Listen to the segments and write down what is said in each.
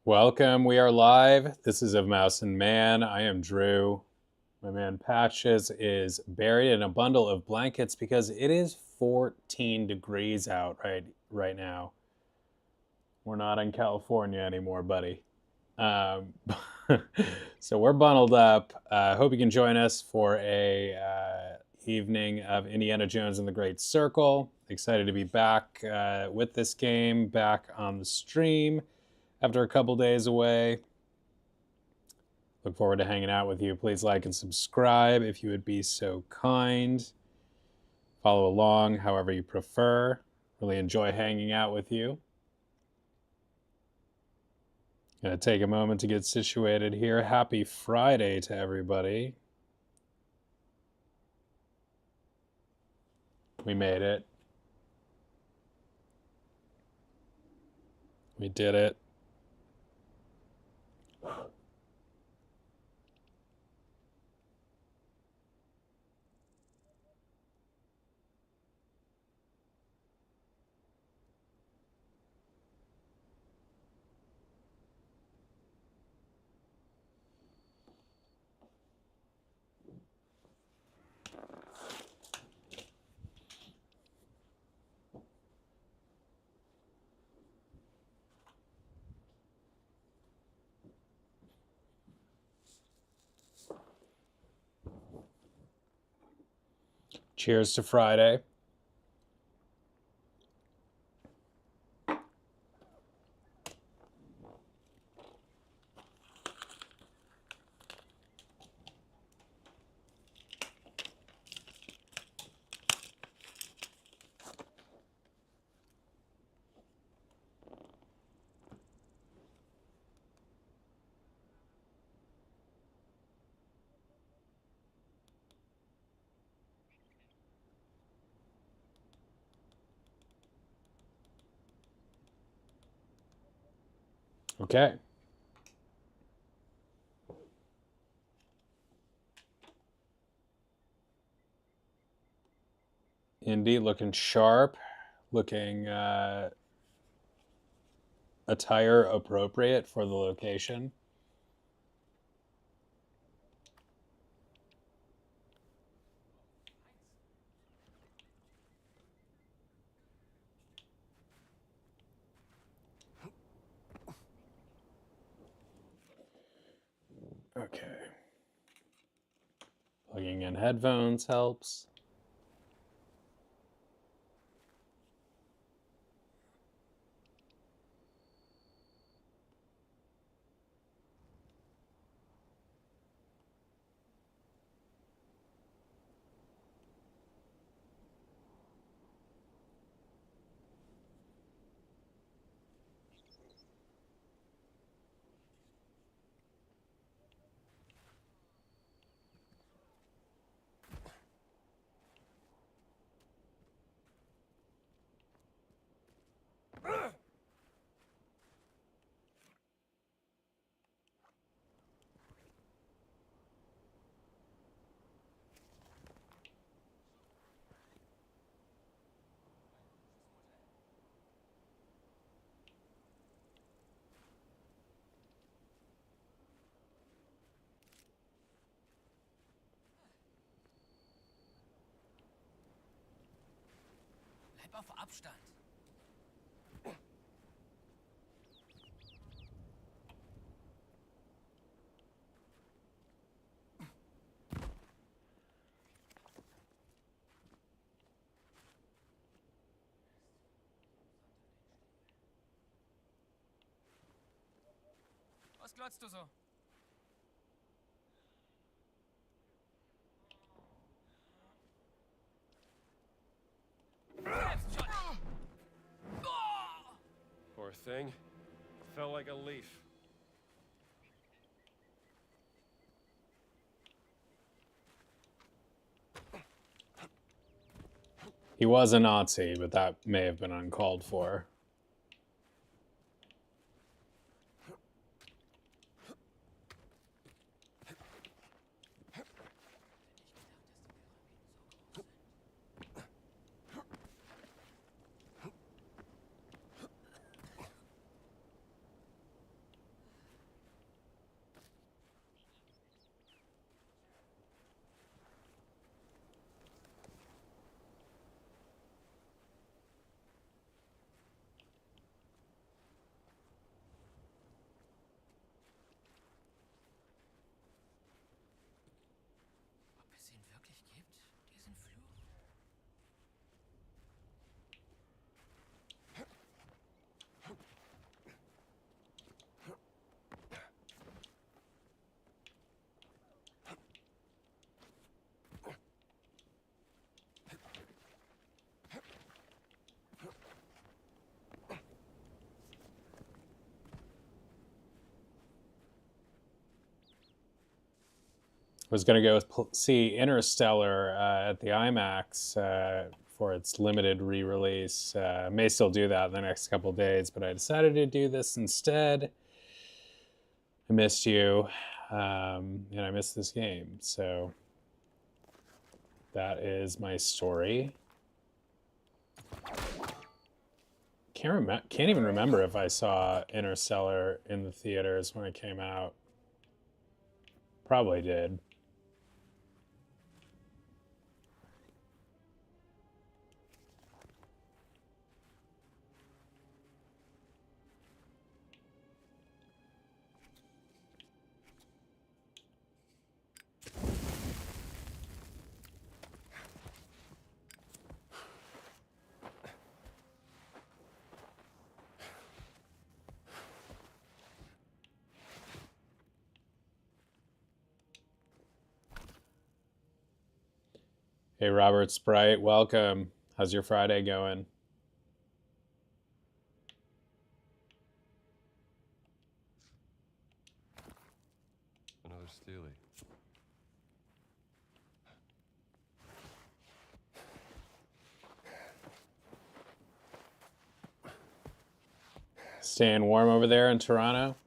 Welcome. We are live. This is Of Mouse and Man. I am Drew. My man Patches is buried in a bundle of blankets because it is 14 degrees out right now. We're not in California anymore, buddy. Um, so we're bundled up. Hope you can join us for a evening of Indiana Jones and the Great Circle. Excited to be back with this game, back on the stream after a couple days away. Look forward to hanging out with you. Please like and subscribe if you would be so kind. Follow along however you prefer. Really enjoy hanging out with you. Gonna take a moment to get situated here. Happy Friday to everybody. We made it. We did it. Cheers to Friday. Okay. Indy looking sharp, looking attire appropriate for the location. Okay. Plugging in headphones helps. Bleib auf Abstand. Was glotzt du so? Poor thing. Felt like a leaf. He was a Nazi, but that may have been uncalled for. was going to go see Interstellar at the IMAX for its limited re-release. May still do that in the next couple of days, but I decided to do this instead. I missed you, and I missed this game, so that is my story. Can't even remember if I saw Interstellar in the theaters when it came out. Probably did. Hey, Robert Sprite, welcome. How's your Friday going? Another Steely. Staying warm over there in Toronto?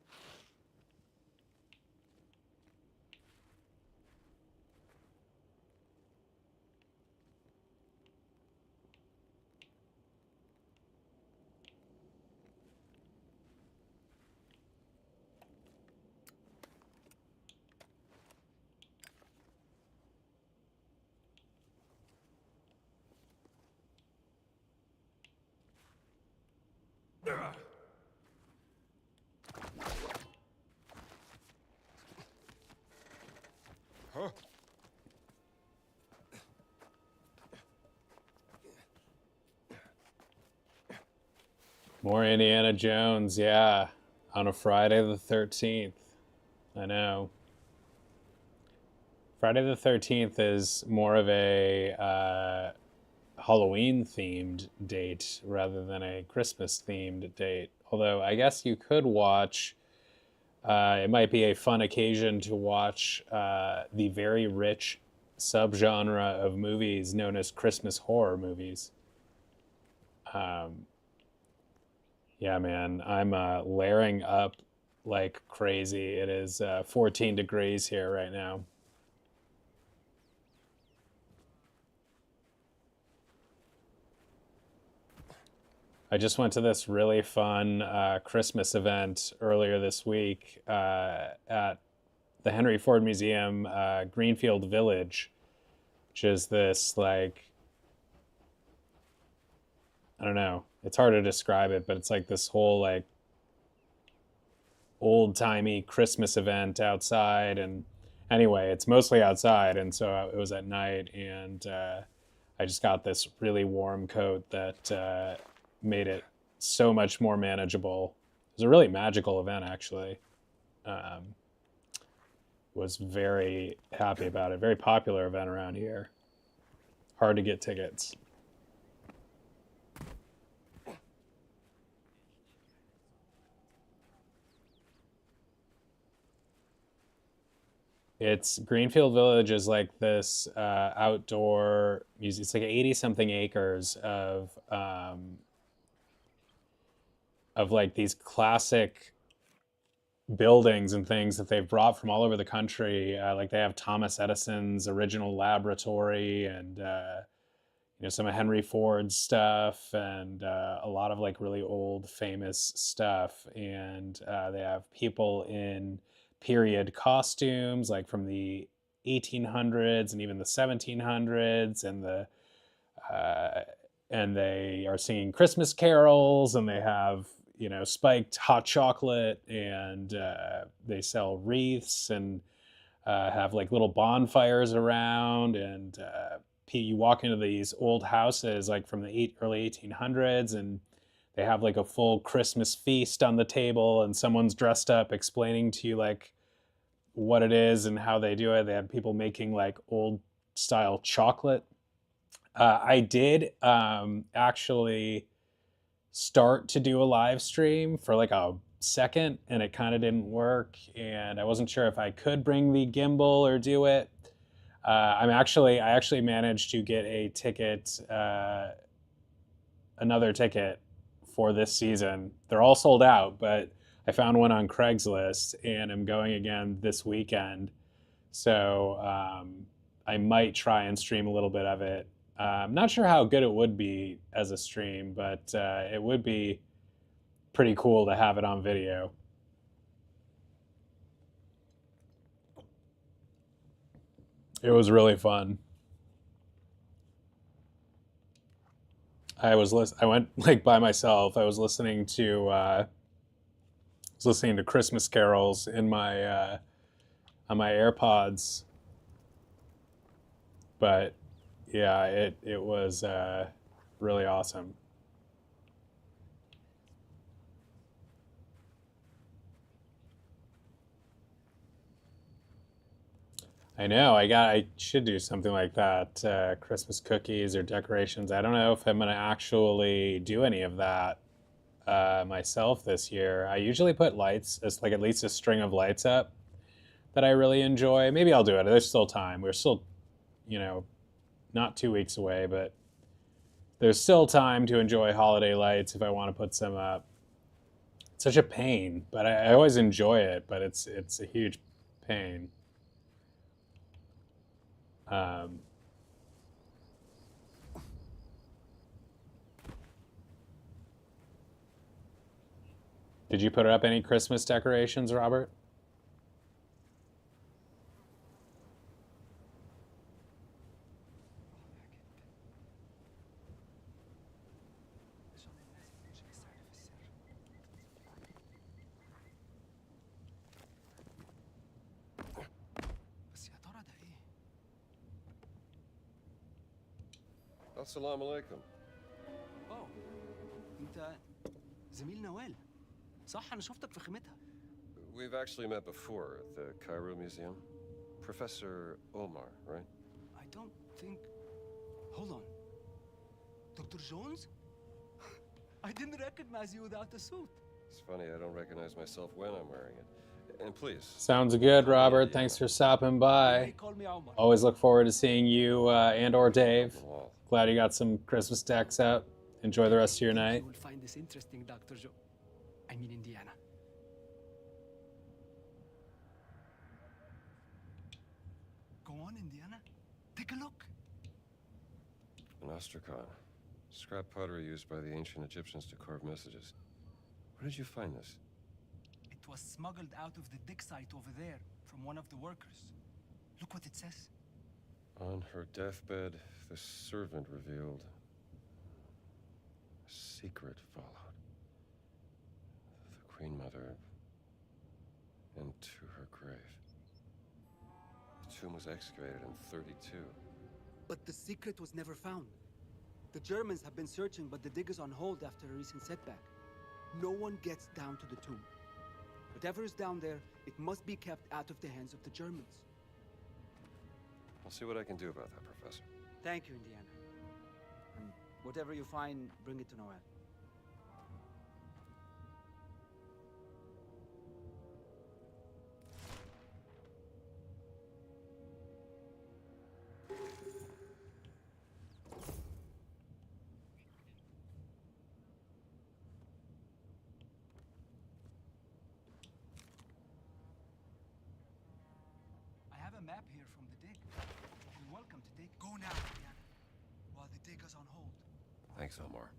Huh? More Indiana Jones, yeah. On a Friday the 13th. I know. Friday the 13th is more of a Halloween themed date rather than a Christmas themed date. Although I guess you could watch, it might be a fun occasion to watch the very rich subgenre of movies known as Christmas horror movies. Um, yeah, man, I'm layering up like crazy. It is 14 degrees here right now. I just went to this really fun Christmas event earlier this week at the Henry Ford Museum, Greenfield Village, which is this like, I don't know, it's hard to describe it, but it's like this whole like old timey Christmas event outside. And anyway, it's mostly outside, and so it was at night, and I just got this really warm coat that made it so much more manageable. It was a really magical event, actually. Um, was very happy about it. Very popular event around here. Hard to get tickets. It's Greenfield Village is like this outdoor music. It's like 80 something acres of like these classic buildings and things that they've brought from all over the country. Like they have Thomas Edison's original laboratory, and some of Henry Ford's stuff, and a lot of like really old famous stuff. And they have people in period costumes, like from the 1800s and even the 1700s, uh, and they are singing Christmas carols, and they have spiked hot chocolate, and they sell wreaths, and have like little bonfires around, and you walk into these old houses like from the early 1800s, and they have like a full Christmas feast on the table, and someone's dressed up explaining to you like what it is and how they do it. They have people making like old style chocolate. I did actually start to do a live stream for like a second, and it kind of didn't work, and I wasn't sure if I could bring the gimbal or do it. I actually managed to get a ticket, another ticket for this season. They're all sold out, but I found one on Craigslist, and I'm going again this weekend. So I might try and stream a little bit of it. I'm not sure how good it would be as a stream, but it would be pretty cool to have it on video. It was really fun. I went like by myself. I was listening to Christmas carols in my on my AirPods. But yeah, it was really awesome. I know. I should do something like that. Christmas cookies or decorations. I don't know if I'm gonna actually do any of that myself this year. I usually put lights, as like at least a string of lights up that I really enjoy. Maybe I'll do it. There's still time. We're still, you know, not 2 weeks away, but there's still time to enjoy holiday lights if I want to put some up. It's such a pain, but I always enjoy it. But it's a huge pain. Um, did you put up any Christmas decorations, Robert? بس يا ترى ده ايه؟ Assalamu alaikum. اوه انت زميل نوال صح انا شفتك في خيمتها. We've actually met before at the Cairo Museum. Professor Omar, right? I don't think. Hold on. Dr. Jones? I didn't recognize you without the suit. It's funny, I don't recognize myself when I'm wearing it. And please. Sounds good, Robert. Thanks for stopping You by. may call me Omar. Always look forward to seeing you and or Dave. On the wall. Glad you got some Christmas decks up. Enjoy the rest of your night. You will find this interesting, Dr. Joe. I mean Indiana. Go on, Indiana. Take a look. An ostracon. Scrap pottery used by the ancient Egyptians to carve messages. Where did you find this? It was smuggled out of the dig site over there from one of the workers. Look what it says. On her deathbed, the servant revealed a secret followed. The Queen Mother into her grave. The tomb was excavated in 32. But the secret was never found. The Germans have been searching, but the dig is on hold after a recent setback. No one gets down to the tomb. Whatever is down there, it must be kept out of the hands of the Germans. I'll see what I can do about that, Professor. Thank you, Indiana. And whatever you find, bring it to Noel. I have a map here from the dig. You're welcome to dig. Go now, Indiana, while the dig is on hold. Thanks, Omar.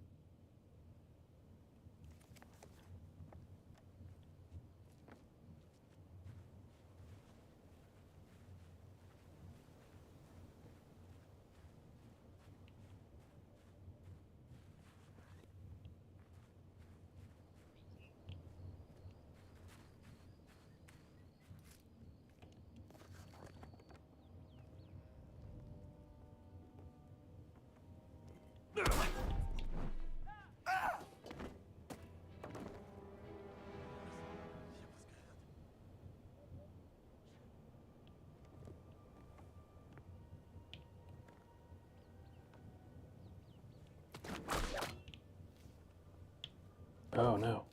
Oh no.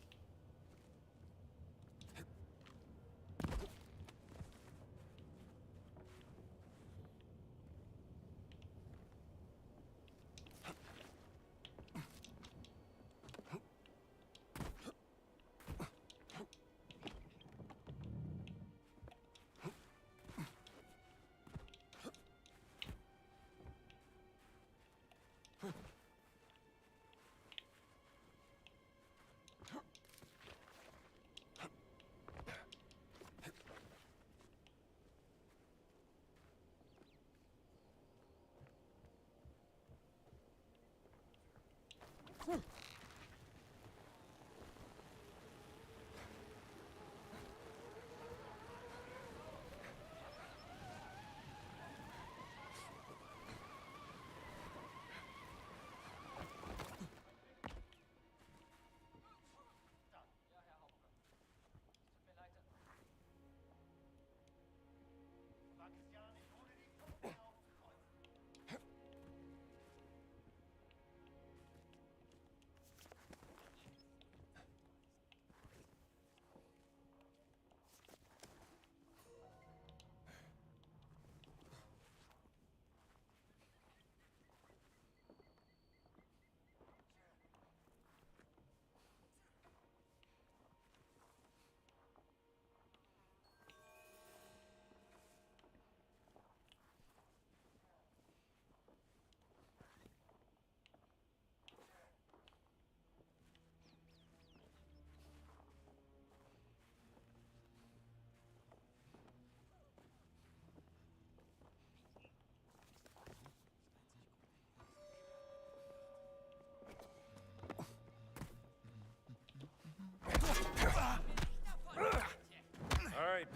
All right.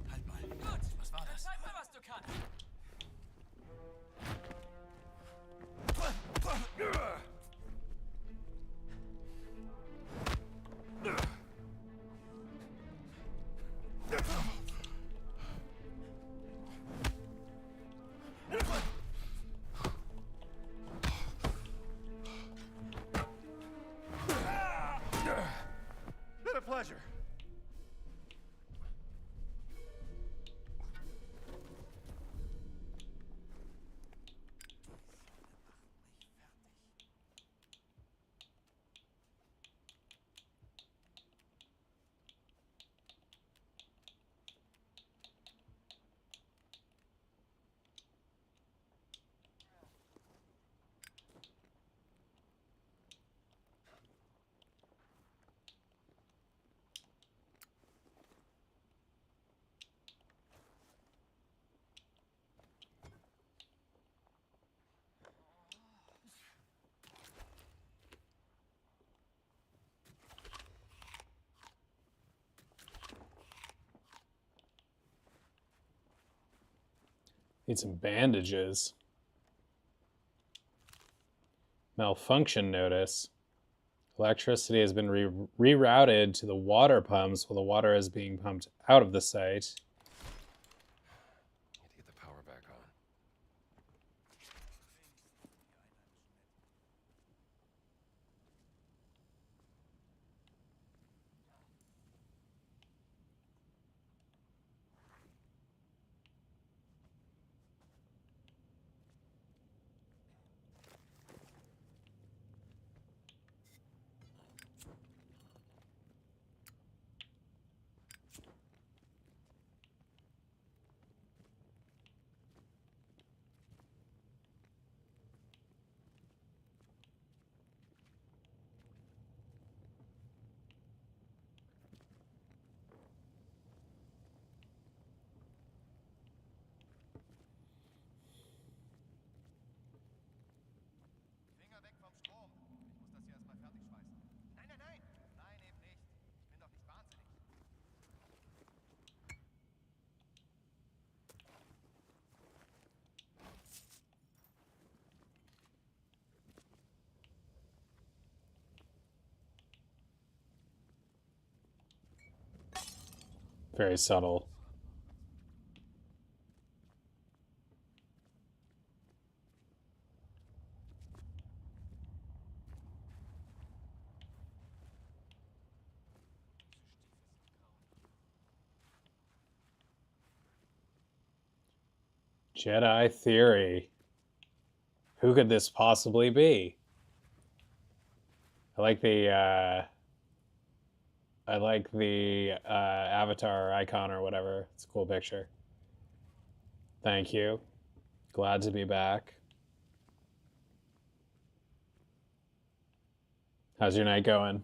Halt mal. Gut. Was war das? Zeig mal, was du kannst. Been a pleasure. Need some bandages. Malfunction notice. Electricity has been rerouted to the water pumps while the water is being pumped out of the site. Need to get the power back on. Finger weg vom Strom. Ich muss das hier erstmal fertig schweißen. Nein, nein, nein! Nein, eben nicht. Ich bin doch nicht wahnsinnig. Very subtle. Jedi Theory. Who could this possibly be? I like the avatar icon or whatever. It's a cool picture. Thank you. Glad to be back. How's your night going?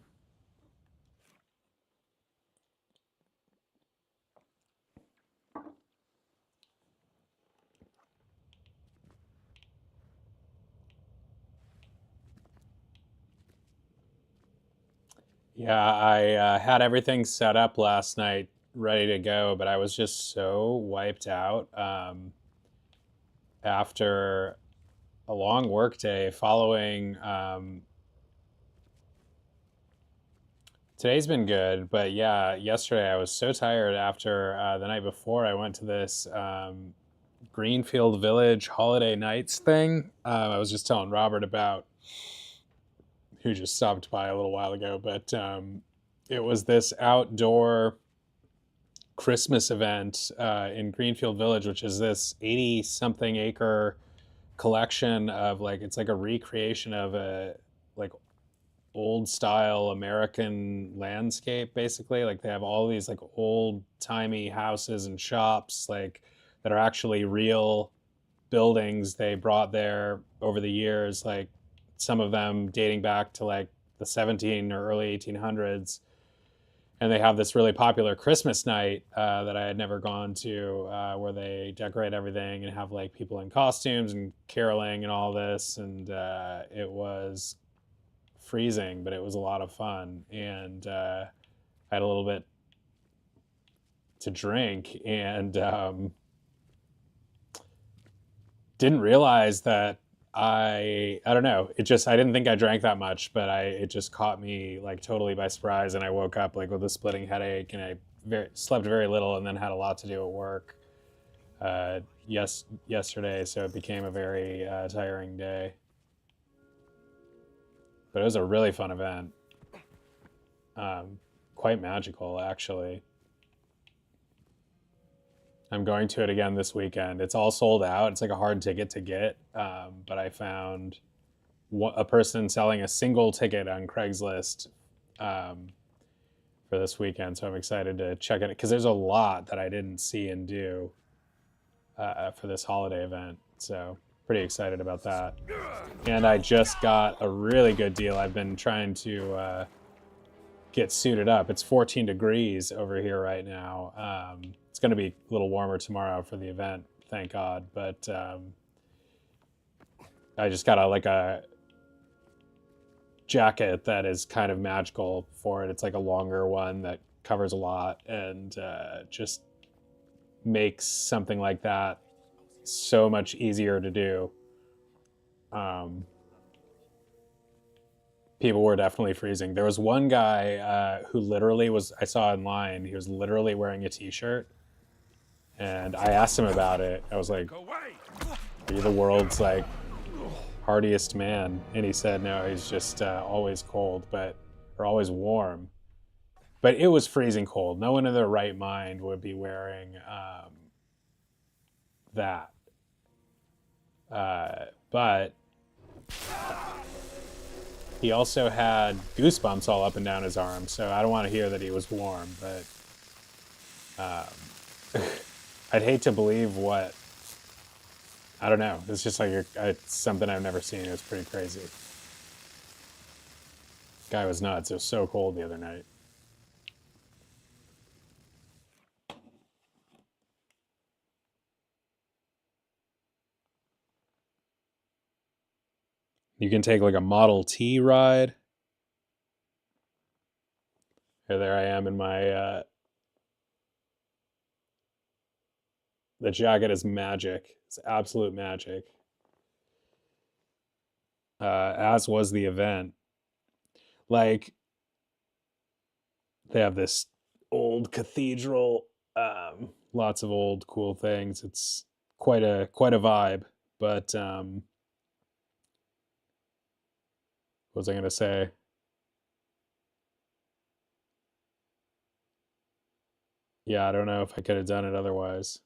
Yeah, I had everything set up last night, ready to go, but I was just so wiped out after a long work day following. Today's been good, but yeah, yesterday I was so tired after the night before. I went to this Greenfield Village holiday nights thing. I was just telling Robert about, who just stopped by a little while ago, but it was this outdoor Christmas event in Greenfield Village, which is this 80 something acre collection of, like, it's like a recreation of a like old style American landscape, basically. Like, they have all these like old timey houses and shops, like, that are actually real buildings they brought there over the years, like some of them dating back to like the 17 or early 1800s. And they have this really popular Christmas night that I had never gone to, where they decorate everything and have like people in costumes and caroling and all this. And it was freezing, but it was a lot of fun. And I had a little bit to drink, and didn't realize that I don't know. It just, I didn't think I drank that much, but it just caught me like totally by surprise, and I woke up like with a splitting headache, and I slept very little, and then had a lot to do at work yesterday, so it became a very tiring day. But it was a really fun event, quite magical actually. I'm going to it again this weekend. It's all sold out. It's like a hard ticket to get, but I found a person selling a single ticket on Craigslist for this weekend. So I'm excited to check it, because there's a lot that I didn't see and do for this holiday event. So pretty excited about that. And I just got a really good deal. I've been trying to get suited up. It's 14 degrees over here right now. It's going to be a little warmer tomorrow for the event, thank God. But I just got a jacket that is kind of magical for it. It's like a longer one that covers a lot, and just makes something like that so much easier to do. People were definitely freezing. There was one guy who literally was, I saw online, he was literally wearing a t-shirt, and I asked him about it. I was like, are you the world's like hardiest man? And he said no, he's just always cold, or always warm. But it was freezing cold. No one in their right mind would be wearing that. But he also had goosebumps all up and down his arm, so I don't want to hear that he was warm, but I'd hate to believe what, I don't know. It's just like it's something I've never seen. It was pretty crazy. Guy was nuts. It was so cold the other night. You can take like a Model T ride. Here, there I am in my, the jacket is magic. It's absolute magic. As was the event. Like, they have this old cathedral, lots of old cool things. It's quite a vibe. But what was I gonna say? Yeah, I don't know if I could have done it otherwise.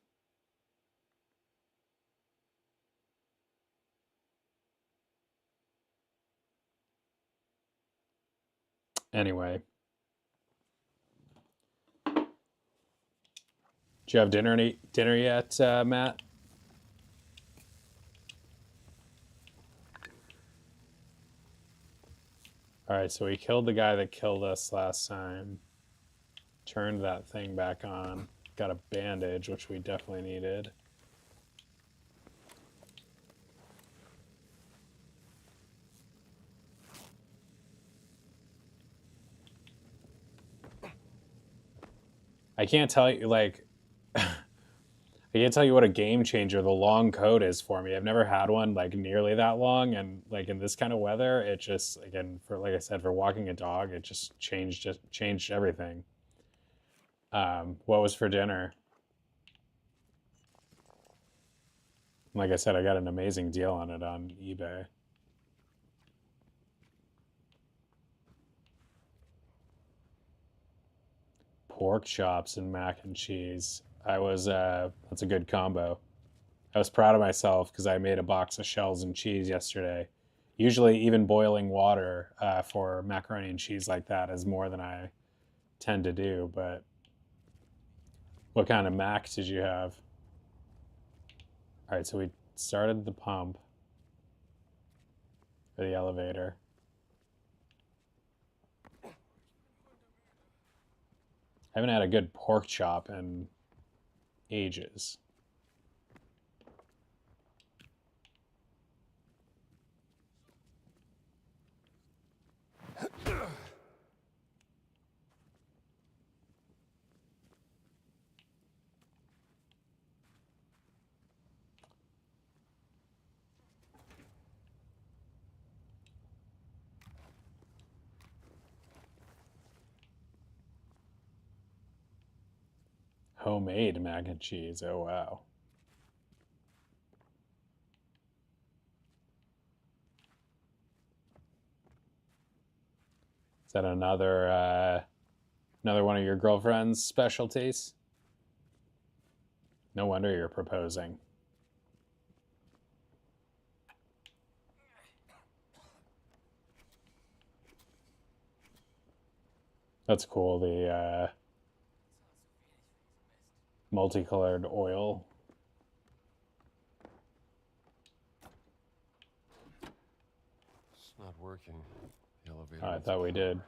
Anyway. Did you have dinner yet, Matt? Alright, so we killed the guy that killed us last time. Turned that thing back on. Got a bandage, which we definitely needed. I can't tell you, like... I can't tell you what a game changer the long coat is for me. I've never had one like nearly that long, and like in this kind of weather, it just, again, for like I said, for walking a dog, it just changed everything. What was for dinner? Like I said, I got an amazing deal on it on eBay. Pork chops and mac and cheese. That's a good combo. I was proud of myself because I made a box of shells and cheese yesterday. Usually even boiling water for macaroni and cheese like that is more than I tend to do, but what kind of mac did you have? All right, so we started the pump for the elevator. I haven't had a good pork chop in ages. Homemade mac and cheese. Oh, wow. Is that another one of your girlfriend's specialties? No wonder you're proposing. That's cool, the multicolored oil. It's not working. The elevator. Oh, I thought we did.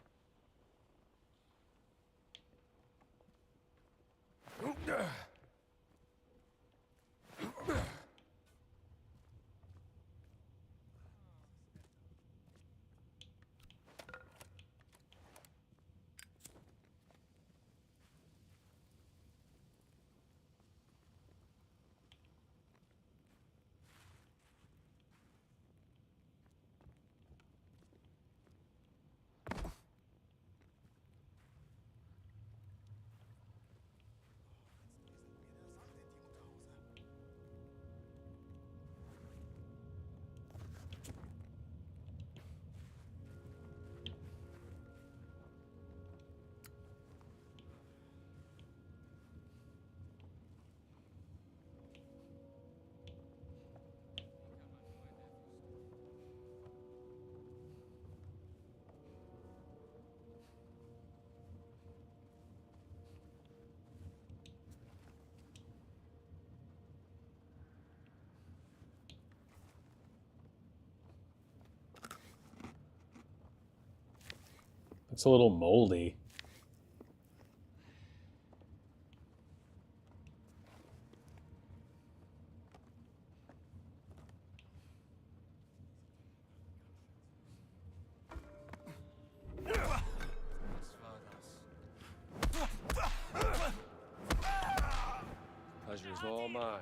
It's a little moldy. Pleasure is all mine.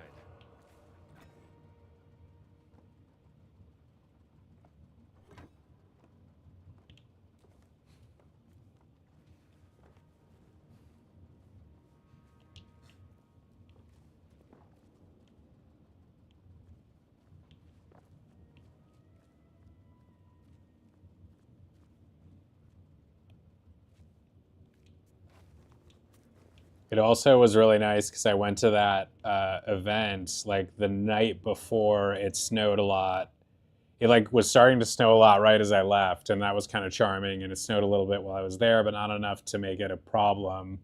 It also was really nice because I went to that event like the night before it snowed a lot. it like was starting to snow a lot right as I left, and that was kind of charming. And it snowed a little bit while I was there, but not enough to make it a problem.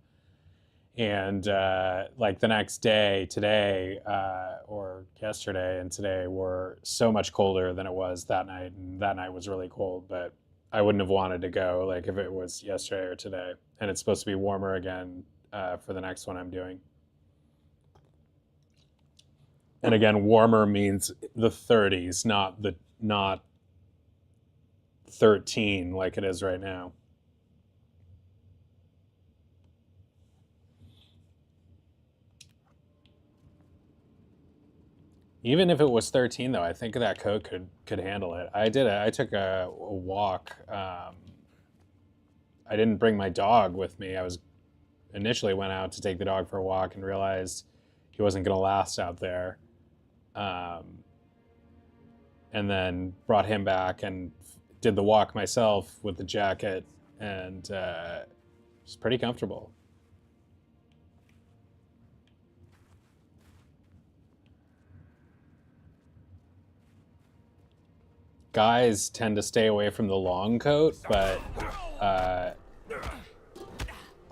And like the next day, today or yesterday and today were so much colder than it was that night, and that night was really cold. But I wouldn't have wanted to go like if it was yesterday or today. And it's supposed to be warmer again for the next one I'm doing. And again, warmer means the 30s, not 13 like it is right now. Even if it was 13, though, I think that code could handle it. I took a walk. I didn't bring my dog with me. I was initially went out to take the dog for a walk and realized he wasn't going to last out there. And then brought him back and did the walk myself with the jacket, and it's pretty comfortable. Guys tend to stay away from the long coat, but I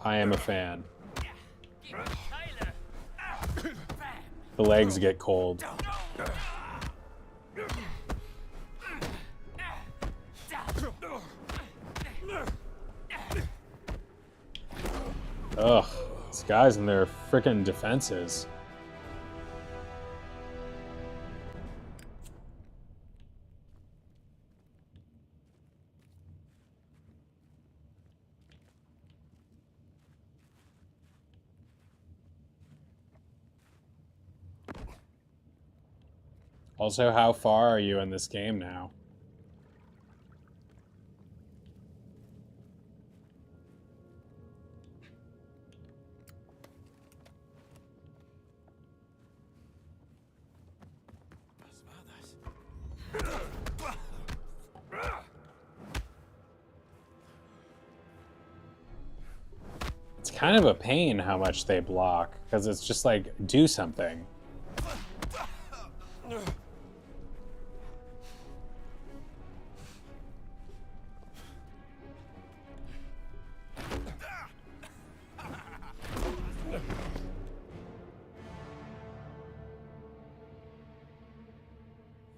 am a fan. The legs get cold. Ugh, these guys and their frickin' defenses. Also, how far are you in this game now? It's kind of a pain how much they block, because it's just like, do something.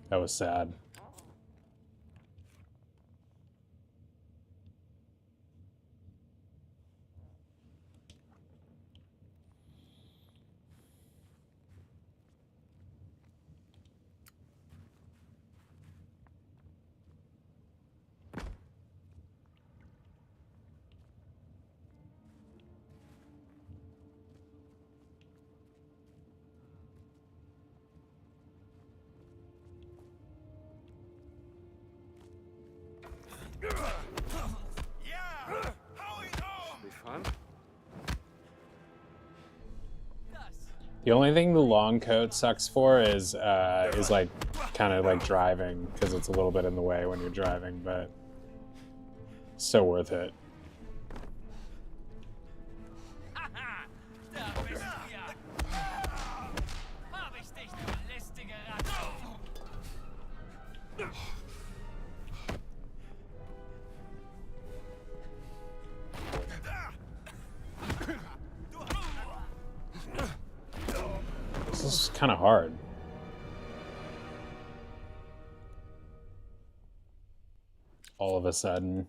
That was sad. Be fun? The only thing the long coat sucks for is like kind of like driving, because it's a little bit in the way when you're driving, but so worth it. This is kind of hard. All of a sudden.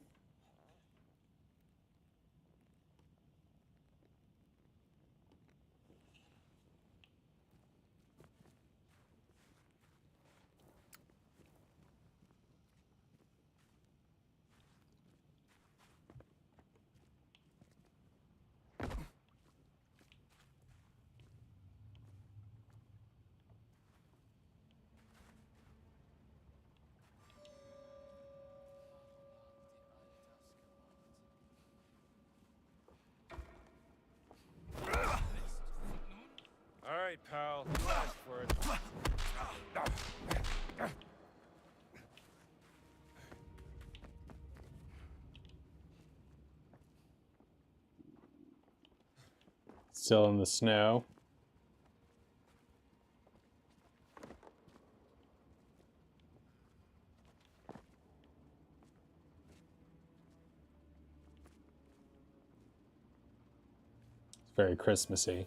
All right, pal. Ask for it. Still in the snow. Very Christmassy.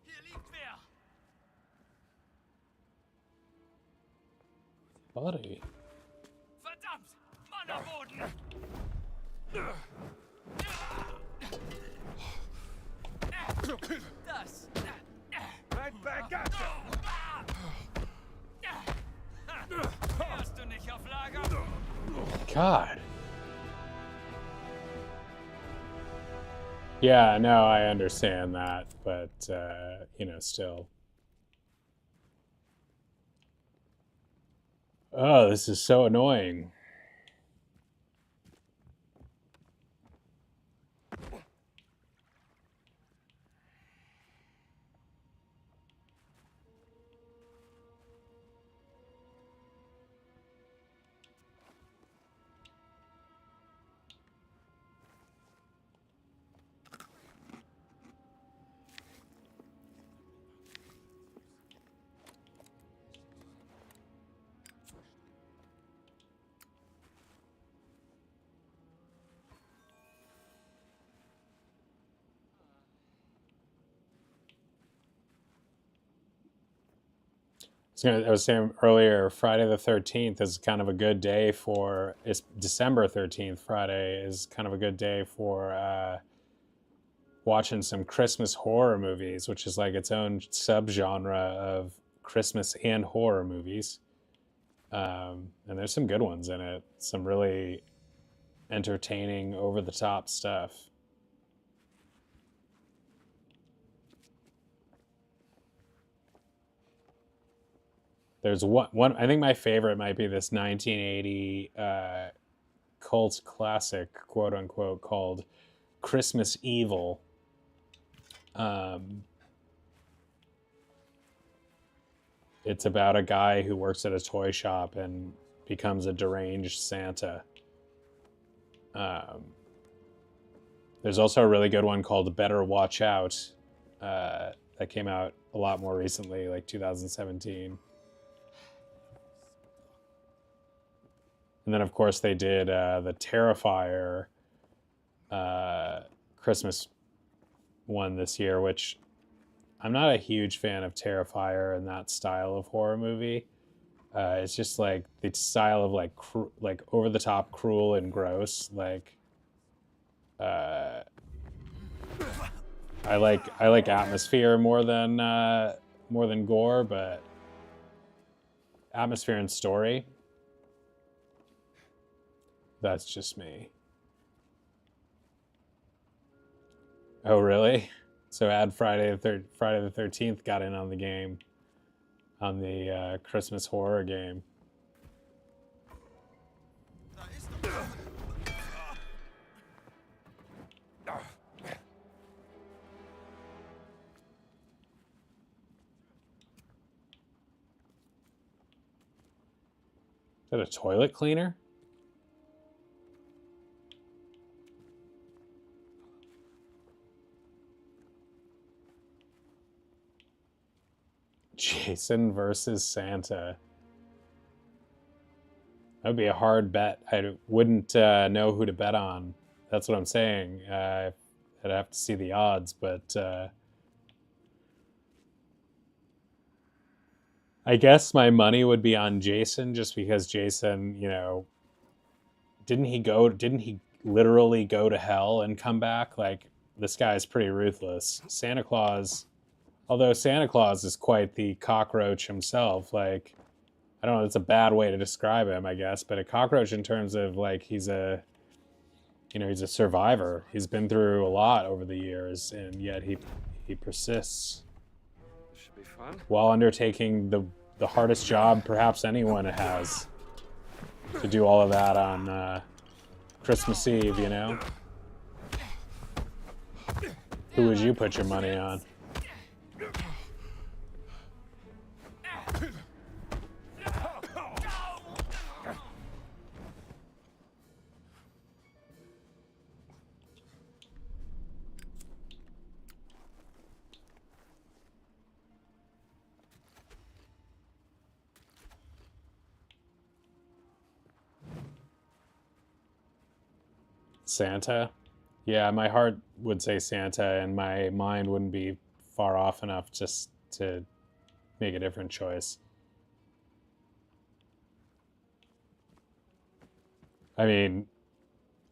Hier liegt wer! Buddy. Verdammt! Mann am Boden! Das! Right back at you! Hast du nicht auf Lager? God. Yeah, no, I understand that, but, you know, still. Oh, this is so annoying. I was saying earlier, Friday the 13th is kind of a good day for, it's December 13th, Friday is kind of a good day for watching some Christmas horror movies, which is like its own subgenre of Christmas and horror movies. And there's some good ones in it, some really entertaining, over-the-top stuff. There's one. I think my favorite might be this 1980 cult classic, quote unquote, called Christmas Evil. It's about a guy who works at a toy shop and becomes a deranged Santa. There's also a really good one called Better Watch Out that came out a lot more recently, like 2017. And then, of course, they did the Terrifier Christmas one this year, which I'm not a huge fan of Terrifier and that style of horror movie. It's just like the style of like over the top, cruel and gross. Like, I like atmosphere more than gore, but atmosphere and story. That's just me. Oh, really? So add Friday the 13th got in on the game, on the Christmas horror game. Da ist doch... Is that a toilet cleaner? Jason versus Santa. That would be a hard bet. I wouldn't know who to bet on. That's what I'm saying. I'd have to see the odds, but I guess my money would be on Jason, just because Jason, you know, didn't he literally go to hell and come back? Like, this guy is pretty ruthless. Santa Claus, although Santa Claus is quite the cockroach himself, like, I don't know, it's a bad way to describe him, I guess, but a cockroach in terms of, like, he's a survivor. He's been through a lot over the years, and yet he persists Should be fun. while undertaking the hardest job perhaps anyone has, to do all of that on Christmas Eve, you know? Who would you put your money on? Santa? Yeah, my heart would say Santa, and my mind wouldn't be far off enough just to make a different choice. I mean,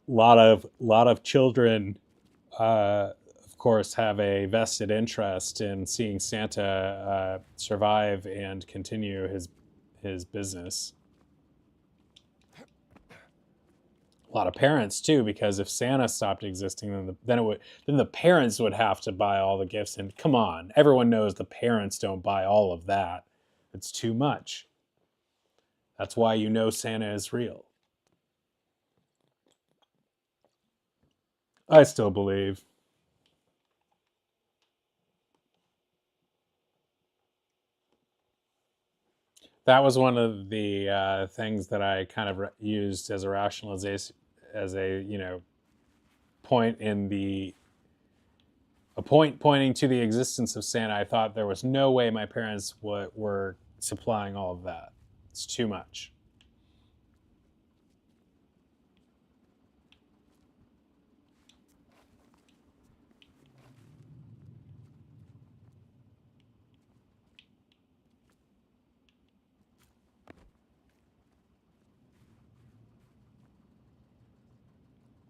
lot of children, of course, have a vested interest in seeing Santa survive and continue his business. A lot of parents too, because if Santa stopped existing, then the parents would have to buy all the gifts. And come on, everyone knows the parents don't buy all of that. It's too much. That's why you know Santa is real. I still believe. That was one of the things that I kind of used as a rationalization, as a point in a point pointing to the existence of Santa. I thought there was no way my parents were supplying all of that. It's too much.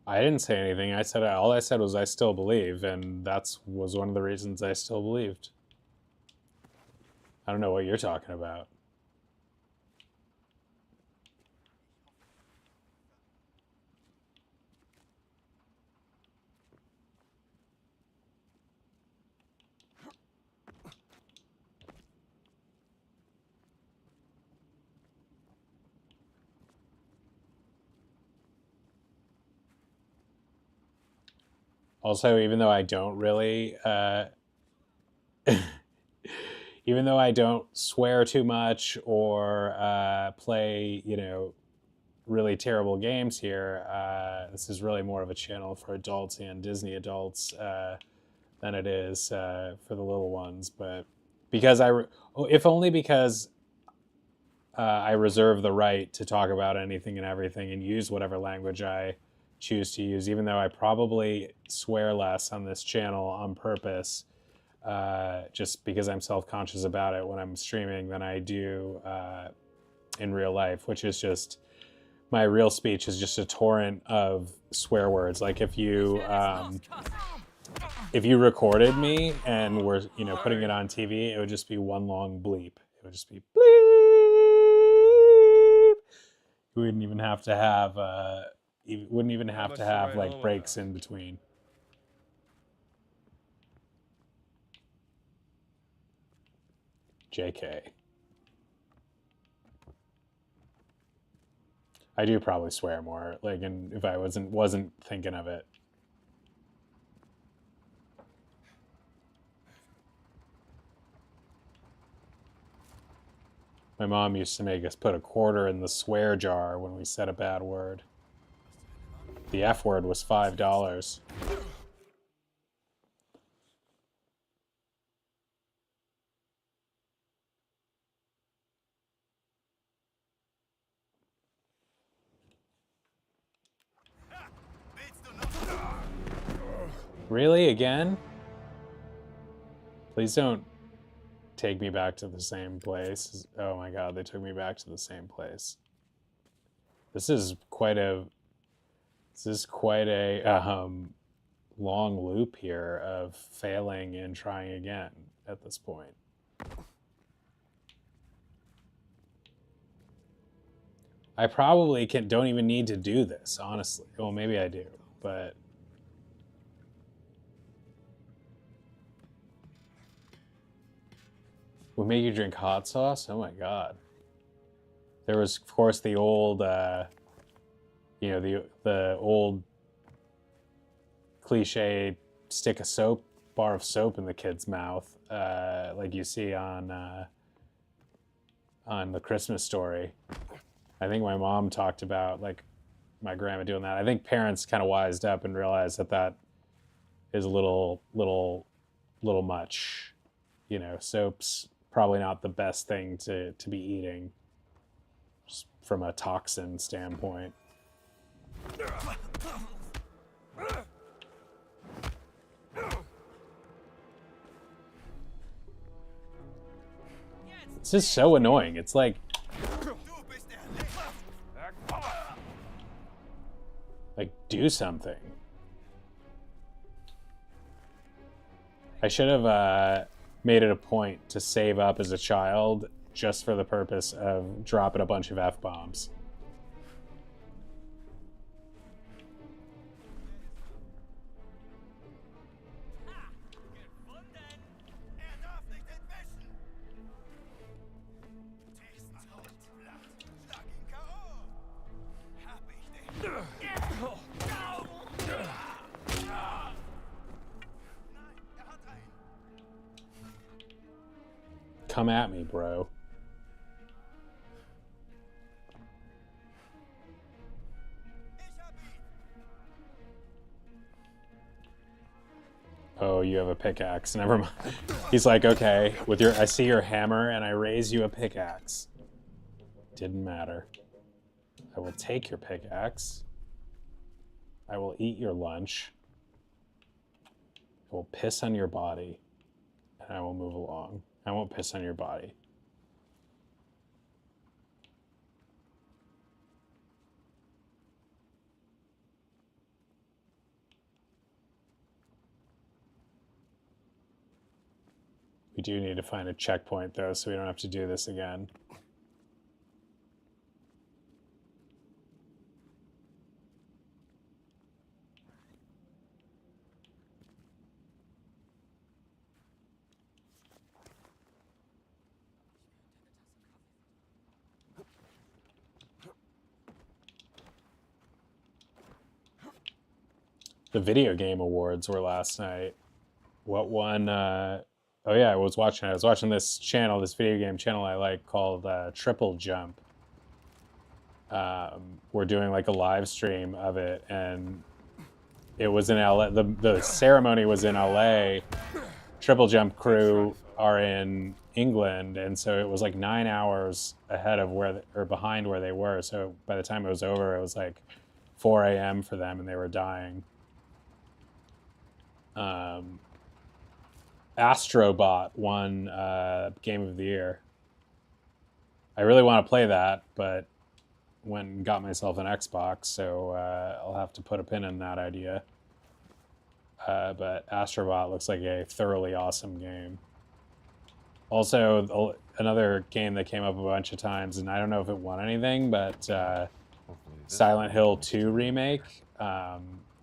I didn't say anything. All I said was I still believe, and that's was one of the reasons I still believed. I don't know what you're talking about. Also, even though I don't really, even though I don't swear too much or play, really terrible games here, this is really more of a channel for adults and Disney adults than it is for the little ones. But because if only because I reserve the right to talk about anything and everything and use whatever language I choose to use, even though I probably swear less on this channel on purpose, just because I'm self-conscious about it when I'm streaming than I do in real life, which is just my real speech is just a torrent of swear words. Like if you recorded me and were putting it on TV, it would just be one long bleep. It would just be bleep. You wouldn't even have to have like breaks in between. JK. I do probably swear more, like, and if I wasn't thinking of it. My mom used to make us put a quarter in the swear jar when we said a bad word. The F word was $5. Really? Again? Please don't take me back to the same place. Oh my god, they took me back to the same place. This is quite a long loop here of failing and trying again at this point. I probably don't even need to do this, honestly. Well, maybe I do, but would make you drink hot sauce? Oh my god. There was, of course, the old, the old cliche stick a bar of soap in the kid's mouth, like you see on The Christmas Story. I think my mom talked about, like, my grandma doing that. I think parents kind of wised up and realized that is a little much. Soap's probably not the best thing to be eating, just from a toxin standpoint. It's just so annoying. It's like, do something. I should have made it a point to save up as a child just for the purpose of dropping a bunch of F-bombs. Come at me, bro. Oh, you have a pickaxe. Never mind. He's like, okay, with your, I see your hammer and I raise you a pickaxe. Didn't matter. I will take your pickaxe. I will eat your lunch. I will piss on your body. And I will move along. I won't piss on your body. We do need to find a checkpoint, though, so we don't have to do this again. The video game awards were last night. What won? Oh yeah, I was watching this channel, this video game channel I like called Triple Jump. We're doing like a live stream of it, and it was in LA. The ceremony was in LA. Triple Jump crew are in England, and so it was like 9 hours ahead of or behind where they were. So by the time it was over, it was like 4 a.m. for them, and they were dying. Astrobot won Game of the Year. I really want to play that, but went and got myself an Xbox, so I'll have to put a pin in that idea. But Astrobot looks like a thoroughly awesome game. Also, another game that came up a bunch of times, and I don't know if it won anything, but Silent Hill 2 Remake,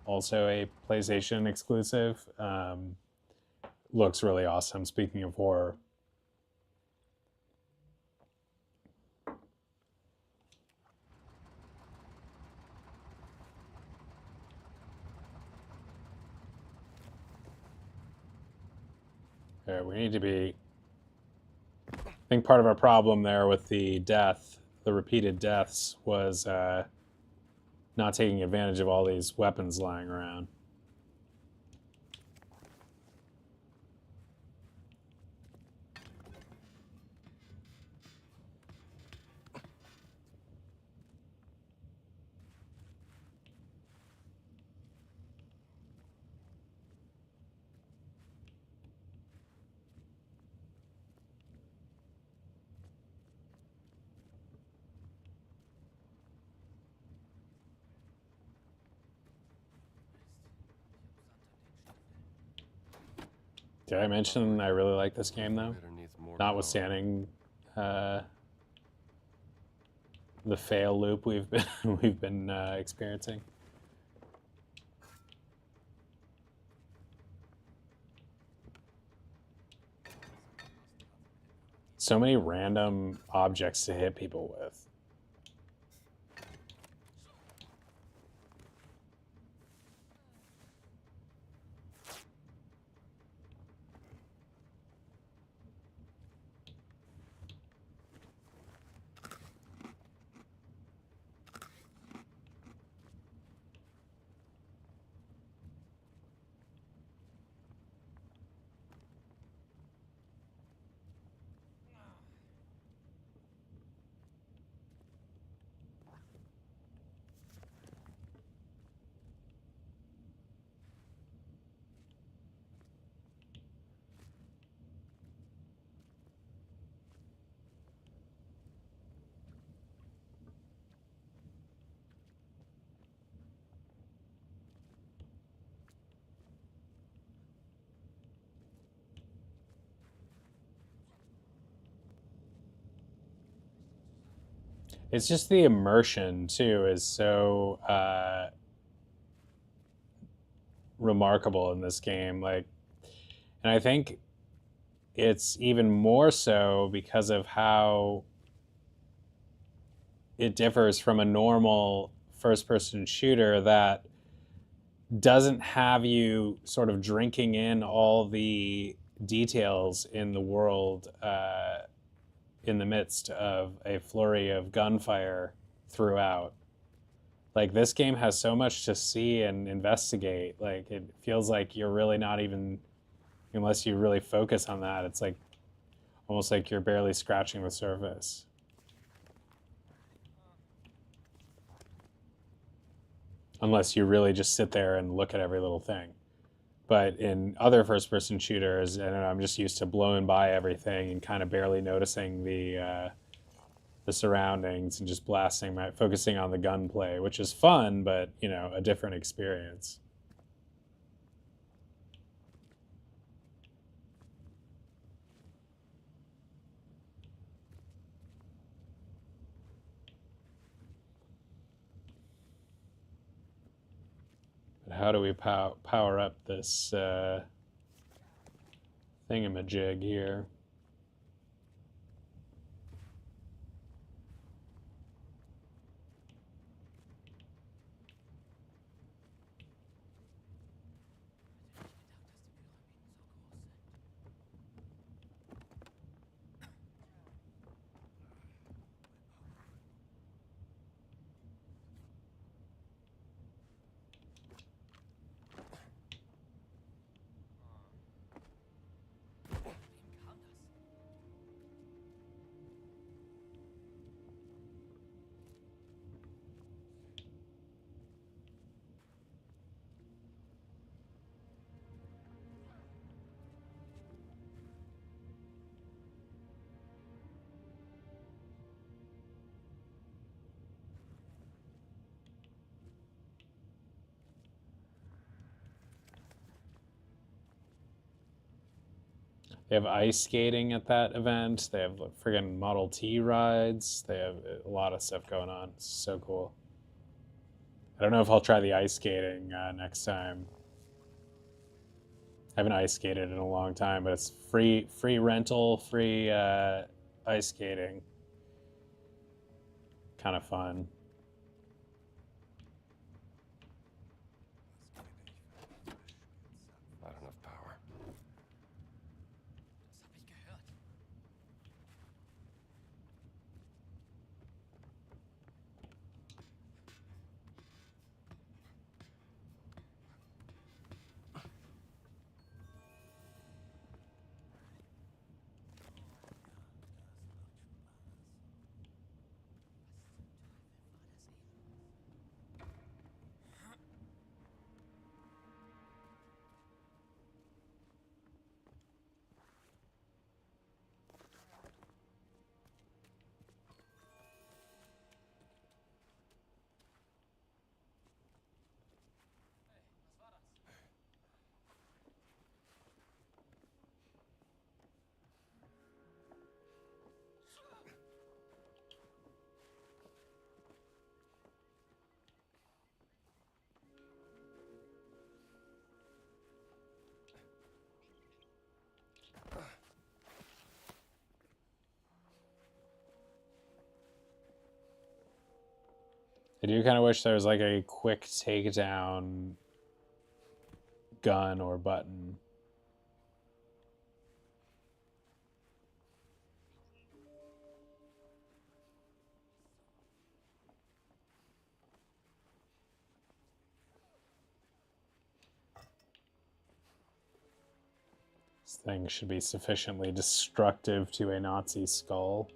also a PlayStation exclusive, looks really awesome, speaking of horror. We need to be... I think part of our problem there with the repeated deaths, was not taking advantage of all these weapons lying around. Did I mention I really like this game, though? Notwithstanding the fail loop we've been experiencing. So many random objects to hit people with. It's just the immersion too is so remarkable in this game. Like, and I think it's even more so because of how it differs from a normal first-person shooter that doesn't have you sort of drinking in all the details in the world in the midst of a flurry of gunfire throughout. Like, this game has so much to see and investigate. Like, it feels like you're really not even, unless you really focus on that, it's like almost like you're barely scratching the surface. Unless you really just sit there and look at every little thing. But in other first-person shooters, I don't know, I'm just used to blowing by everything and kind of barely noticing the surroundings and just focusing on the gunplay, which is fun, but you know, a different experience. But how do we power up this thingamajig here? They have ice skating at that event. They have friggin' Model T rides. They have a lot of stuff going on. It's so cool. I don't know if I'll try the ice skating next time. I haven't ice skated in a long time, but it's free rental, free ice skating. Kind of fun. Not enough power. Das hab ich gehört. I do kind of wish there was like a quick takedown gun or button. This thing should be sufficiently destructive to a Nazi skull.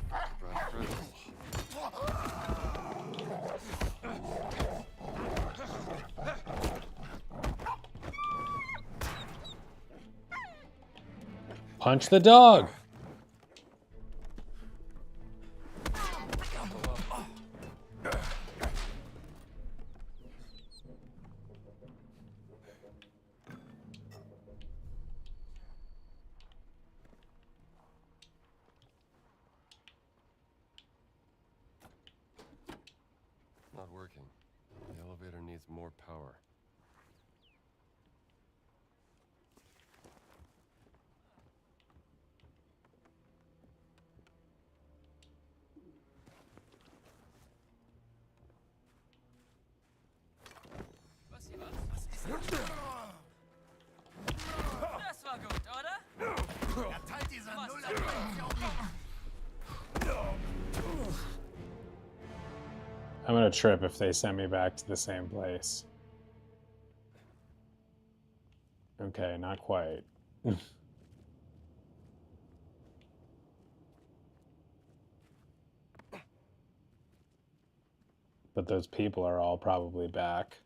Bad predators. Punch the dog. Not working. The elevator needs more power. Das war gut, oder? Erteilt dieser Nuller. I'm gonna trip if they send me back to the same place. Okay, not quite. But those people are all probably back.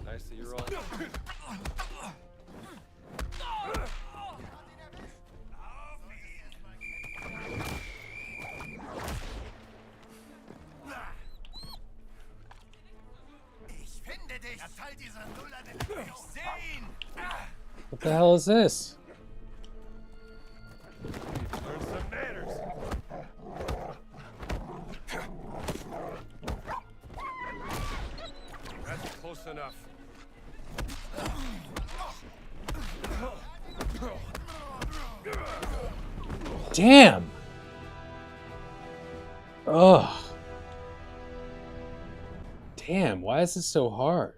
Nice that you're on. Ich finde dich. Erteilt dieser Nuller den. Ich seh ihn. What the hell is this? Learn some manners. That's close enough. Damn! Ugh. Damn, why is this so hard?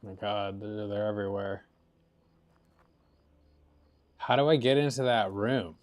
my God, they're everywhere. How do I get into that room?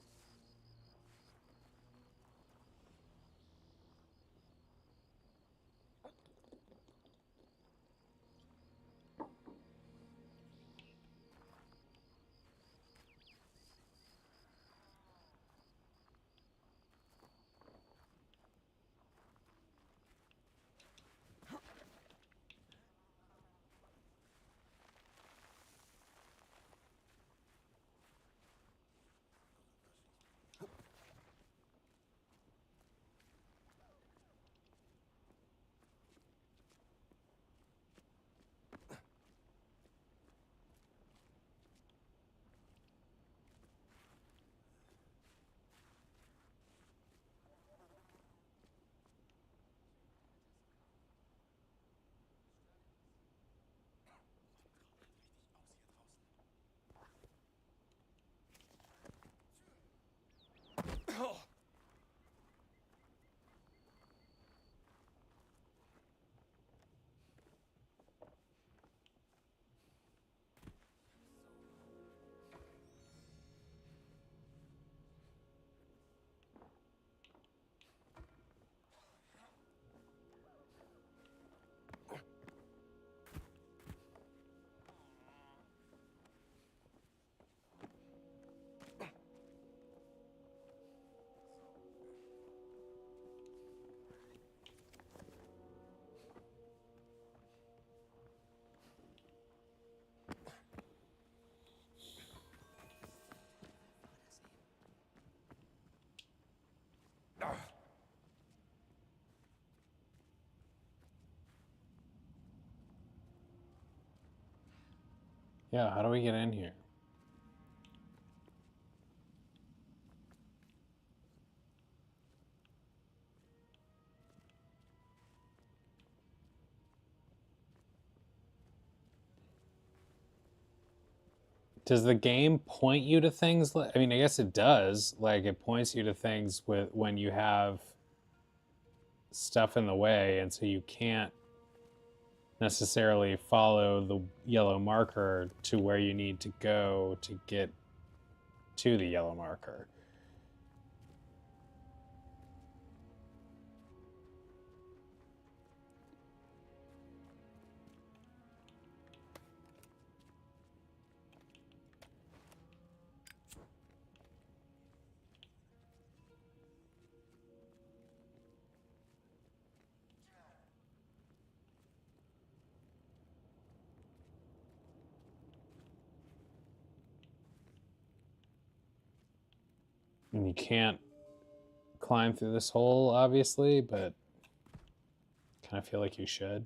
Yeah, how do we get in here? Does the game point you to things? I mean, I guess it does. Like, it points you to things with when you have stuff in the way, and so you can't necessarily follow the yellow marker to where you need to go to get to the yellow marker. And you can't climb through this hole, obviously, but kind of feel like you should.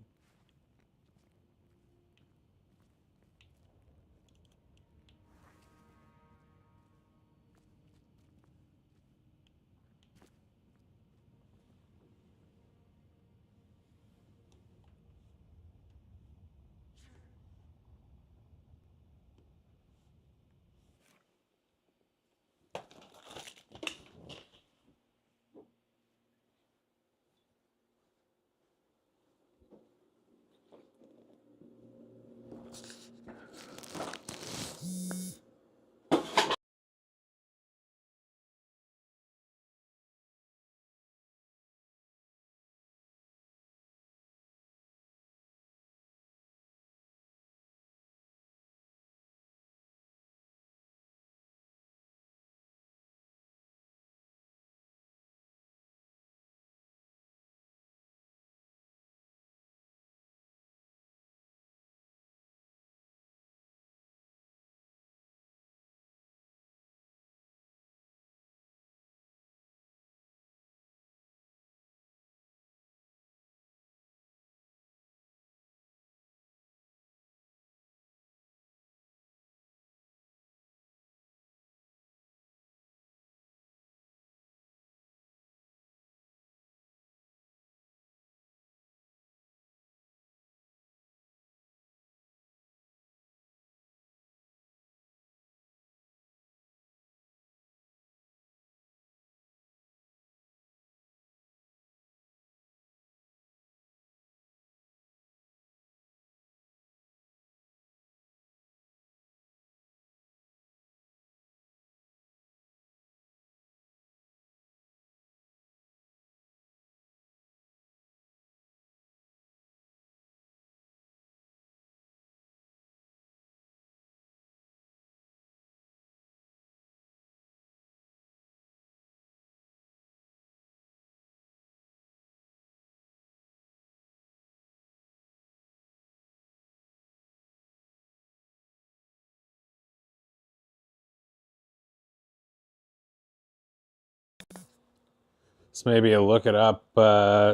This may be a look it up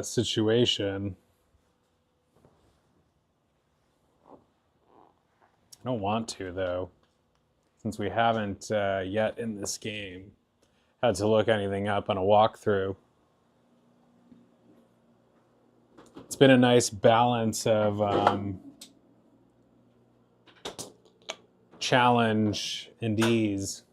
situation. I don't want to, though, since we haven't yet in this game had to look anything up on a walkthrough. It's been a nice balance of challenge and ease.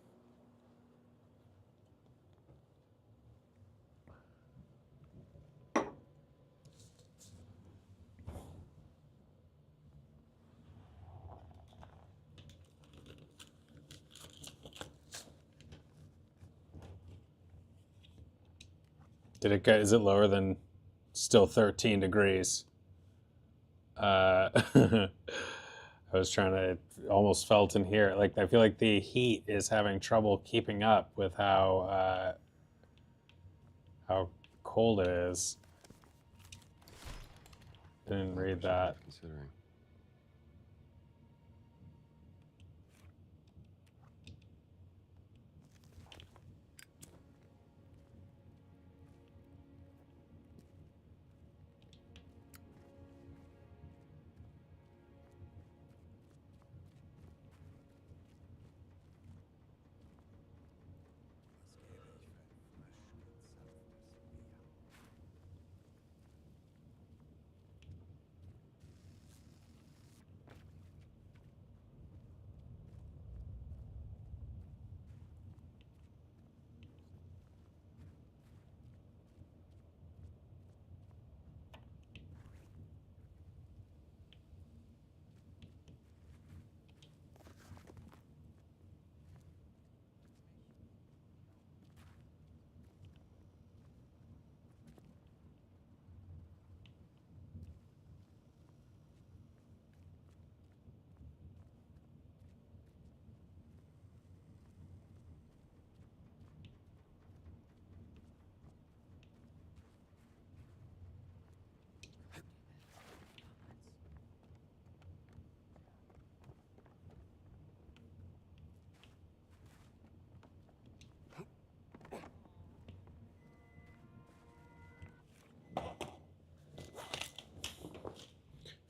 Did it get? Is it lower than still 13 degrees? I was trying to, almost felt in here. Like, I feel like the heat is having trouble keeping up with how cold it is. Didn't read that. Considering.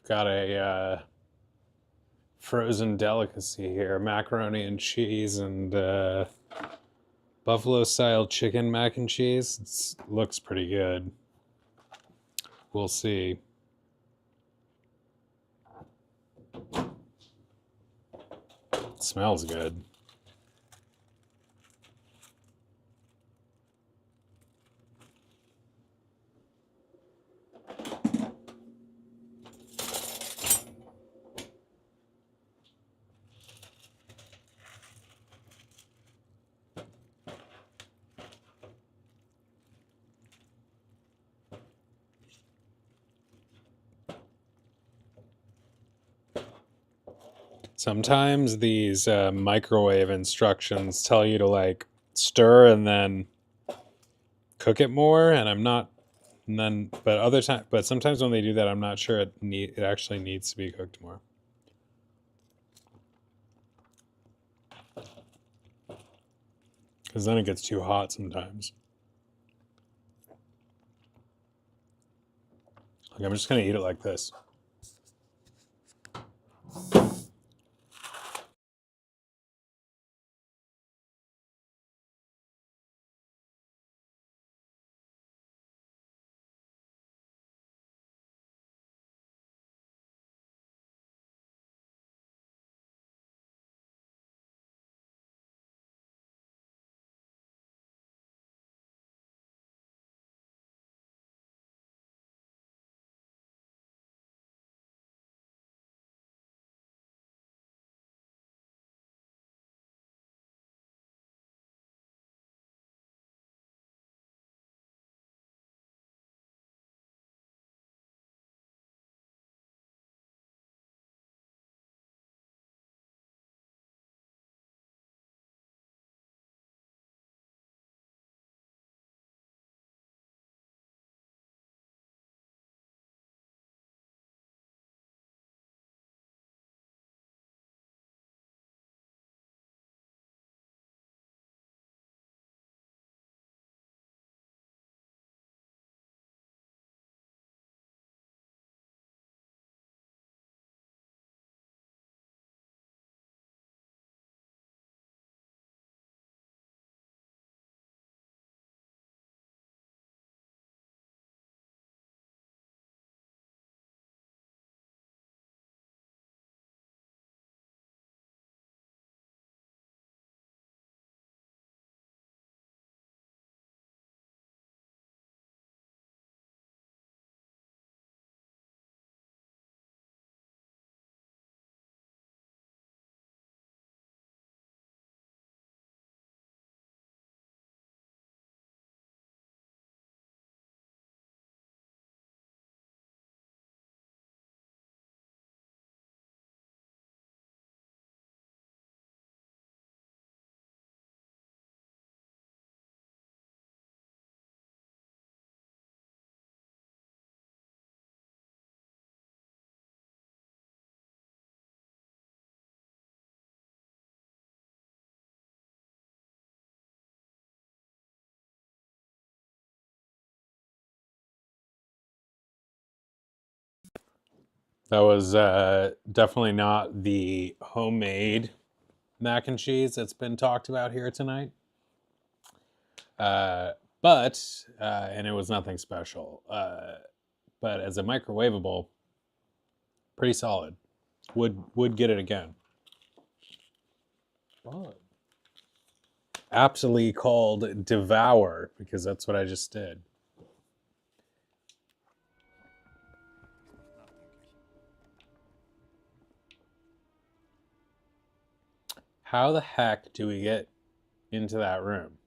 Got a frozen delicacy here: macaroni and cheese and buffalo style chicken mac and cheese. It looks pretty good. We'll see. It smells good. Sometimes these microwave instructions tell you to like stir and then cook it more, and I'm not. And then, but sometimes when they do that, I'm not sure it actually needs to be cooked more. Because then it gets too hot sometimes. Like, I'm just gonna eat it like this. That was definitely not the homemade mac and cheese that's been talked about here tonight. Uh, and it was nothing special. But as a microwavable, pretty solid. Would get it again. But aptly called devour because that's what I just did. How the heck do we get into that room?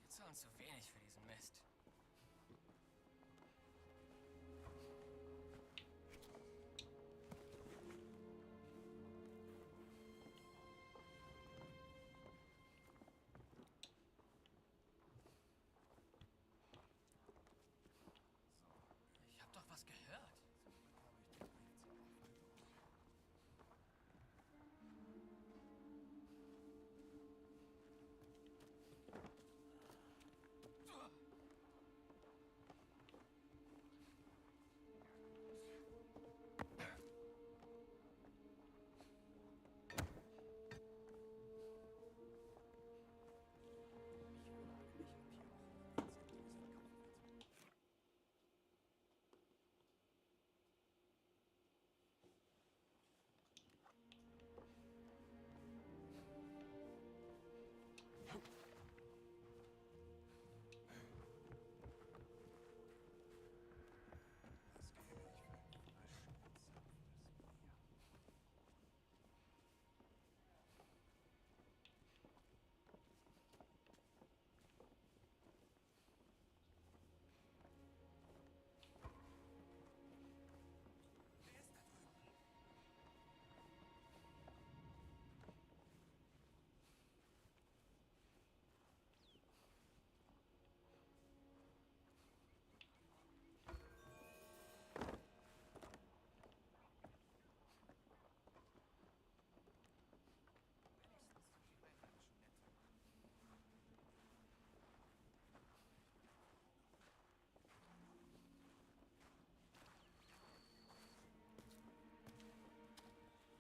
Wir zahlen zu wenig für diesen Mist. Ich hab doch was gehört.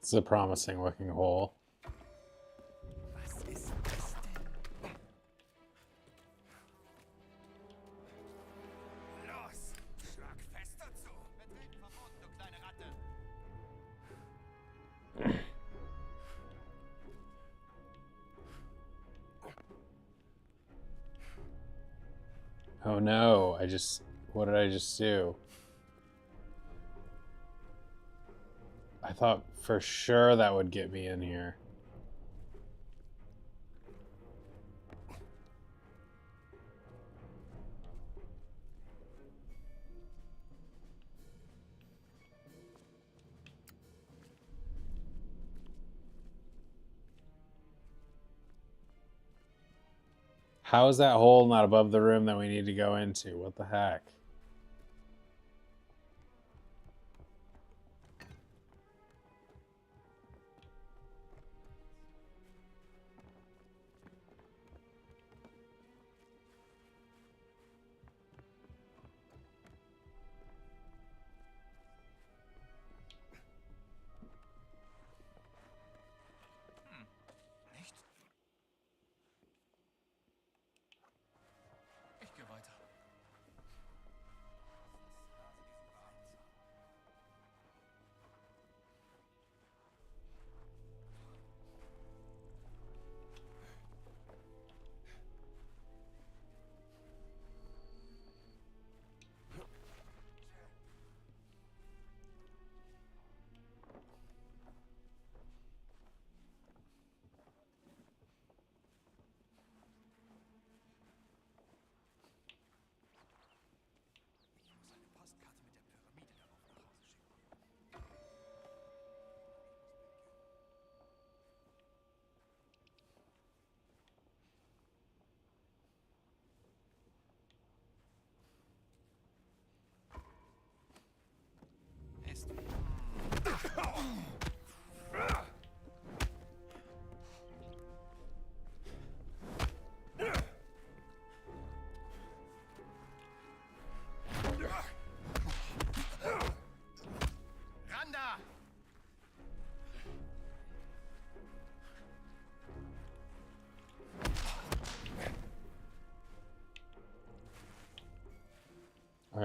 It's a promising looking hole. Was ist das denn? Los, schlag fest dazu. Betreten verboten, du kleine Ratte. Oh no, what did I just do? I thought for sure that would get me in here. How is that hole not above the room that we need to go into? What the heck? Nicht? Ich gehe weiter.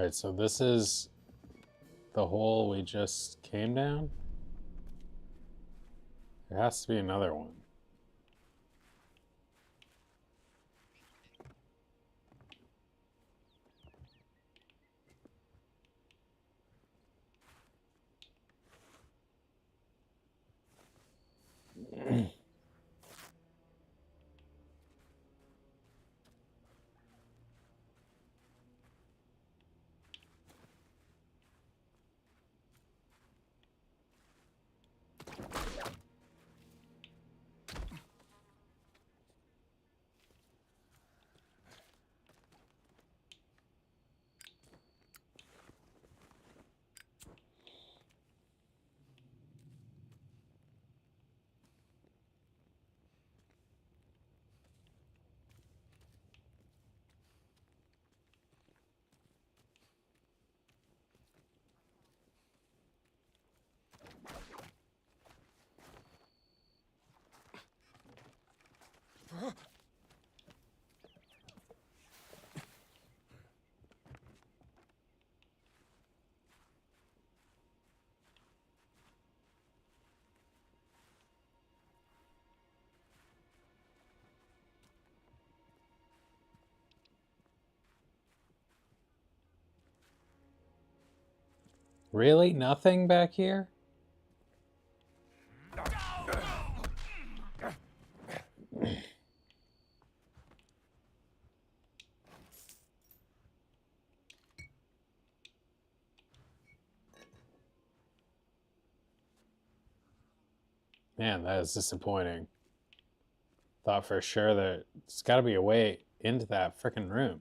Right, so this is the hole we just came down? There has to be another one. Really? Nothing back here? Man, that is disappointing. Thought for sure that there's got to be a way into that frickin' room.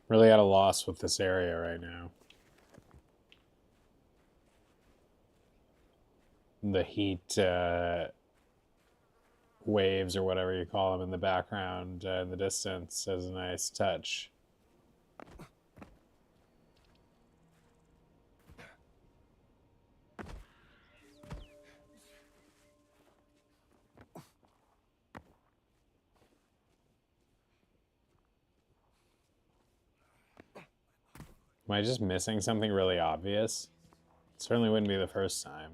Really at a loss with this area right now. The heat waves, or whatever you call them, in the background in the distance is a nice touch. Am I just missing something really obvious? It certainly wouldn't be the first time.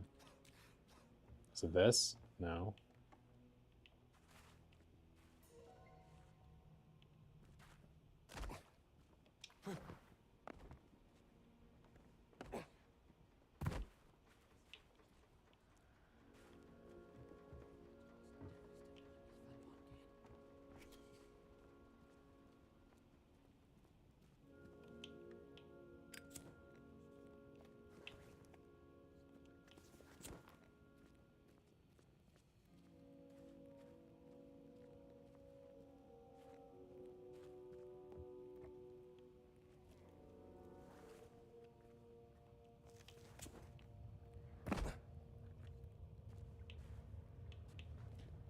Is it this? No.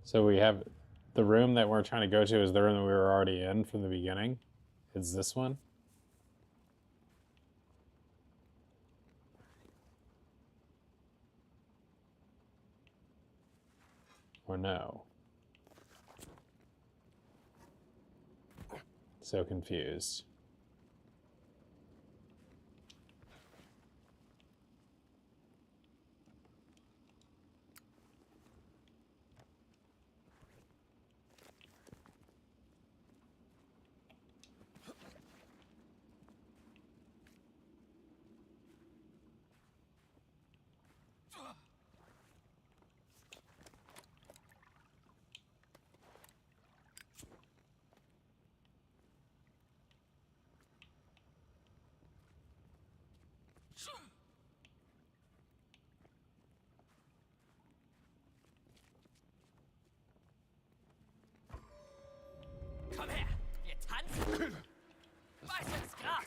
So we have the room that we're trying to go to is the room that we were already in from the beginning. It's this one. Or no? So confused. Komm her, wir tanzen. Beiß ins Gras.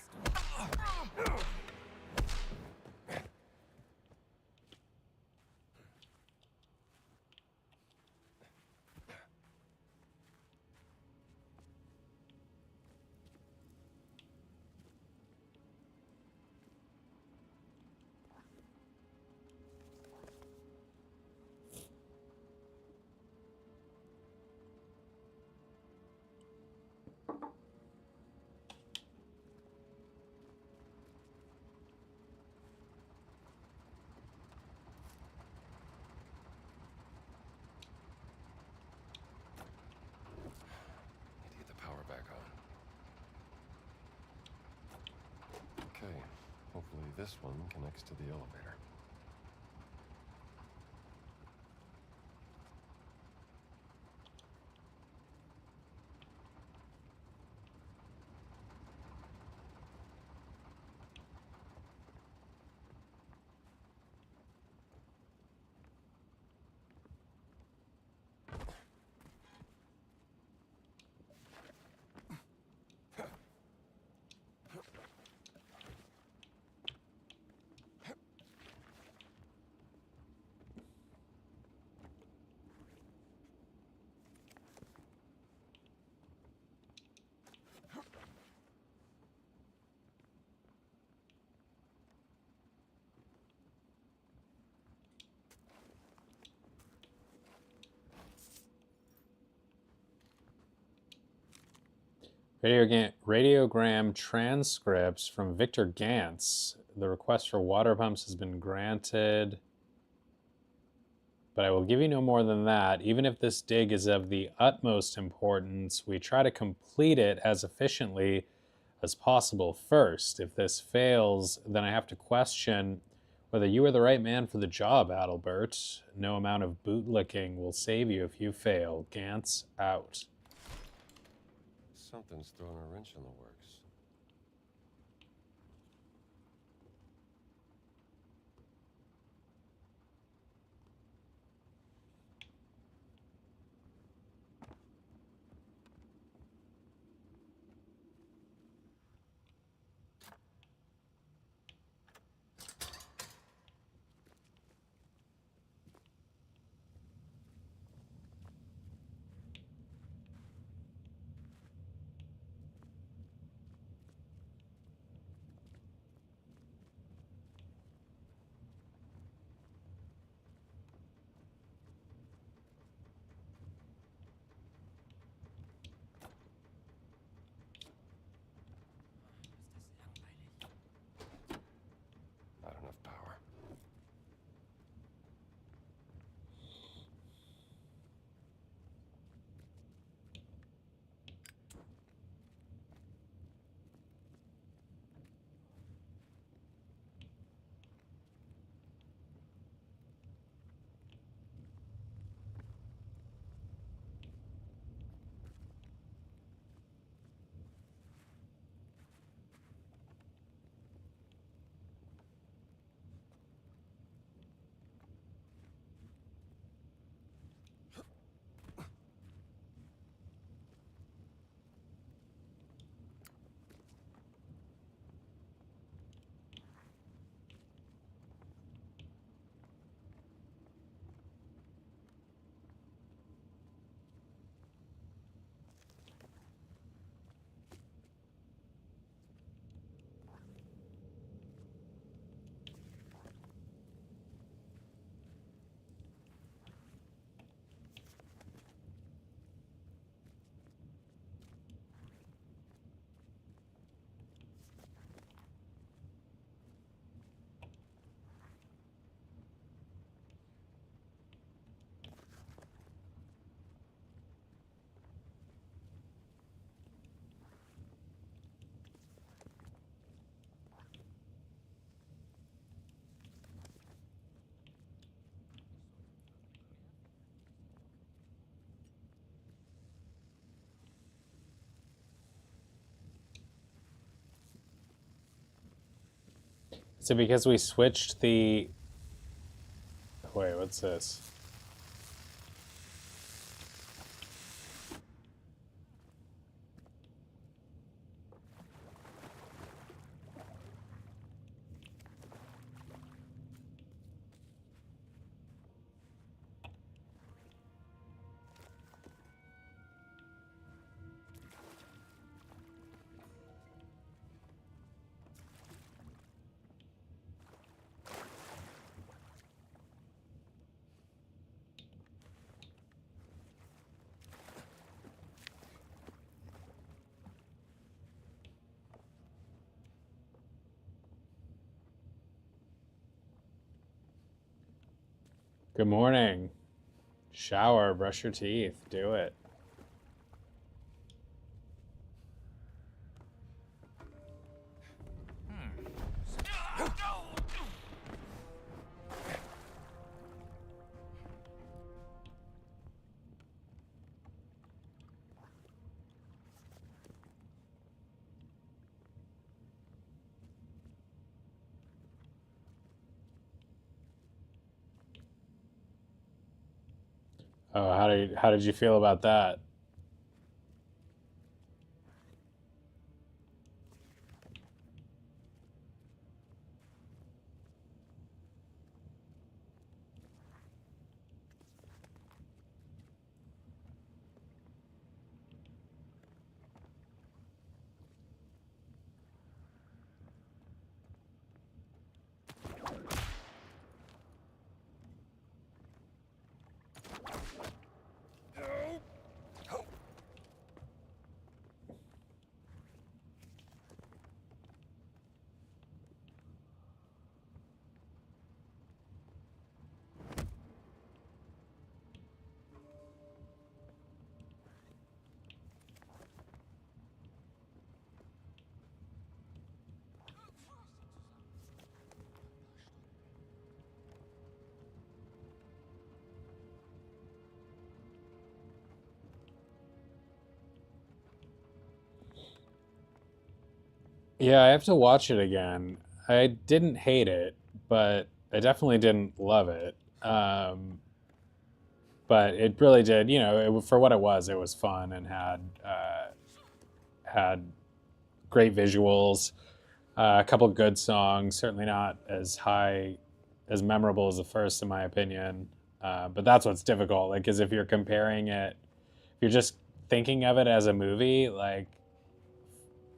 Need to get the power back on. Okay, hopefully this one connects to the elevator. Radiogram transcripts from Victor Gantz. The request for water pumps has been granted, but I will give you no more than that. Even if this dig is of the utmost importance, we try to complete it as efficiently as possible first. If this fails, then I have to question whether you are the right man for the job, Adalbert. No amount of bootlicking will save you if you fail. Gantz out. Something's throwing a wrench in the works. Is it because we switched the... Wait, what's this? Good morning. Shower, brush your teeth, do it. Oh, how did you feel about that? Yeah, I have to watch it again. I didn't hate it, but I definitely didn't love it. But it really did, you know, for what it was fun and had great visuals, a couple good songs. Certainly not as memorable as the first, in my opinion. But that's what's difficult. Like, because if you're comparing it, if you're just thinking of it as a movie, like,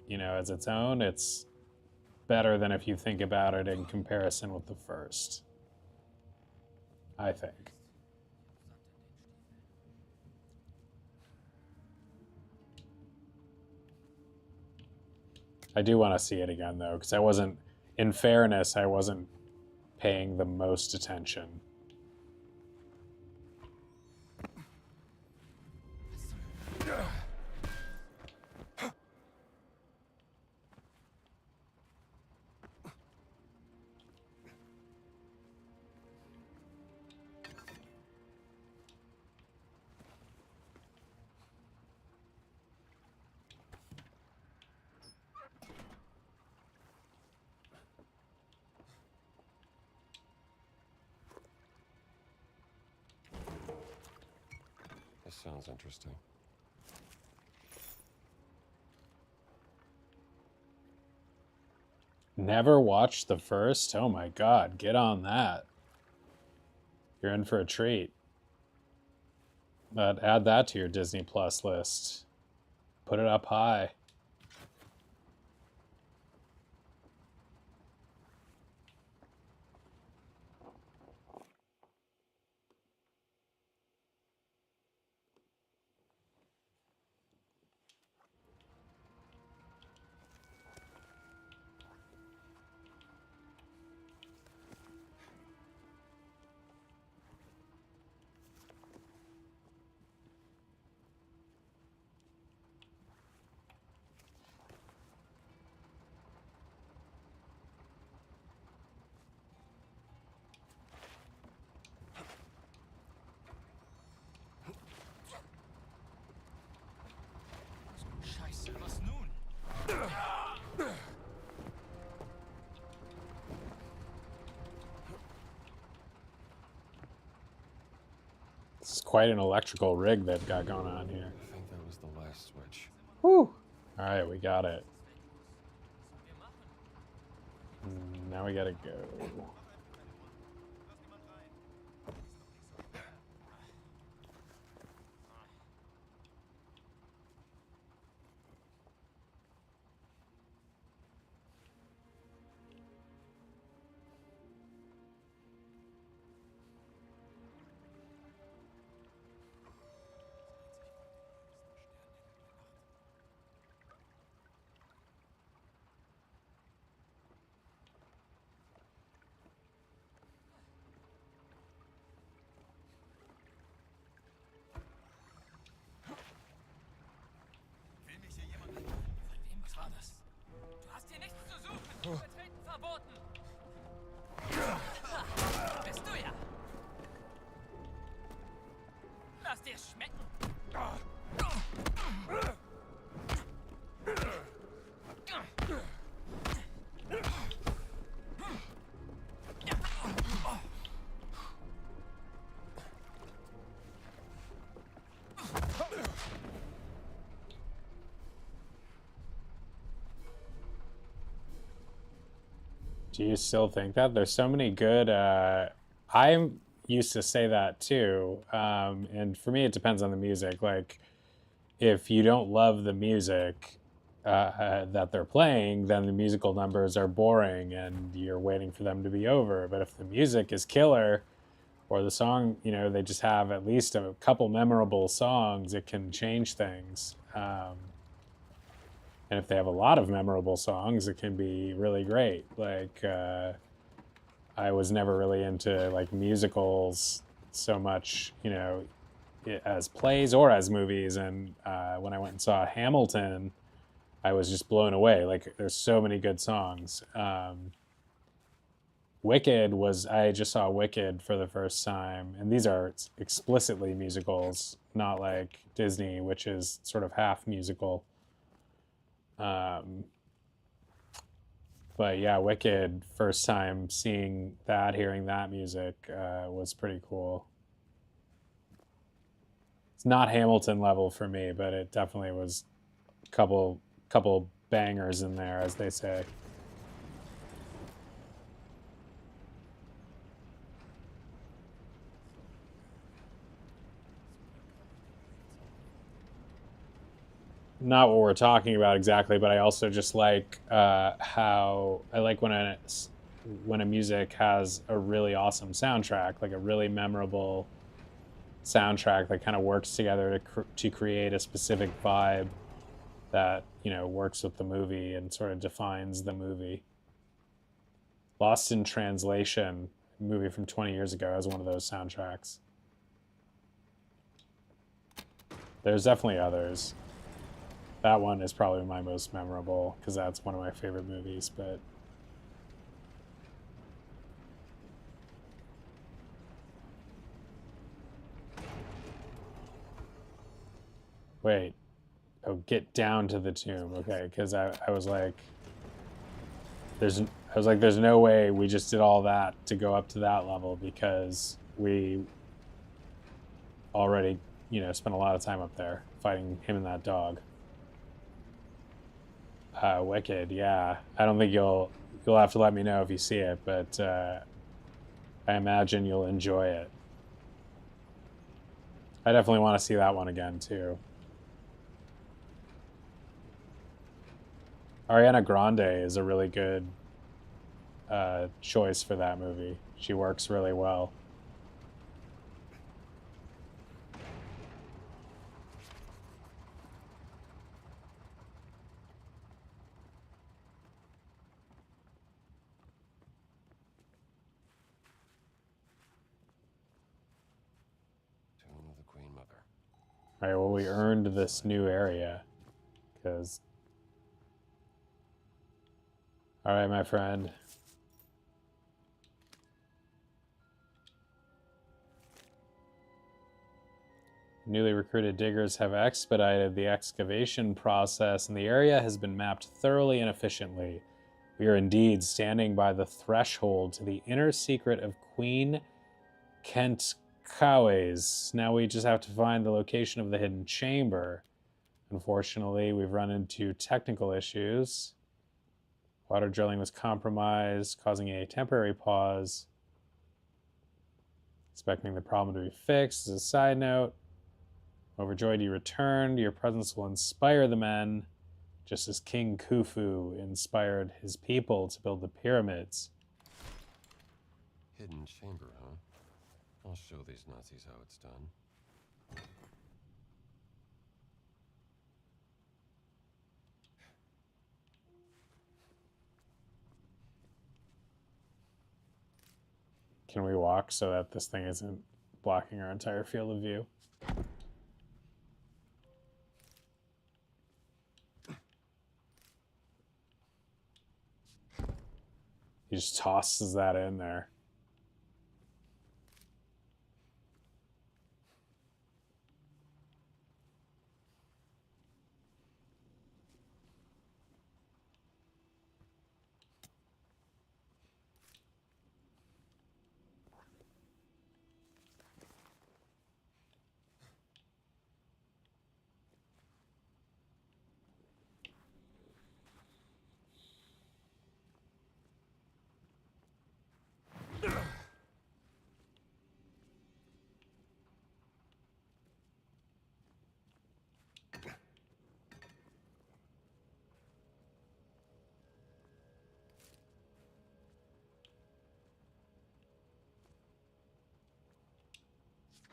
you know, as its own, it's better than if you think about it in comparison with the first, I think. I do want to see it again, though, because in fairness, I wasn't paying the most attention. This sounds interesting. Never watched the first? Oh my god, get on that. You're in for a treat. But add that to your Disney Plus list. Put it up high. quite an electrical rig they've got going on here. I think that was the last switch. Whew. All right, we got it. Now we gotta go. Was war das? Du hast hier nichts zu suchen. Betreten verboten. Bist du ja. Lass dir schmecken. Do you still think that? There's so many good, I used to say that too. And for me, it depends on the music. Like, if you don't love the music that they're playing, then the musical numbers are boring and you're waiting for them to be over. But if the music is killer, or the song, you know, they just have at least a couple memorable songs, it can change things. And if they have a lot of memorable songs, it can be really great. Like, I was never really into like musicals so much, you know, as plays or as movies. And when I went and saw Hamilton, I was just blown away. Like, there's so many good songs. I just saw Wicked for the first time. And these are explicitly musicals, not like Disney, which is sort of half musical. But yeah, Wicked, first time seeing that, hearing that music, was pretty cool. It's not Hamilton level for me, but it definitely was a couple bangers in there, as they say. Not what we're talking about exactly, but I also just like how I like when a music has a really awesome soundtrack, like a really memorable soundtrack that kind of works together to create a specific vibe that, you know, works with the movie and sort of defines the movie. Lost in Translation, a movie from 20 years ago, has one of those soundtracks. There's definitely others. That one is probably my most memorable because that's one of my favorite movies, but wait. Oh, get down to the tomb. Okay, because I was like, there's no way we just did all that to go up to that level because we already, you know, spent a lot of time up there fighting him and that dog. Wicked, yeah. I don't think you'll have to let me know if you see it, but I imagine you'll enjoy it. I definitely want to see that one again too. Ariana Grande is a really good choice for that movie. She works really well. Tomb of the Queen Mother. All right, well, we earned this new area because... All right, my friend. Newly recruited diggers have expedited the excavation process, and the area has been mapped thoroughly and efficiently. We are indeed standing by the threshold to the inner secret of Queen Kaways. Now we just have to find the location of the hidden chamber. Unfortunately, we've run into technical issues. Water drilling was compromised, causing a temporary pause. Expecting the problem to be fixed. As a side note, overjoyed you returned. Your presence will inspire the men, just as King Khufu inspired his people to build the pyramids. Hidden chamber, huh? I'll show these Nazis how it's done. Can we walk so that this thing isn't blocking our entire field of view? He just tosses that in there.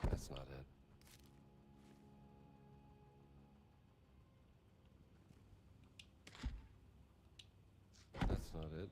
That's not it. That's not it.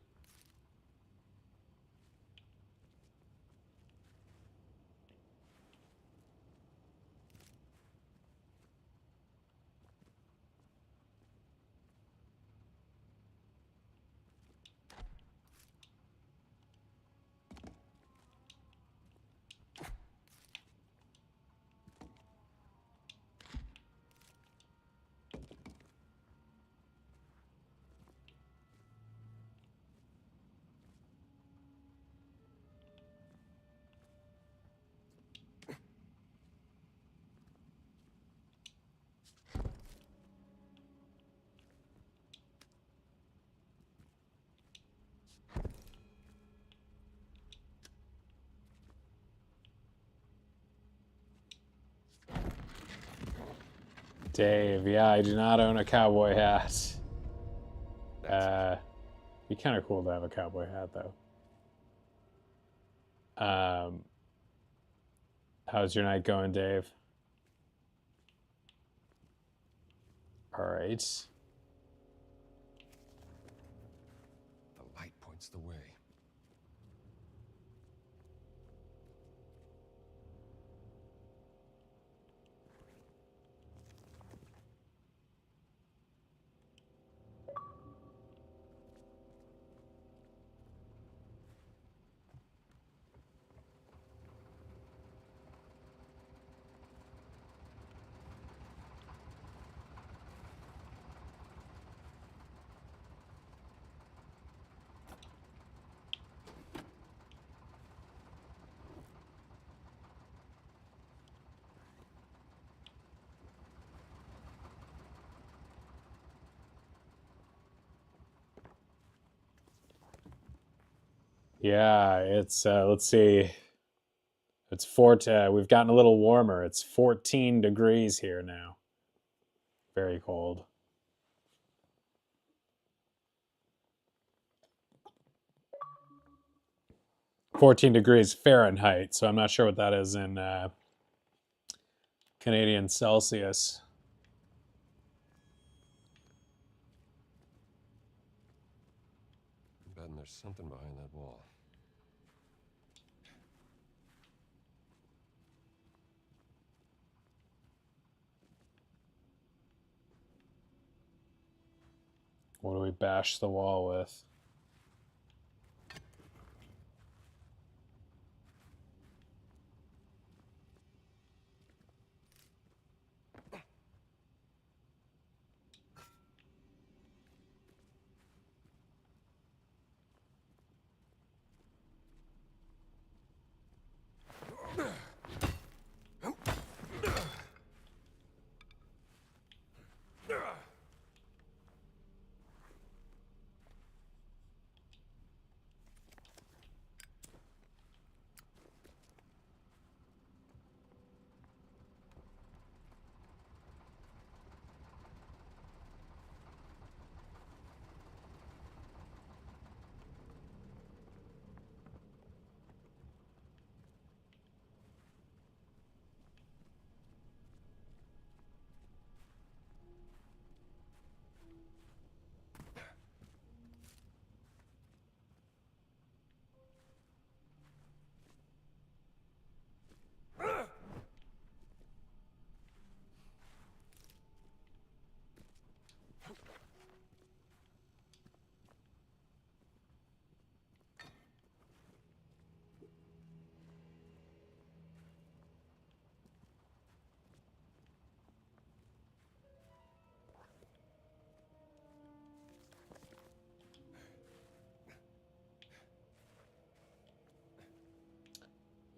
Dave, yeah, I do not own a cowboy hat. Be kind of cool to have a cowboy hat, though. How's your night going, Dave? All right. The light points the way. Yeah, it's let's see. It's we've gotten a little warmer. It's 14 degrees here now. Very cold. (14 degrees Fahrenheit), so I'm not sure what that is in Canadian Celsius. I'm betting there's something behind that wall. What do we bash the wall with?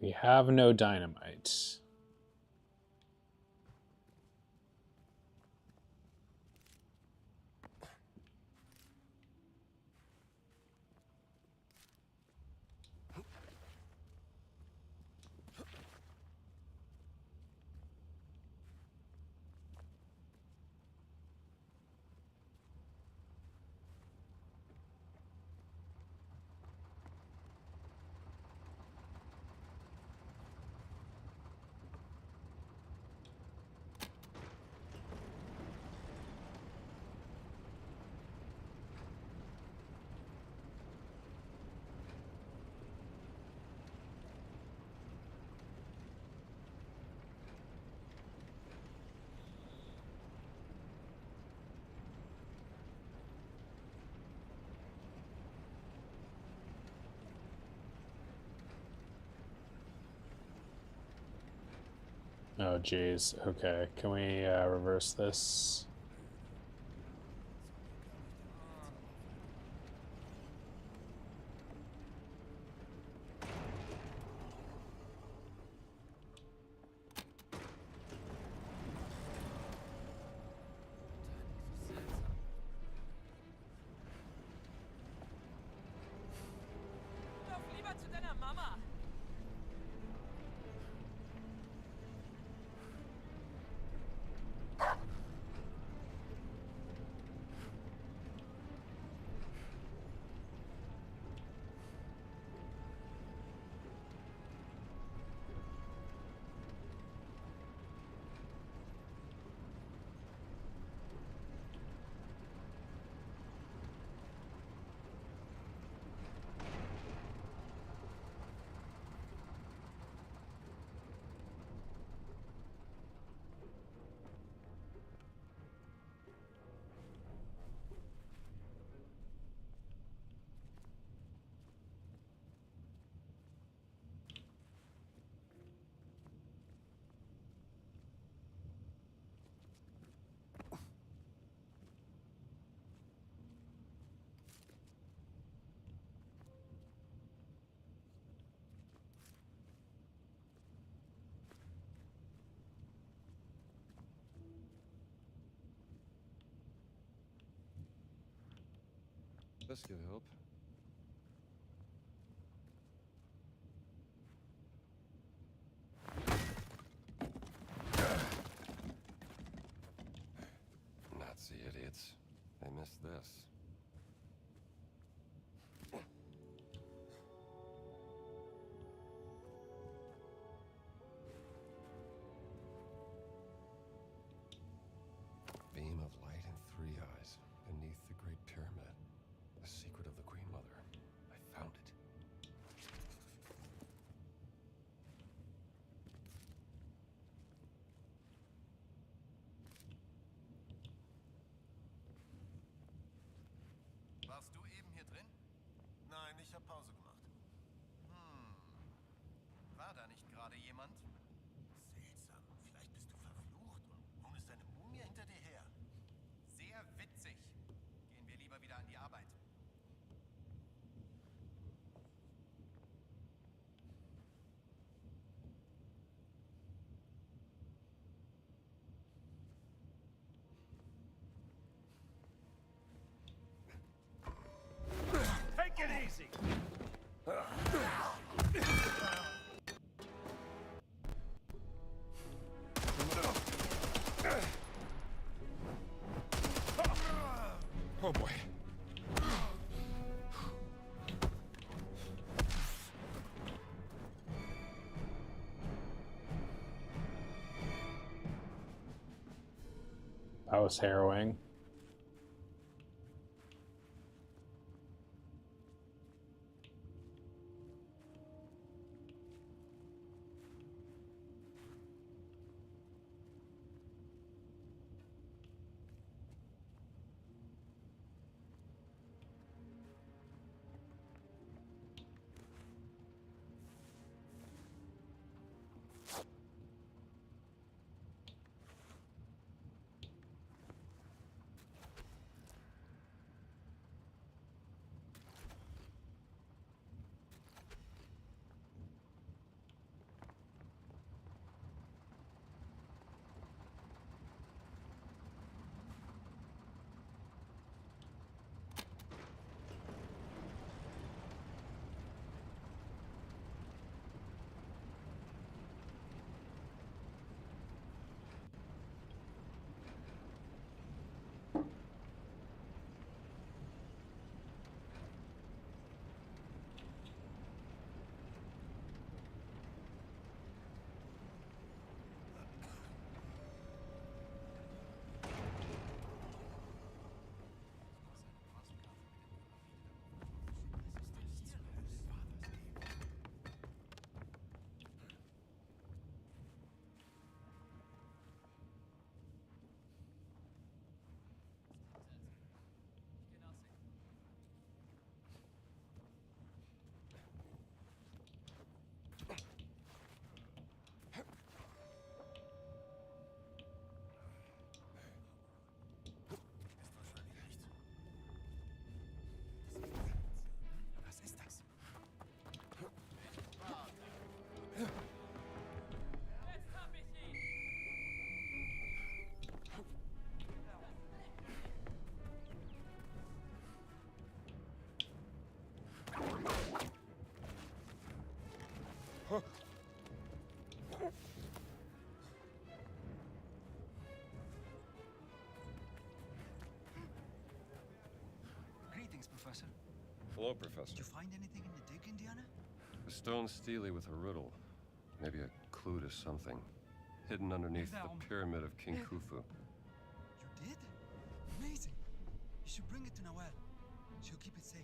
We have no dynamite. Oh, geez. Okay, can we reverse this? Lauf lieber zu deiner Mama. This could help. Nazi idiots. They missed this. Beam of light in 3 eyes, beneath the Great Pyramid. The secret of the Queen Mother. I found it. Warst du eben hier drin? Nein, ich habe Pause gemacht. War da nicht gerade jemand? Seltsam. Vielleicht bist du verflucht und nun ist eine Mumie hinter dir her. Sehr witzig. Gehen wir lieber wieder an die Arbeit. Take it easy. Oh boy. That was harrowing. Greetings, Professor. Hello, Professor. Did you find anything in the dig, Indiana? A stone stele with a riddle. Maybe a clue to something. Hidden underneath the pyramid of King Khufu. You did? Amazing. You should bring it to Noelle. She'll keep it safe.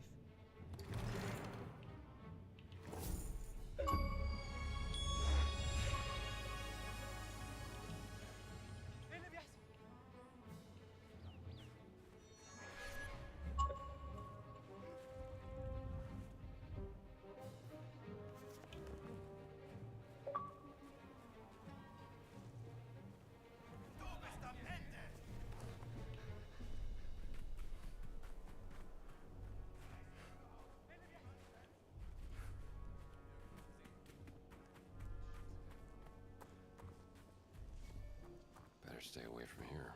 Du bist am Ende! Better stay away from here.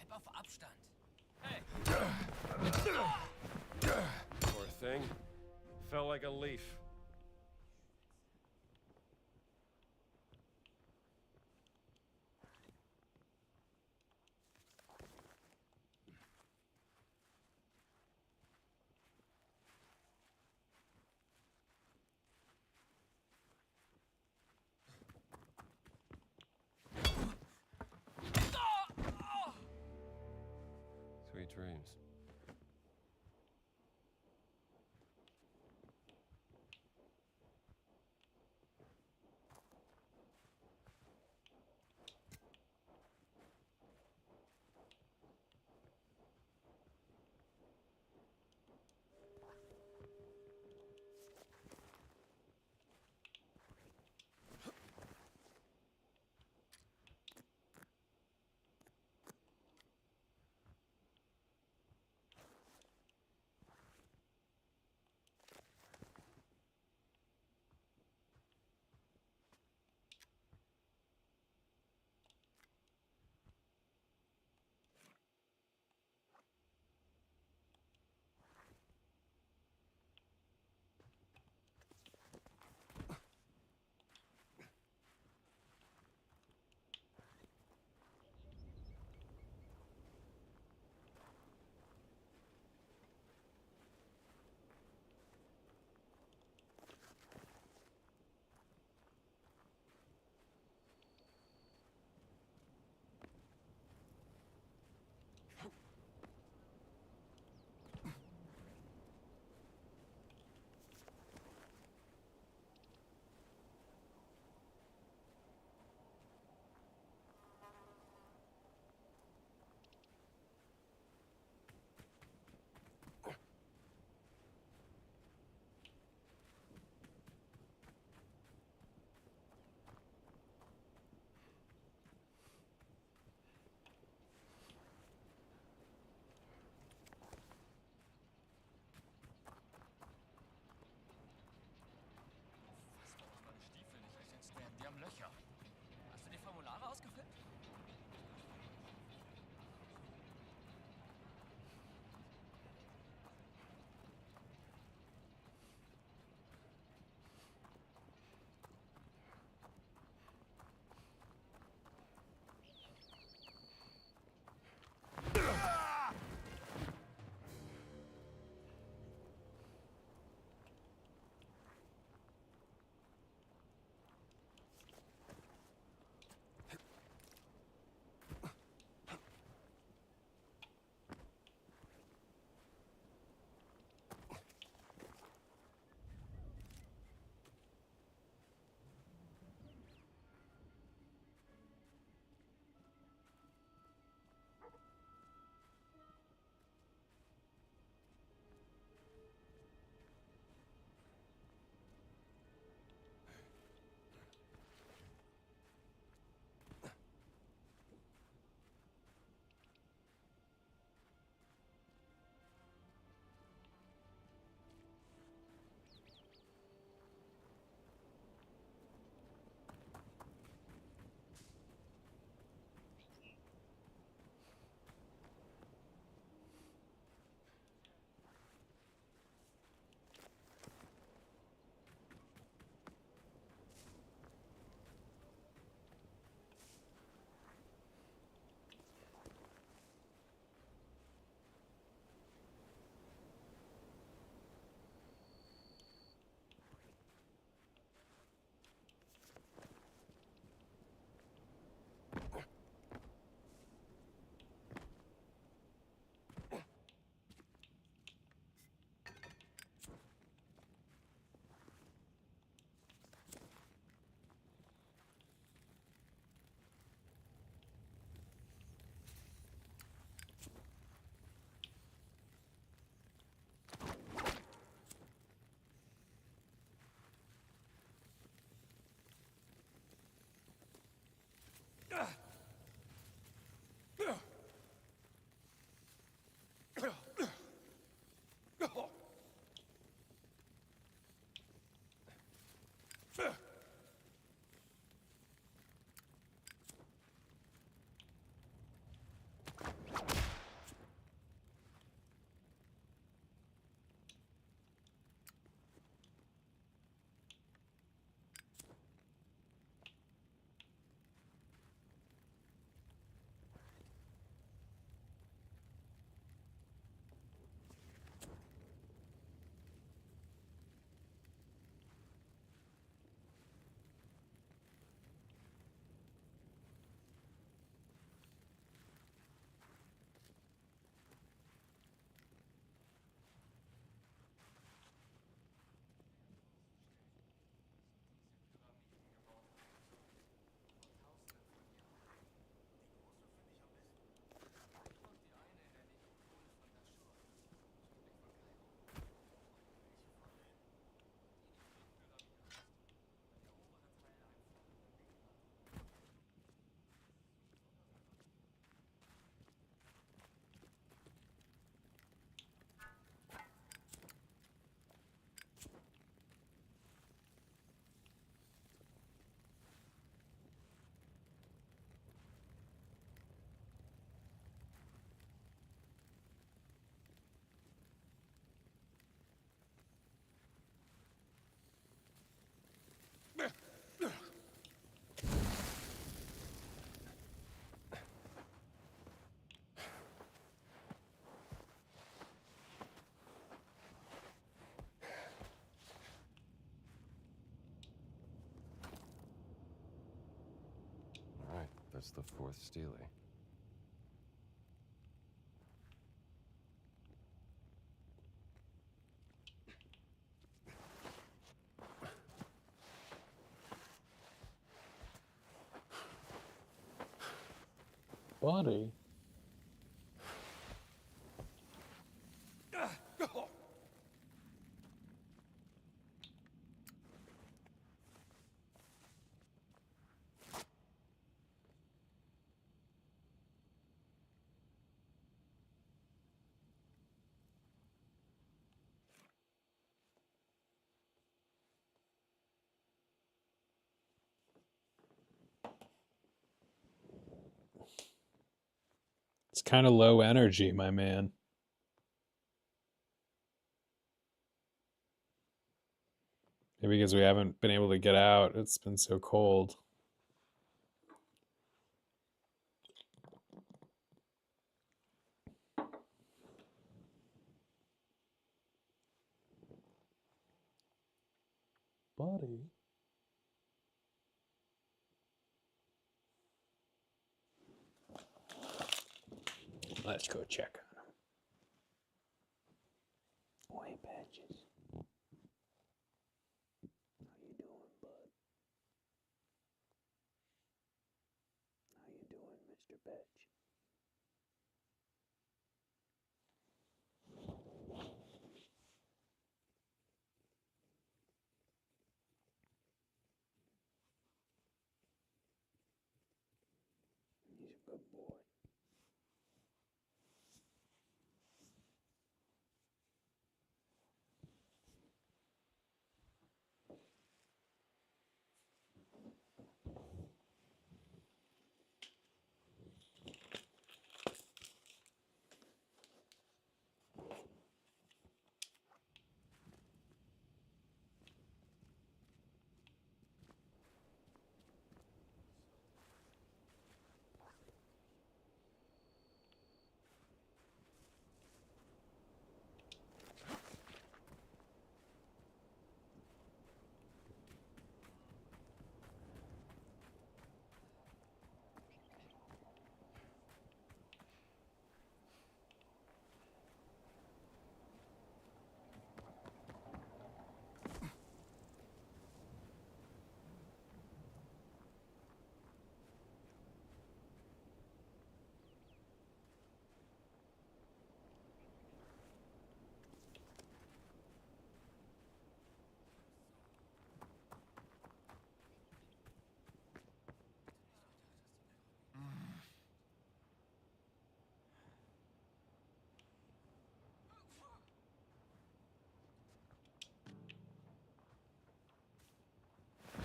Bleib auf Abstand. Hey, Poor thing. Fell like a leaf. Sweet dreams. That's the fourth Stele. Buddy. It's kind of low energy, my man. Maybe because we haven't been able to get out. It's been so cold. Buddy. Let's go check on him. Oi, Patches. How you doing, bud? How you doing, Mr. Patch? He's a good boy.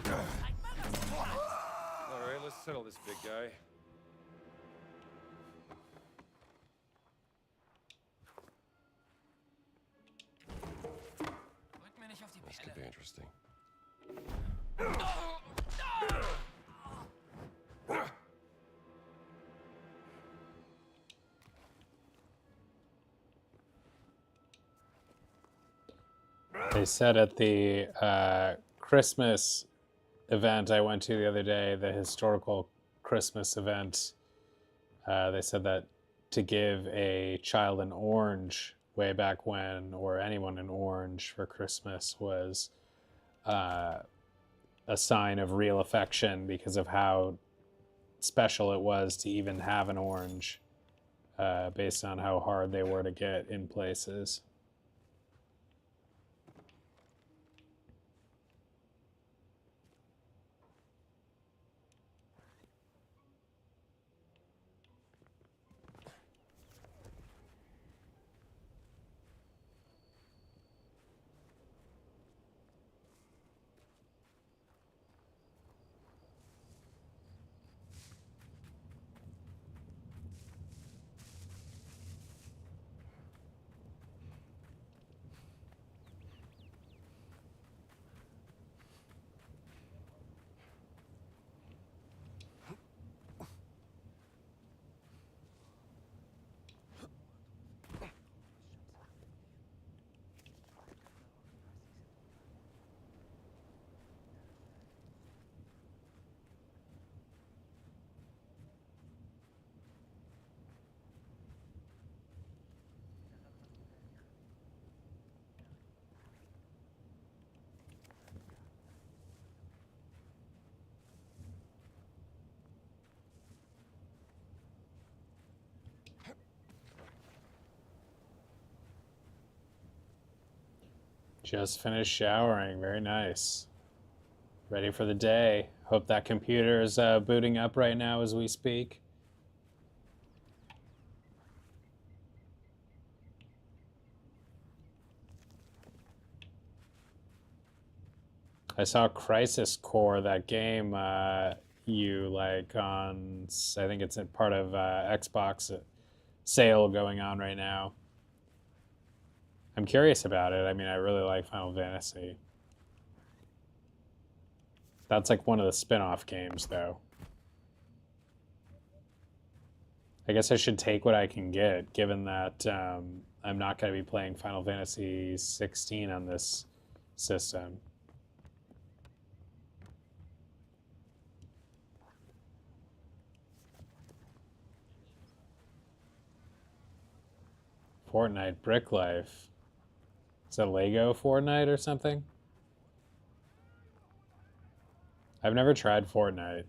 All right, let's settle this, big guy. Drück mir nicht auf die This could Pelle. be interesting. They said at the Christmas event I went to the other day, the historical Christmas event, they said that to give a child an orange way back when, or anyone an orange for Christmas, was a sign of real affection because of how special it was to even have an orange, based on how hard they were to get in places. Just finished showering. Very nice. Ready for the day. Hope that computer is booting up right now as we speak. I saw Crisis Core, that game you like on, I think it's a part of Xbox sale going on right now. I'm curious about it. I mean, I really like Final Fantasy. That's like one of the spin-off games, though. I guess I should take what I can get, given that I'm not going to be playing Final Fantasy 16 on this system. Fortnite Brick Life. Is that Lego Fortnite or something? I've never tried Fortnite.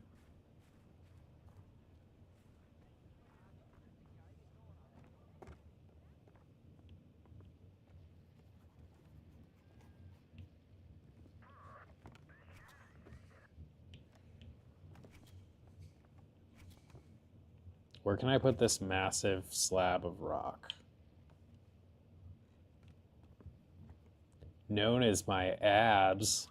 Where can I put this massive slab of rock? Known as my abs.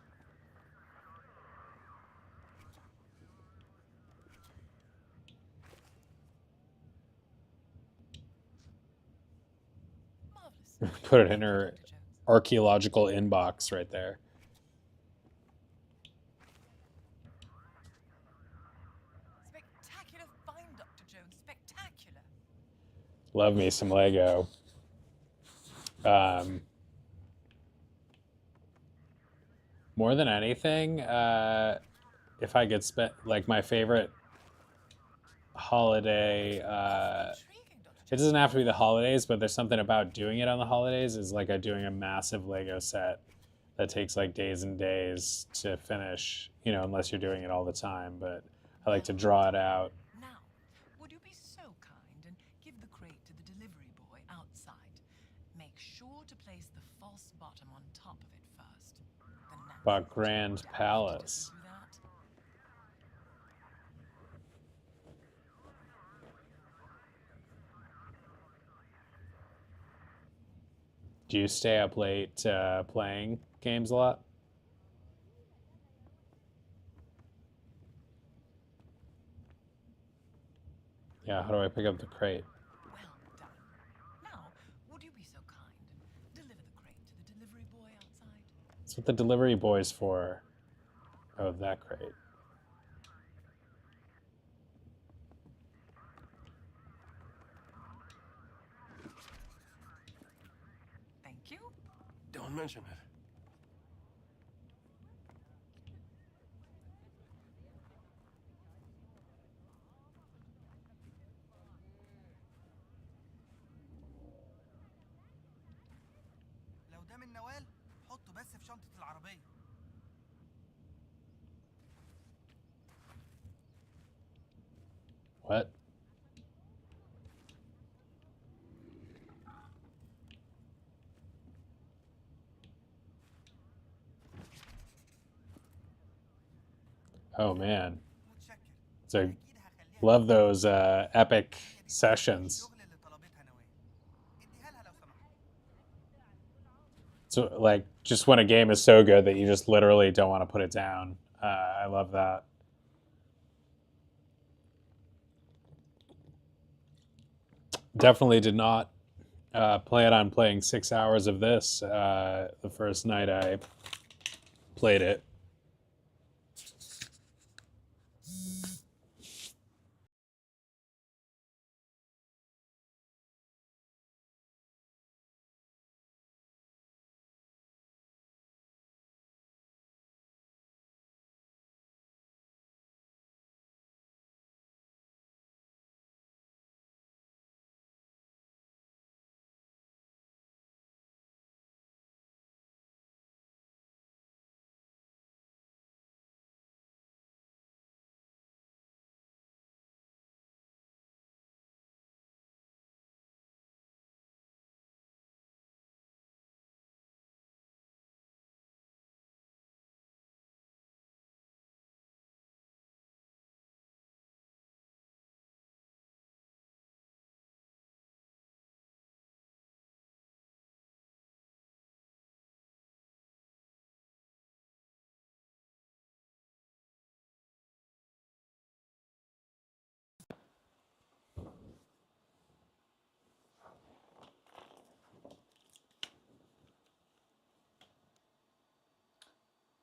Marvelous. Put it in Thank you, her Dr. Jones. archaeological inbox right there. Spectacular find, Dr. Jones. Spectacular. Love me some Lego. More than anything, if I could spend, like, my favorite holiday, Intriguing, Dr. it Jones. doesn't have to be the holidays, but there's something about doing it on the holidays, is like doing a massive Lego set that takes like days and days to finish, you know, unless you're doing it all the time, but I like to draw it out. Now, would you be so kind and give the crate to the delivery boy outside? Make sure to place the false bottom on top of it first. The About natural Grand damage Palace. to do that. Do you stay up late playing games a lot? Yeah, how do I pick up the crate? Well done. Now, would you be so kind and deliver the crate to the delivery boy outside? That's what the delivery boy's for. Oh, that crate. Thank you. Don't mention it. لو ده من نوال حطه بس في شنطة العربية. What? Oh man. متشكر. So أكيد هخليها love those epic هي دي sessions. الشغل اللي طلبتها نوال. اديها لها لو سمحت. So like just when a game is so good that you just literally don't want to put it down. I love that. Definitely did not plan on playing 6 hours of this the first night I played it.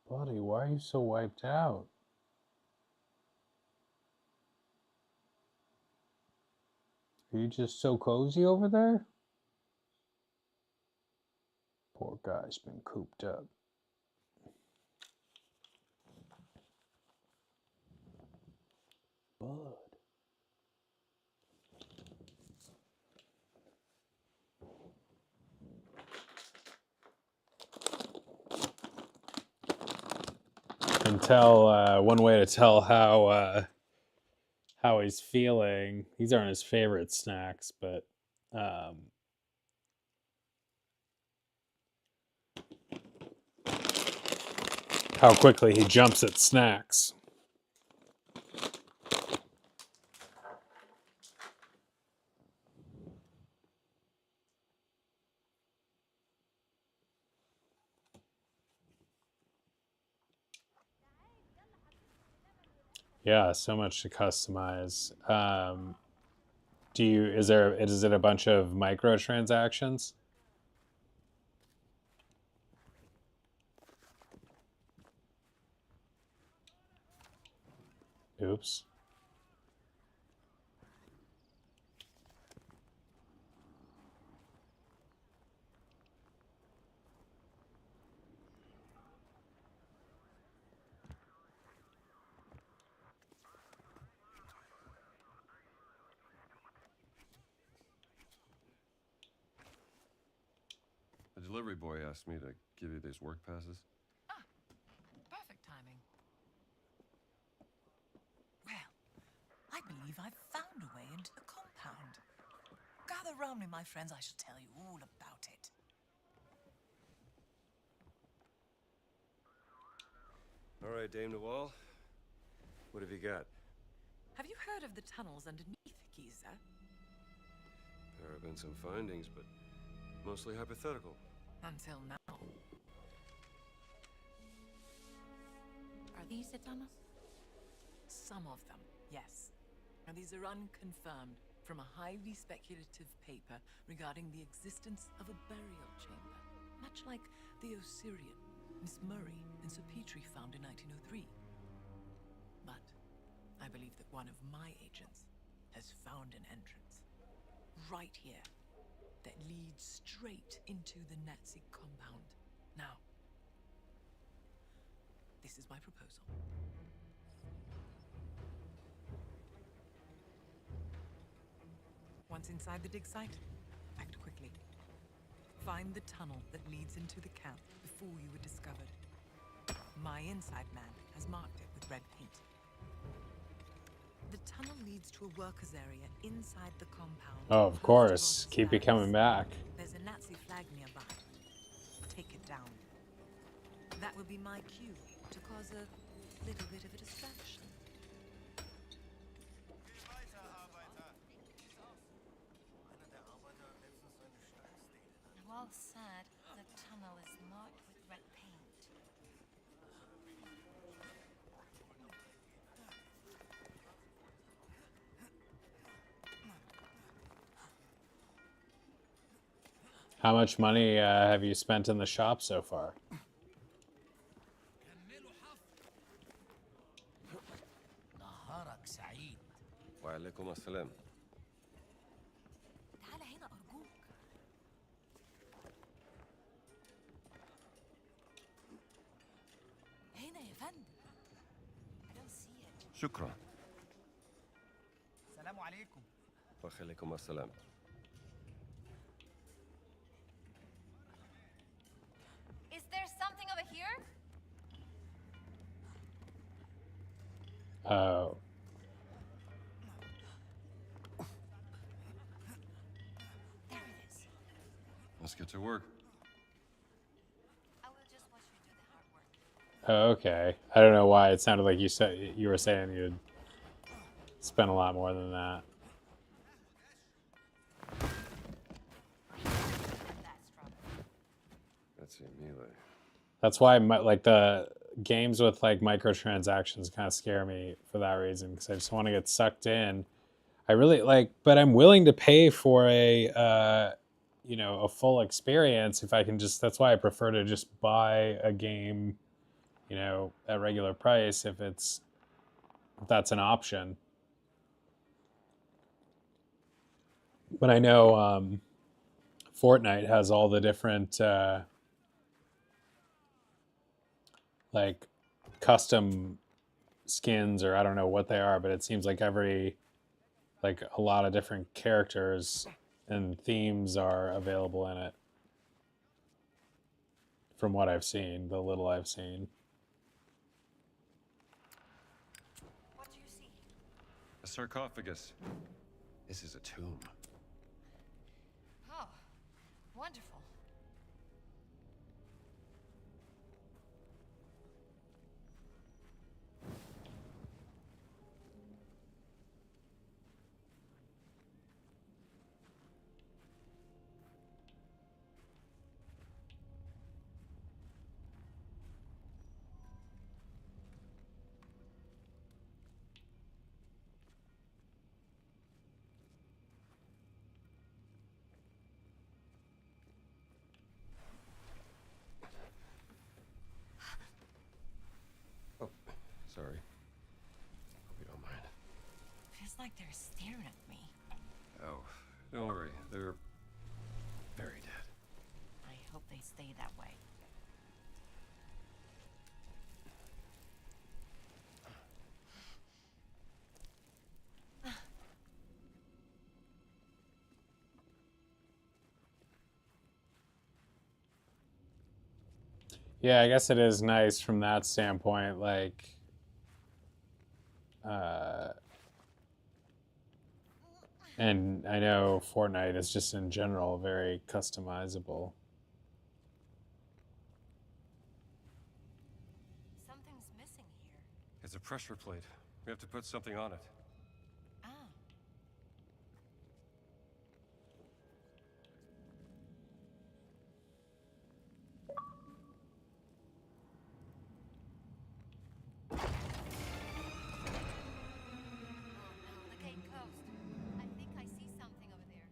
Buddy, why are you so wiped out? Are you just so cozy over there? Poor guy's been cooped up. Bud. Can tell one way to tell how he's feeling. These aren't his favorite snacks, but how quickly he jumps at snacks. Yeah, so much to customize. Is it a bunch of microtransactions? Oops. The delivery boy asked me to give you these work passes. Ah, perfect timing. Well, I believe I've found a way into the compound. Gather round me, my friends. I shall tell you all about it. All right, Dame Nawal. What have you got? Have you heard of the tunnels underneath Giza? There have been some findings, but mostly hypothetical. Until now. Are these the tunnels? Some of them, yes. And these are unconfirmed from a highly speculative paper regarding the existence of a burial chamber, much like the Osirian Miss Murray and Sir Petrie found in 1903. But I believe that one of my agents has found an entrance right here that leads straight into the Nazi compound. Now, this is my proposal. Once inside the dig site, act quickly. Find the tunnel that leads into the camp before you were discovered. My inside man has marked it with red paint. The tunnel leads to a workers' area inside the compound. Oh, of course. Keep it coming back. There's a Nazi flag nearby. Take it down. That will be my cue to cause a little bit of a distraction. Well said. The tunnel is marked with red paint. How much money have you spent in the shop so far? نهارك سعيد. وعليكم السلام. تعال هنا أرجوك. هنا يا فندم. I don't see it. شكرا. السلام عليكم. وعليكم السلام. Is there something over here? Oh. There it is. Let's get to work. I will just watch you do the hard work. Oh, okay. I don't know why it sounded like you were saying you'd spend a lot more than that. That's trouble. That's a melee. That's why like the games with like microtransactions kind of scare me for that reason, because I just want to get sucked in. I really like, but I'm willing to pay for a a full experience if I can just. That's why I prefer to just buy a game, you know, at regular price if that's an option. But I know Fortnite has all the different like custom skins, or I don't know what they are, but it seems like a lot of different characters and themes are available in it. From what I've seen, the little I've seen. What do you see? A sarcophagus. This is a tomb. Oh, wonderful. Oh, sorry. Hope you don't mind. Feels like they're staring at me. Oh, don't worry. They're very dead. I hope they stay that way. Yeah, I guess it is nice from that standpoint. Like, and I know Fortnite is just in general very customizable. Something's missing here. It's a pressure plate. We have to put something on it. Ah. Oh no, the gate closed. I think I see something over there.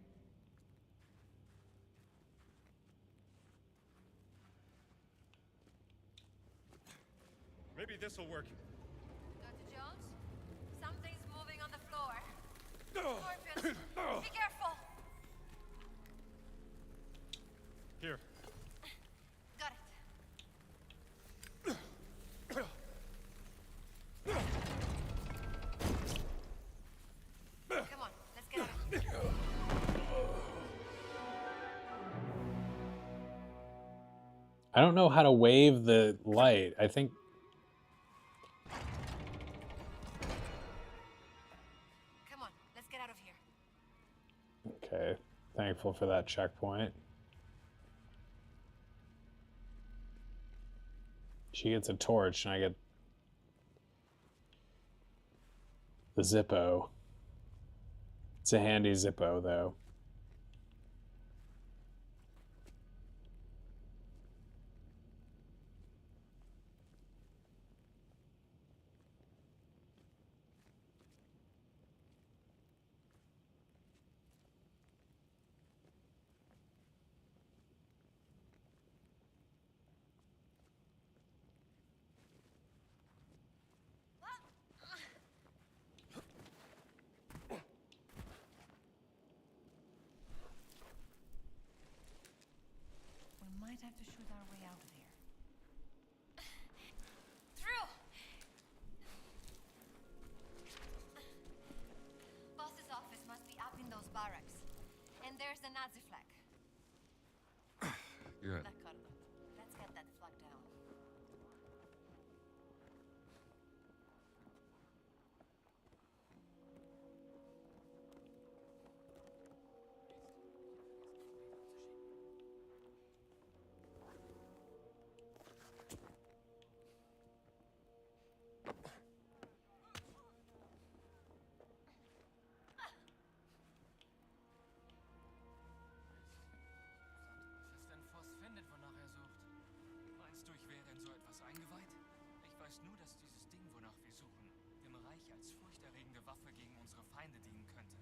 Maybe this will work. Dr. Jones? Something's moving on the floor. Scorpions! Be careful! Here. Got it. Come on, let's get out of here. I don't know how to wave the light. I think Come on, let's get out of here. okay. Thankful for that checkpoint. She gets a torch and I get the Zippo. It's a handy Zippo though. We might have to shoot our way out of here. Through! Boss's office must be up in those barracks. And there's the Nazi flag. Good. D'accordo. Let's get that flag down. Fest findet, wonach er sucht. Meinst du, ich wäre in so etwas eingeweiht? Ich weiß nur, dass dieses Ding, wonach wir suchen, dem Reich als furchterregende Waffe gegen unsere Feinde dienen könnte.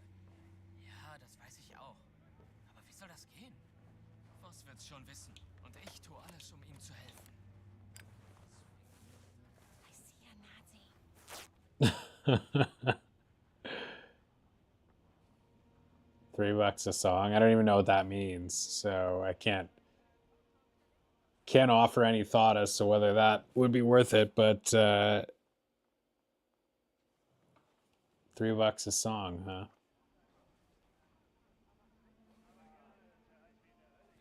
Ja, das weiß ich auch. Aber wie soll das gehen? Voss wird's schon wissen. Und ich tue alles, um ihm zu helfen. $3 a song. I don't even know what that means, so I can't offer any thought as to whether that would be worth it. But $3 a song, huh?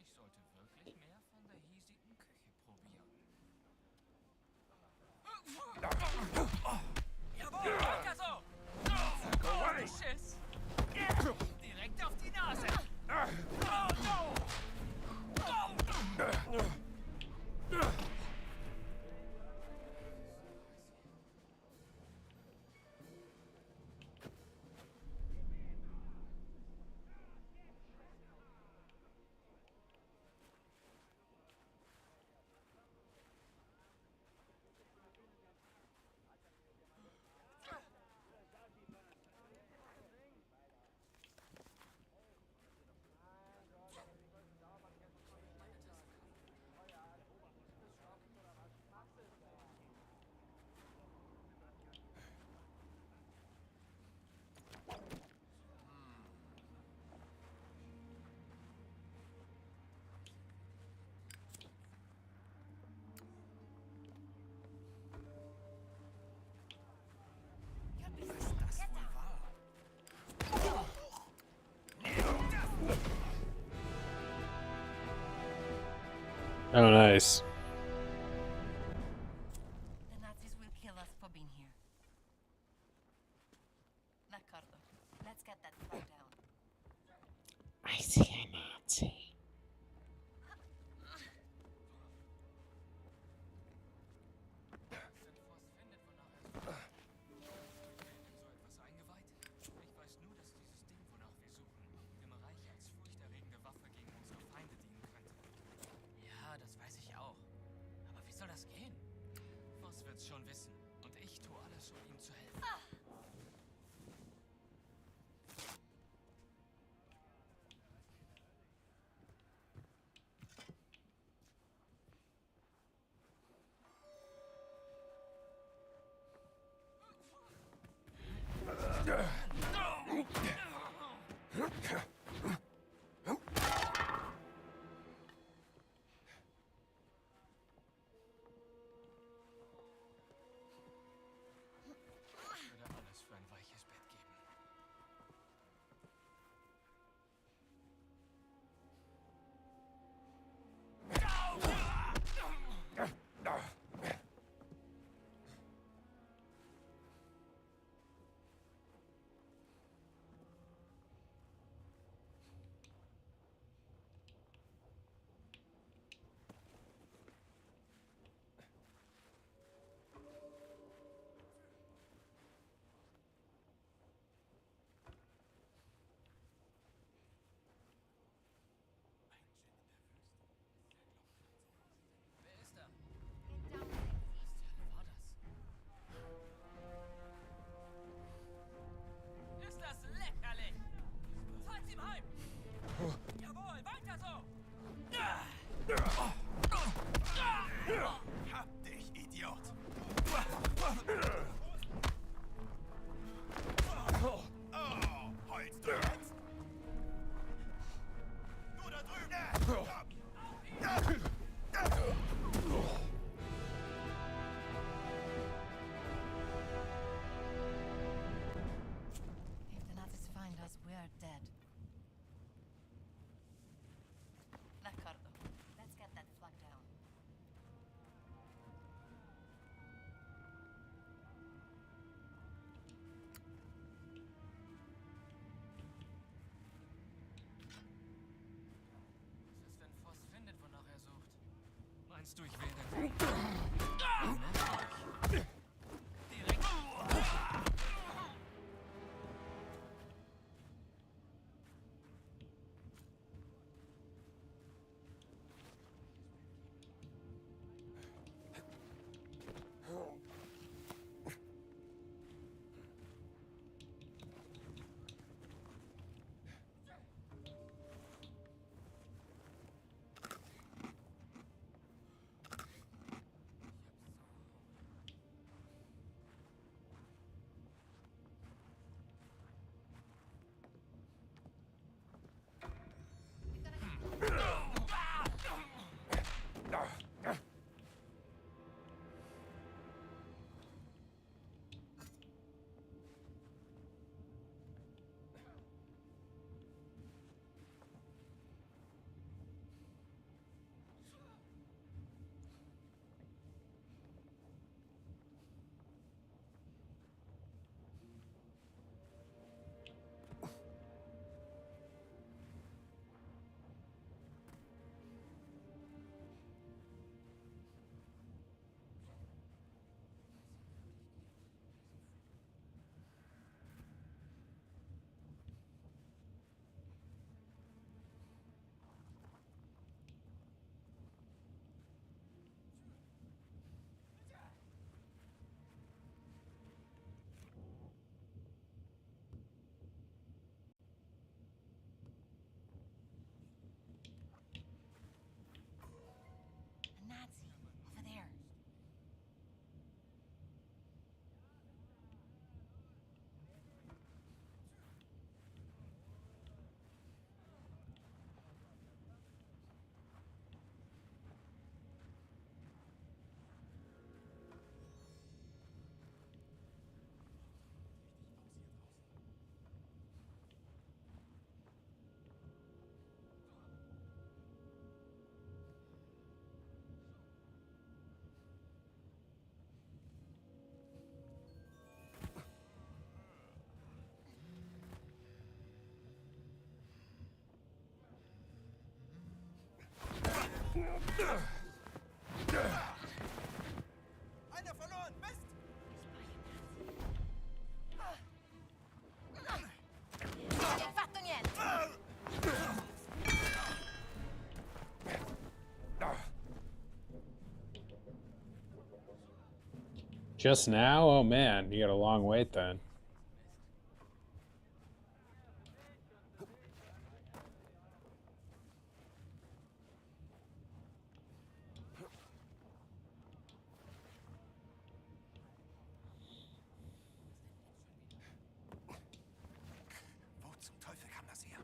Ich sollte wirklich mehr von der hiesigen Küche probieren. Jawohl, weiter so! Oh, du Schiss! Direkt auf die Nase! Oh, no! Oh, nice. The Nazis will kill us for being here. D'accordo. Let's get that flag down. I see a Nazi. Ich weiß nur, dass dieses Ding, wonach wir suchen, dem Reich als furchterregende Waffe gegen unsere Feinde dienen könnte. Ja, das weiß ich auch. Aber wie soll das gehen? Voss wird's schon wissen. Und ich tue alles, um ihm zu helfen. Ich würde alles für ein weiches Bett geben. Wer ist da? Get down with it. Was zur Hölle war das? Ist das lächerlich! Falls ihm heim! Jawohl, weiter so! Hab dich, Idiot! Oh, heulst du jetzt? Du da drüben! If the Nazis find us, we're dead. D'accordo. Let's get that flag down. Was ist, wenn Voss findet, wonach er sucht? Meinst du, ich wäre... Merkwürdig. Direkt... Einer verloren, Mist! Hai fatto niente! Just now? Oh man, you got a long wait then. Wo zum Teufel kam das her?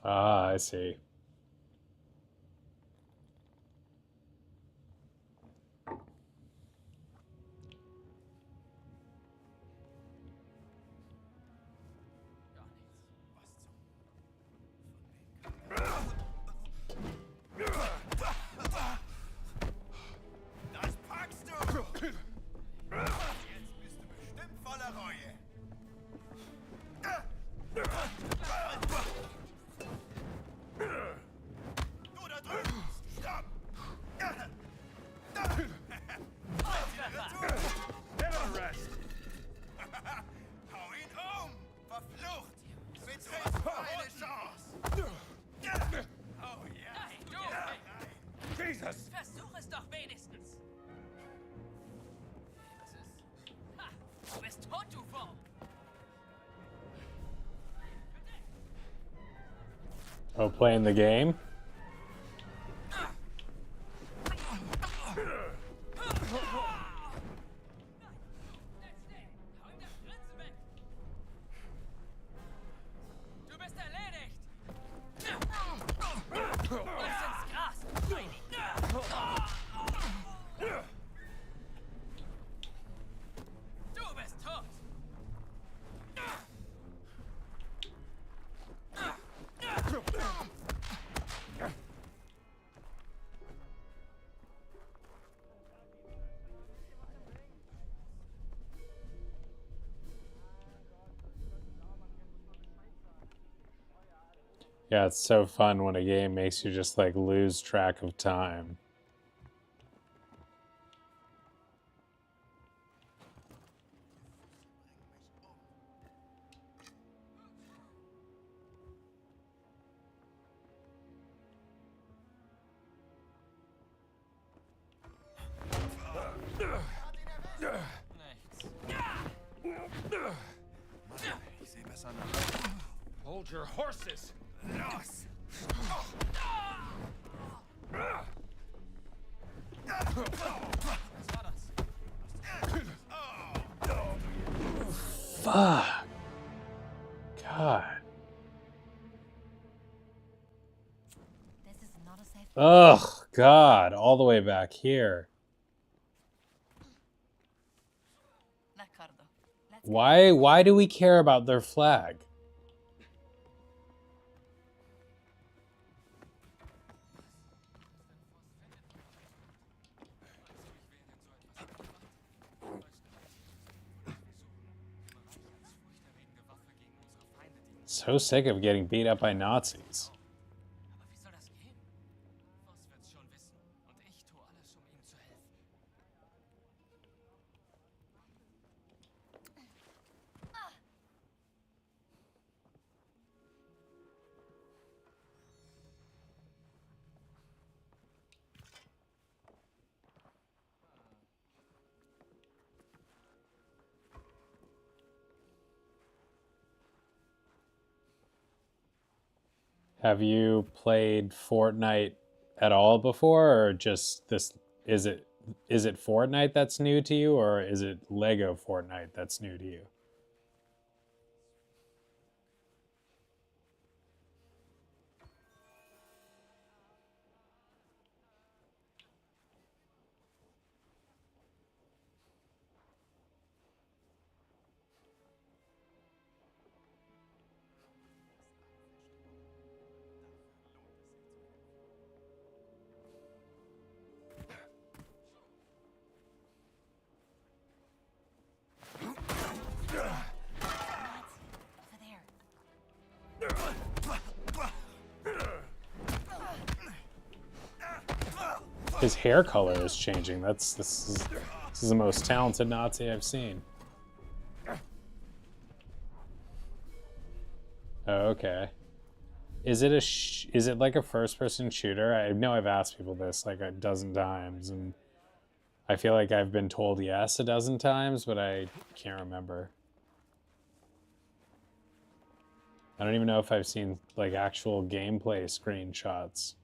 Ah, I see. Das packst du! Jetzt bist du bestimmt voller Reue. Du da drüben! Stopp! Hau ihn um! Verflucht! Betreten keine Chance! Oh ja! Jesus! Versuch es doch wenigstens! Was ist? Ha! Du bist tot, du Wurm! Oh, playing the game? Du bist erledigt! Lass ins Gras! Du bist tot! Yeah, it's so fun when a game makes you just like lose track of time. Ich sehe besser nach. Hold your horses! Los! Fuck. God. This is not a safe. Ugh, God, all the way back here. D'accordo. Let's Why do we care about their flag? So sick of getting beat up by Nazis. Aber wie soll das gehen? Voss wird's schon wissen. Und ich tue alles, um ihm zu helfen. Have you played Fortnite at all before, or just this? Is it Fortnite that's new to you, or is it Lego Fortnite that's new to you? His hair color is changing. This is the most talented Nazi I've seen. Oh, okay. Is it is it like a first-person shooter? I know I've asked people this like a dozen times, and I feel like I've been told yes a dozen times, but I can't remember. I don't even know if I've seen like actual gameplay screenshots.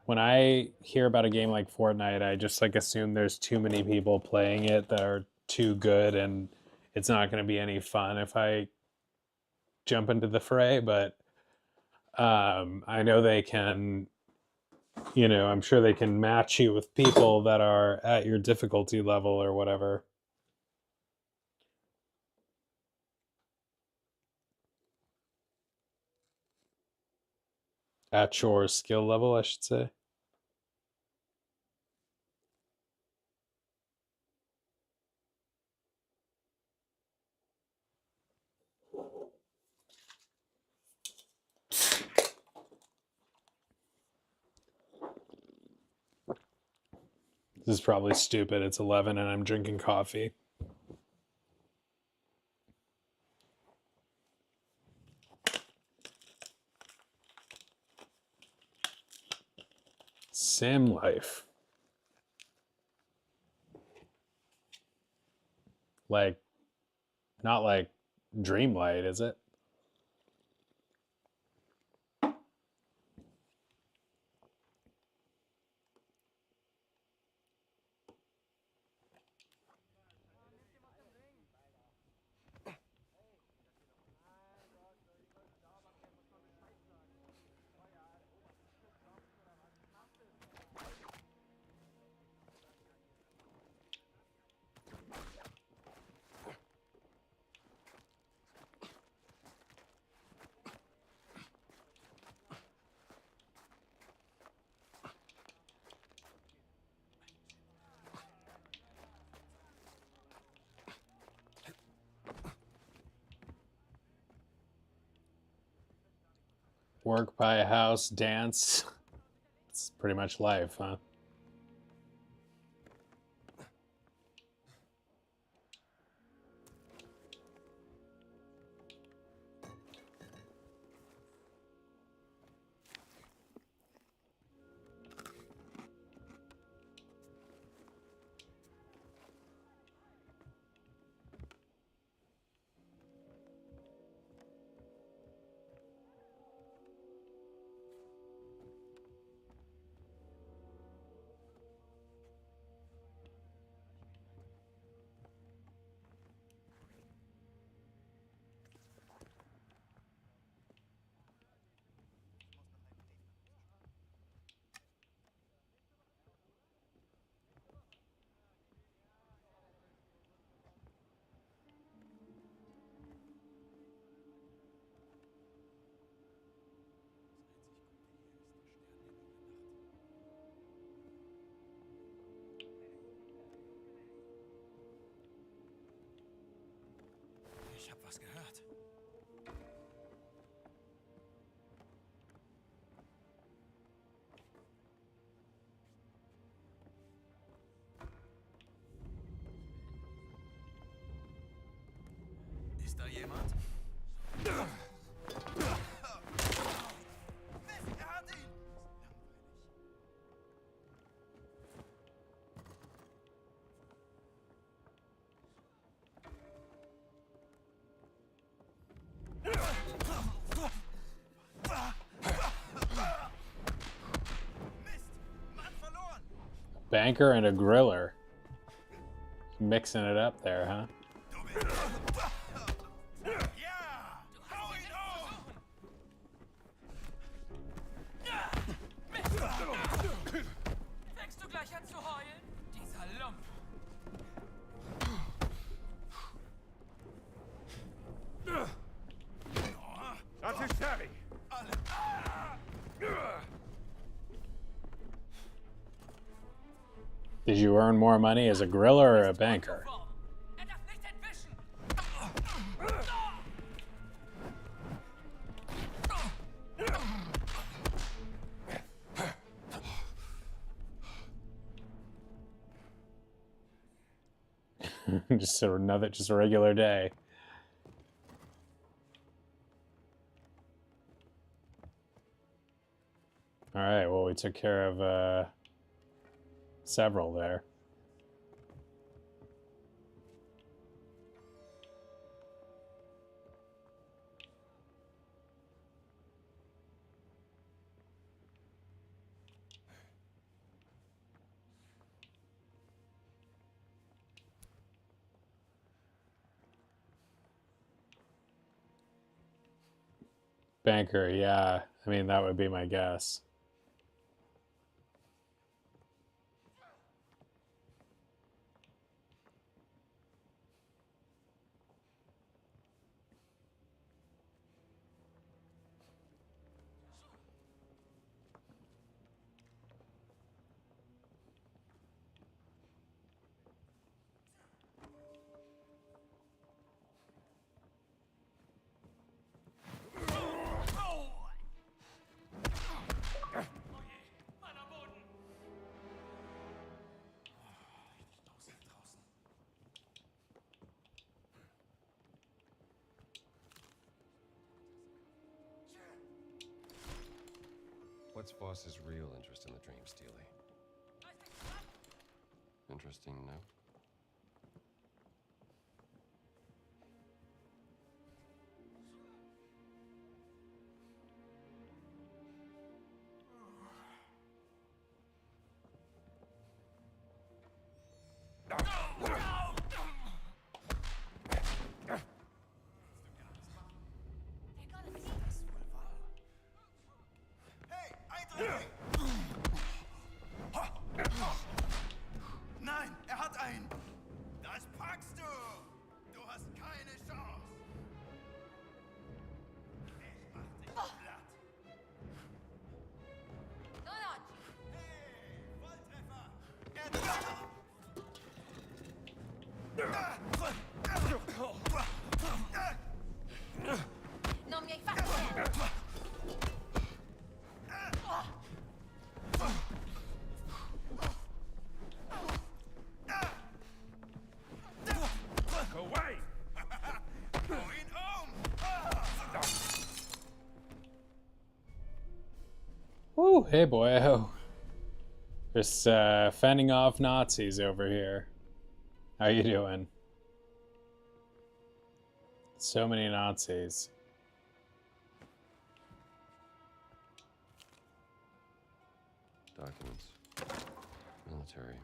When I hear about a game like Fortnite, I just like assume there's too many people playing it that are too good, and it's not going to be any fun if I jump into the fray. But I know they can, you know, I'm sure they can match you with people that are at your difficulty level or whatever. At your skill level, I should say. This is probably stupid. It's 11 and I'm drinking coffee. Sim life. Like, not like Dreamlight, is it? Work, buy a house, dance. It's pretty much life, huh? Ich hab was gehört. Ist da jemand? Mist, er hat ihn! Banker and a griller. Mixing it up there, huh? Fängst du gleich an zu heulen? Dieser Lump. Das ist Harry. Did you earn more money as a griller or a banker? Er darf nicht entwischen. just a regular day. All right, well, we took care of several there. Banker, yeah. I mean, that would be my guess. What's Voss's real interest in the dream, Steely? Interesting, no? Hey, Eindringling! Nein, hat einen! Das packst du! Du hast keine Chance! Ich mach dich platt! Donut! Hey, Volltreffer! Non mi hai fatto niente! Go away! Going home! Woo, hey boy. Oh. Just fending off Nazis over here. How you doing? So many Nazis. Documents. Military.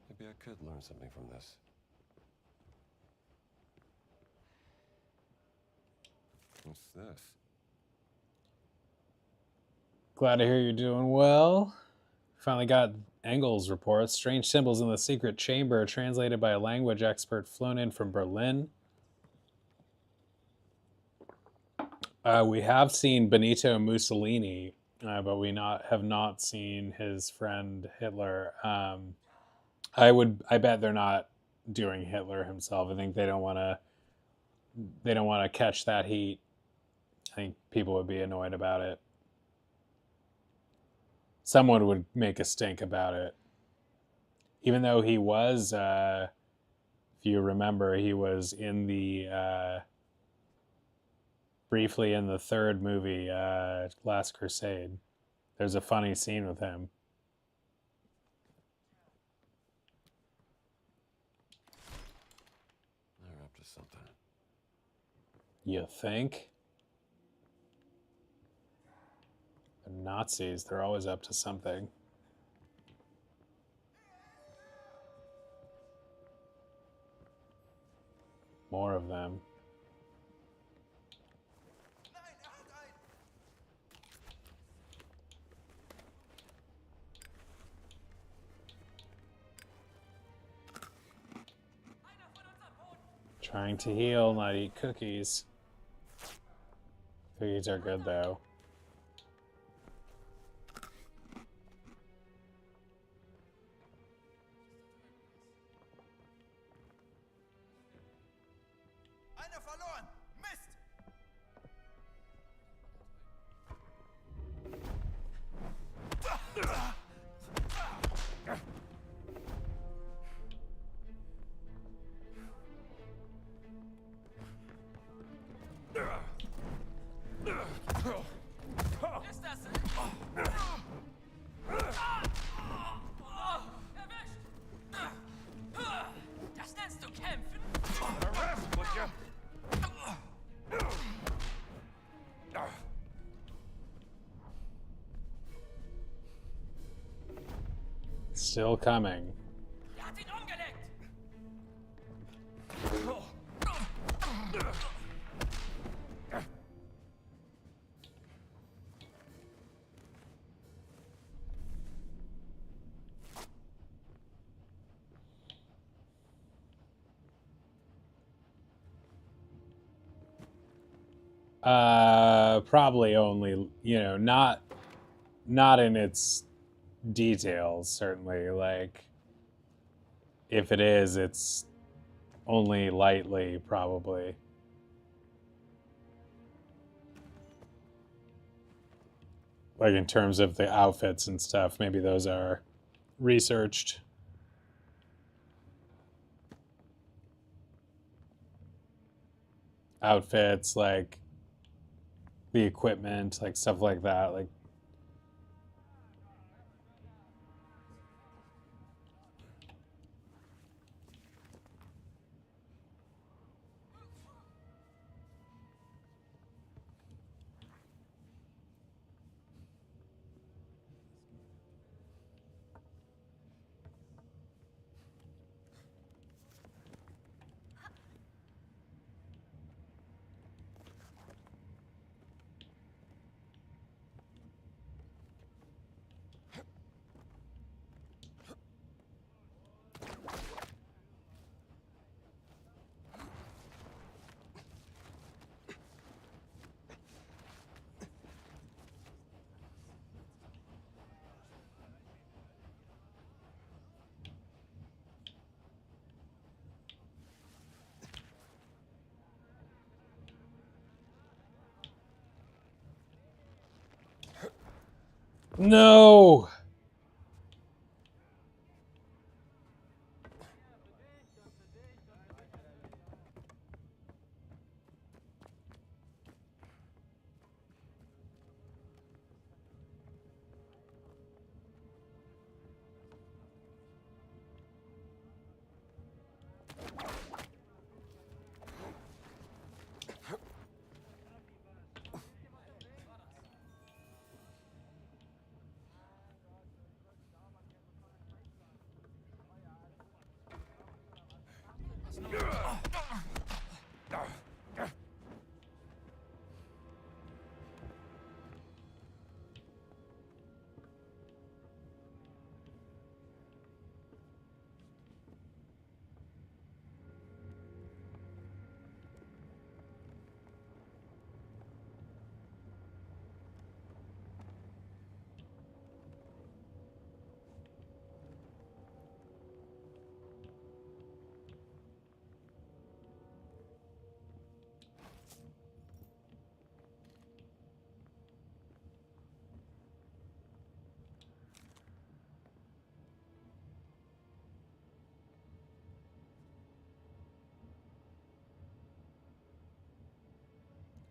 Maybe I could learn something from this. What's this? Glad to hear you're doing well. Finally got Engel's report. Strange symbols in the secret chamber translated by a language expert flown in from Berlin. We have seen Benito Mussolini, but we have not seen his friend Hitler. I bet they're not doing Hitler himself. I think they don't want to catch that heat. I think people would be annoyed about it. Someone would make a stink about it. Even though he was, if you remember, he was in the briefly in the third movie, Last Crusade. There's a funny scene with him. They're up to something. You think? The Nazis, they're always up to something. More of them. Nein, hat einen! Trying to heal, not eat cookies. Cookies are good though. Das nennst du kämpfen? Arrest, would you? Still coming. Er hat ihn umgelegt! Probably only, you know, not in its details, certainly. Like, if it is, it's only lightly, probably. Like, in terms of the outfits and stuff, maybe those are researched. Outfits, like the equipment, like stuff like that. Like, no!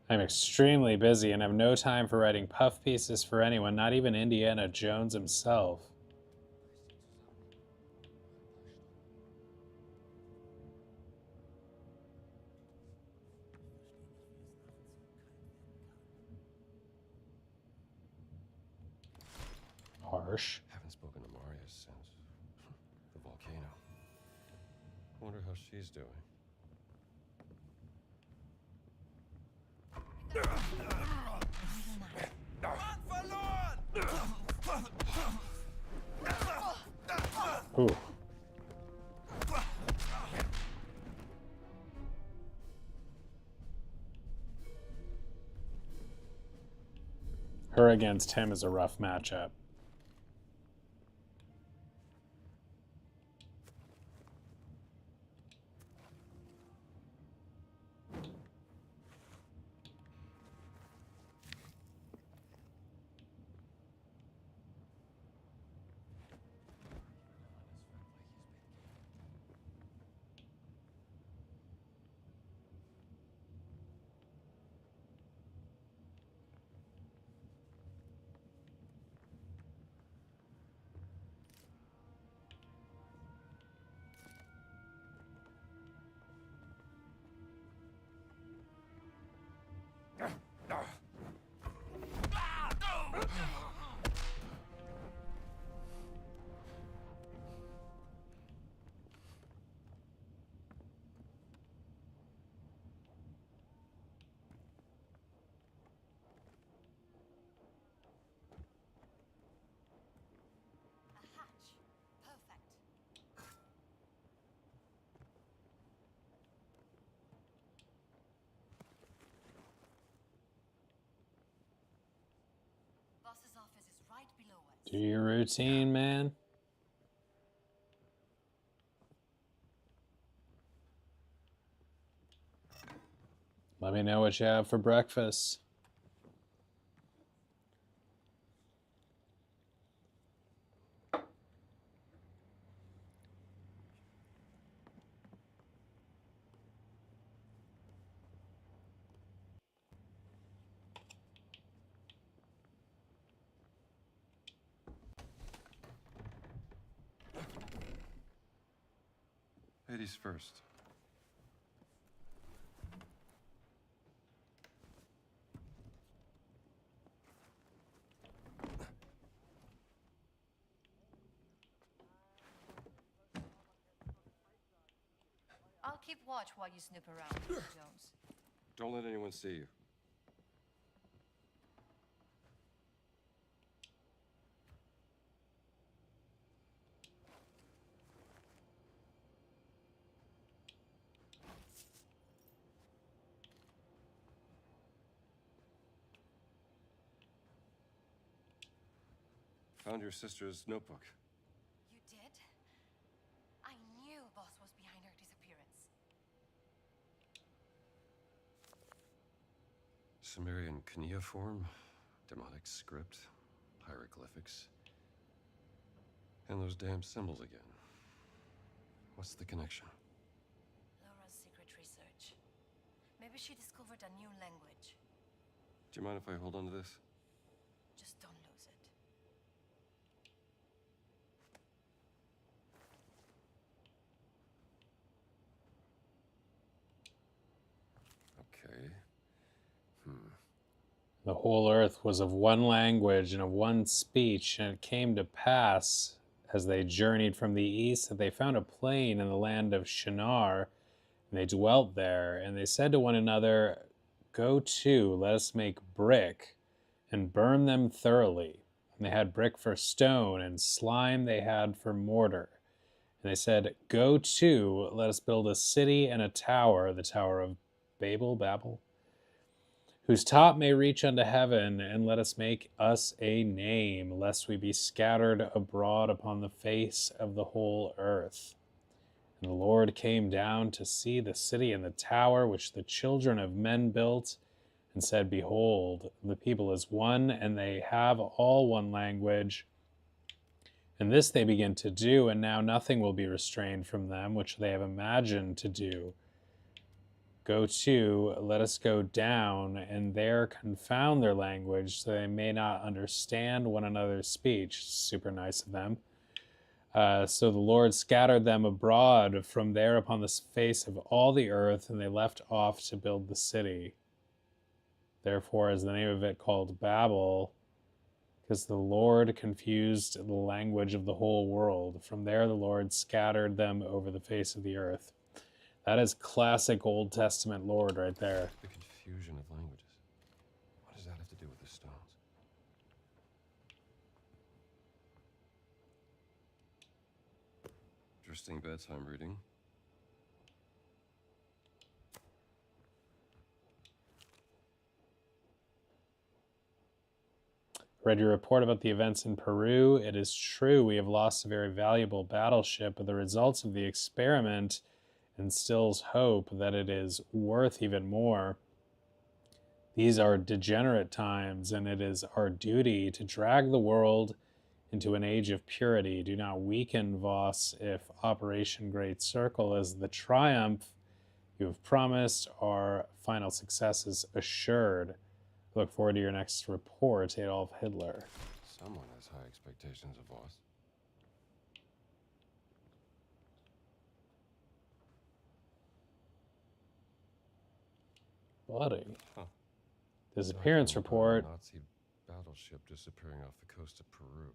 I'm extremely busy and have no time for writing puff pieces for anyone, not even Indiana Jones himself. Harsh. Haven't spoken to Maria since the volcano. Wonder how she's doing. Ooh. Her against him is a rough matchup. right below us. Do your routine, man. Let me know what you have for breakfast. Ladies first. I'll keep watch while you snoop around, Mr. Jones. Don't let anyone see you. Found your sister's notebook. You did? I knew Boss was behind her disappearance. Sumerian cuneiform, demonic script, hieroglyphics, and those damn symbols again. What's the connection? Laura's secret research. Maybe she discovered a new language. Do you mind if I hold on to this? Just don't lose it. Okay. The whole earth was of one language and of one speech, and it came to pass, as they journeyed from the east, that they found a plain in the land of Shinar, and they dwelt there. And they said to one another, "Go to, let us make brick, and burn them thoroughly." And they had brick for stone, and slime they had for mortar. And they said, "Go to, let us build a city and a tower, the Tower of Babel, whose top may reach unto heaven, and let us make us a name, lest we be scattered abroad upon the face of the whole earth." And the Lord came down to see the city and the tower which the children of men built, and said, "Behold, the people is one, and they have all one language. And this they begin to do, and now nothing will be restrained from them, which they have imagined to do. Go to, let us go down, and there confound their language, so they may not understand one another's speech." Super nice of them. So the Lord scattered them abroad from there upon the face of all the earth, and they left off to build the city. Therefore is the name of it called Babel, because the Lord confused the language of the whole world. From there the Lord scattered them over the face of the earth. That is classic Old Testament Lord right there. The confusion of languages. What does that have to do with the stones? Interesting bedtime reading. Read your report about the events in Peru. It is true we have lost a very valuable battleship, but the results of the experiment instills hope that it is worth even more. These are degenerate times, and it is our duty to drag the world into an age of purity. Do not weaken, Voss, if Operation Great Circle is the triumph you have promised. Our final success is assured. Look forward to your next report, Adolf Hitler. Someone has high expectations of us. Bloody. Huh. Disappearance Document report. about a Nazi battleship disappearing off the coast of Peru.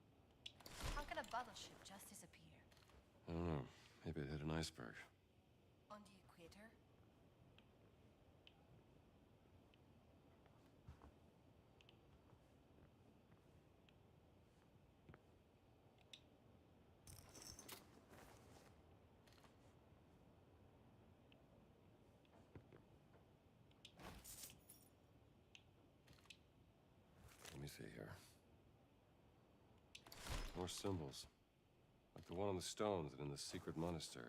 How can a battleship just disappear? I don't know. Maybe it hit an iceberg. On the equator? Let me see here. More symbols. Like the one on the stones and in the secret monastery.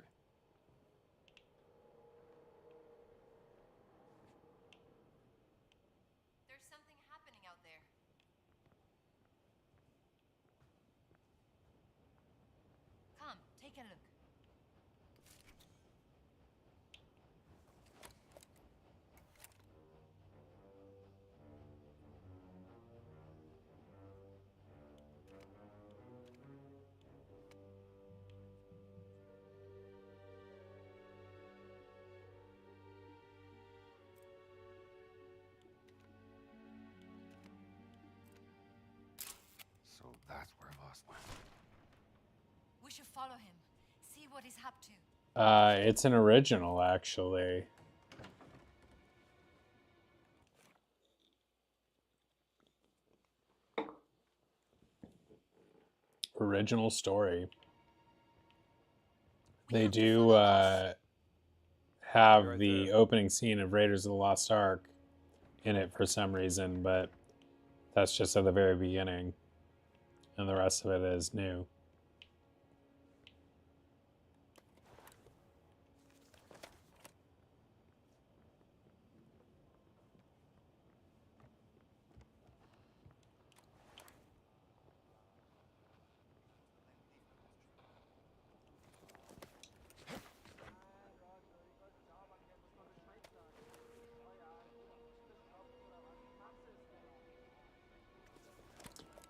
There's something happening out there. Come, take a look. So that's where Voss went. We should follow him. See what he's up to. It's an original, actually. Original story. They do have Right the there. opening scene of Raiders of the Lost Ark in it for some reason, but that's just at the very beginning, and the rest of it is new.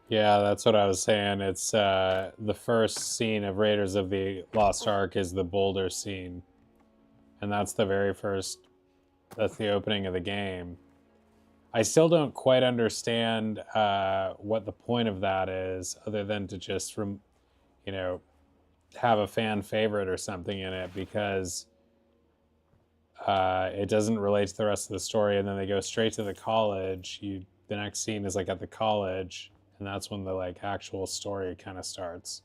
Yeah, that's what I was saying. It's the first scene of Raiders of the Lost Ark is the boulder scene, and that's the very first. That's the opening of the game. I still don't quite understand what the point of that is, other than to just have a fan favorite or something in it, because it doesn't relate to the rest of the story, and then they go straight to the college. The next scene is like at the college, and that's when the like actual story kind of starts.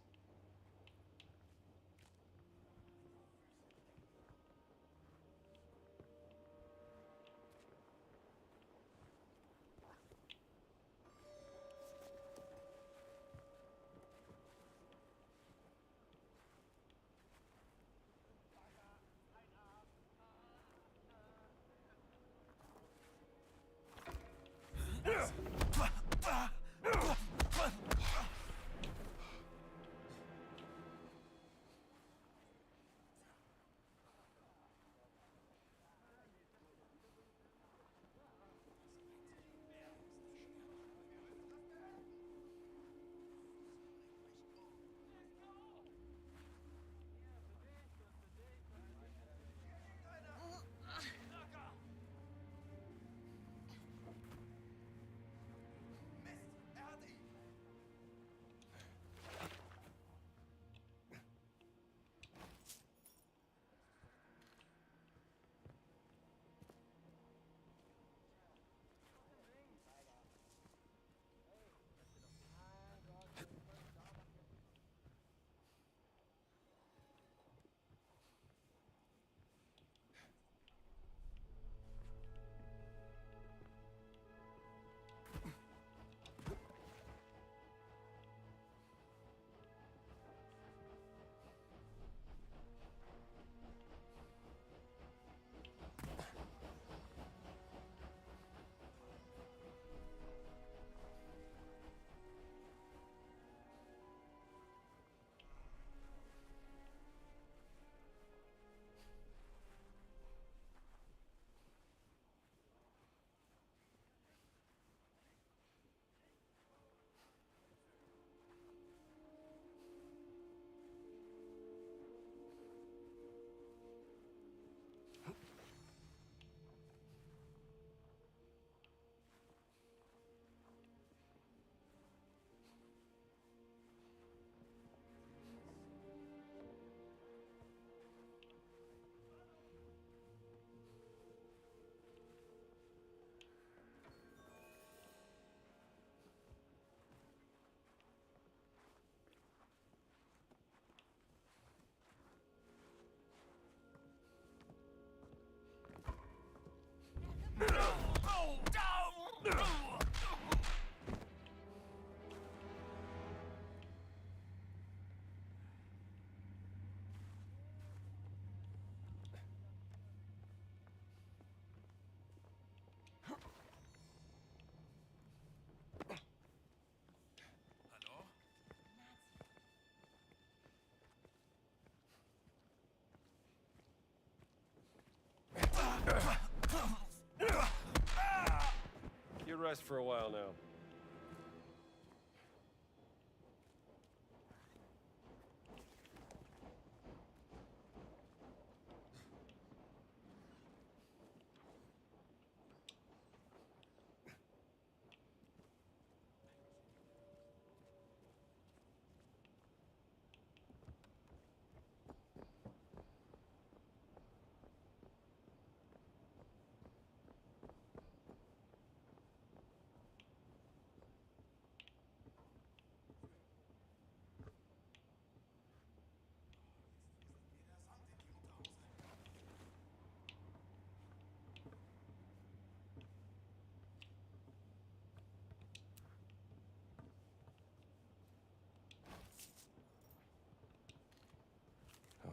last for a while now.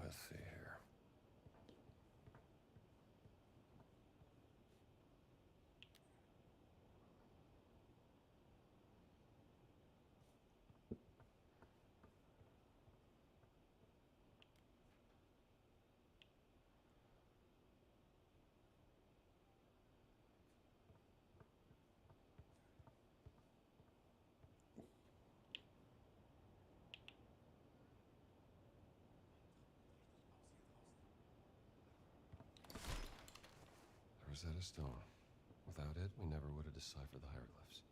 Let's see here. Rosetta Stone. Without it, we never would have deciphered the hieroglyphs.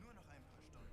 Nur noch ein paar Stunden.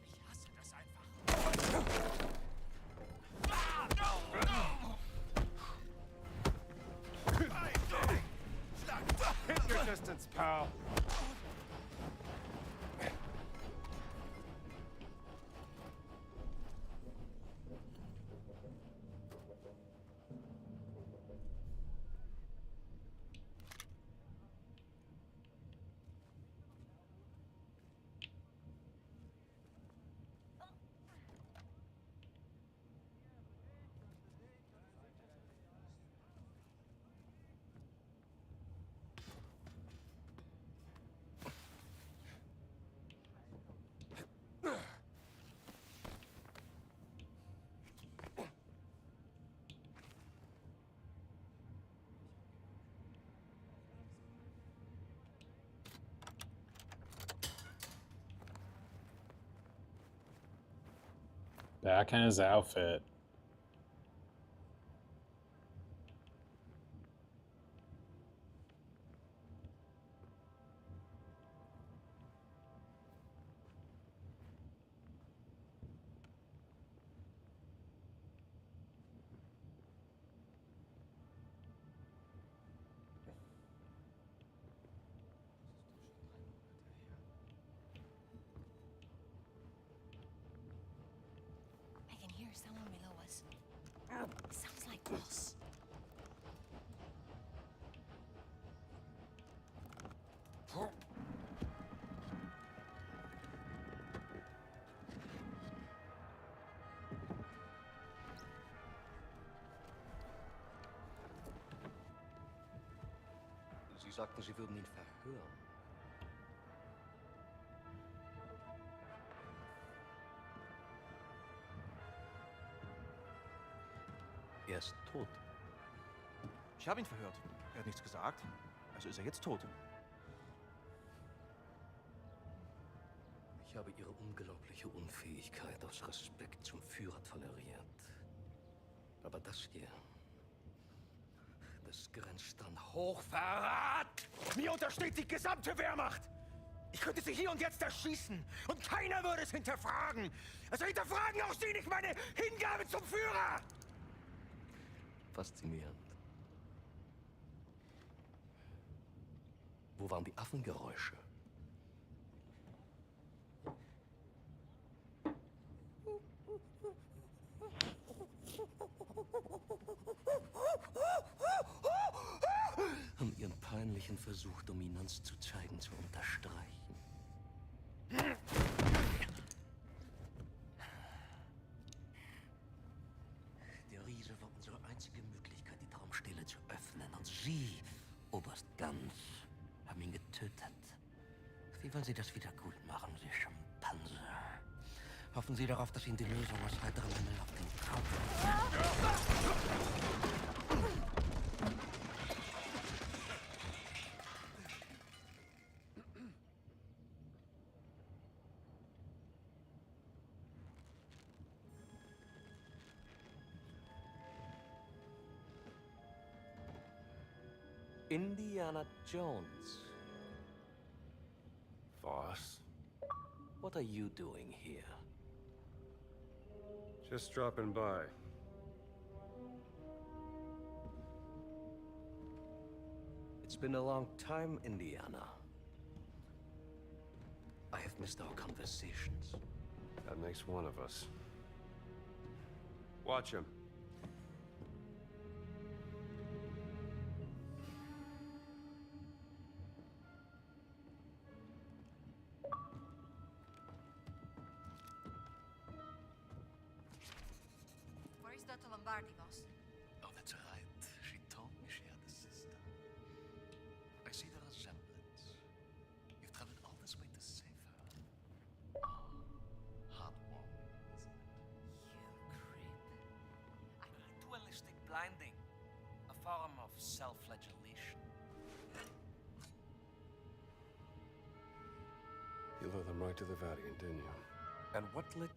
Ich hasse das einfach. Hit your distance, pal. Back in his outfit. someone below us. Sounds like Ross. Sie sagten, Sie würden ihn verhören. Er ist tot. Ich habe ihn verhört. Er hat nichts gesagt. Also ist er jetzt tot. Ich habe Ihre unglaubliche Unfähigkeit aus Respekt zum Führer toleriert. Aber das hier, das grenzt an Hochverrat! Mir untersteht die gesamte Wehrmacht! Ich könnte sie hier und jetzt erschießen und keiner würde es hinterfragen! Also hinterfragen auch Sie nicht meine Hingabe zum Führer! Faszinierend. Wo waren die Affengeräusche? Um ihren peinlichen Versuch, Dominanz zu zeigen, zu unterstreichen. Der Riese war unsere einzige Möglichkeit, die Traumstille zu öffnen. Und Sie, Oberst Ganz, haben ihn getötet. Wie wollen Sie das wieder gut machen, Sie Schimpanse? Hoffen Sie darauf, dass Ihnen die Lösung aus heiterem Himmel auf den Kopf... Indiana Jones. Boss? What are you doing here? Just dropping by. It's been a long time, Indiana. I have missed our conversations. That makes one of us. Watch him. Where is Dr. Lombardi, boss? Oh, that's right. She told me she had a sister. I see the resemblance. You've traveled all this way to save her. Oh, heartwarming, isn't it? You creep. Ritualistic blinding. A form of self-flagellation. You led them right to the Vatican, didn't you? And what led...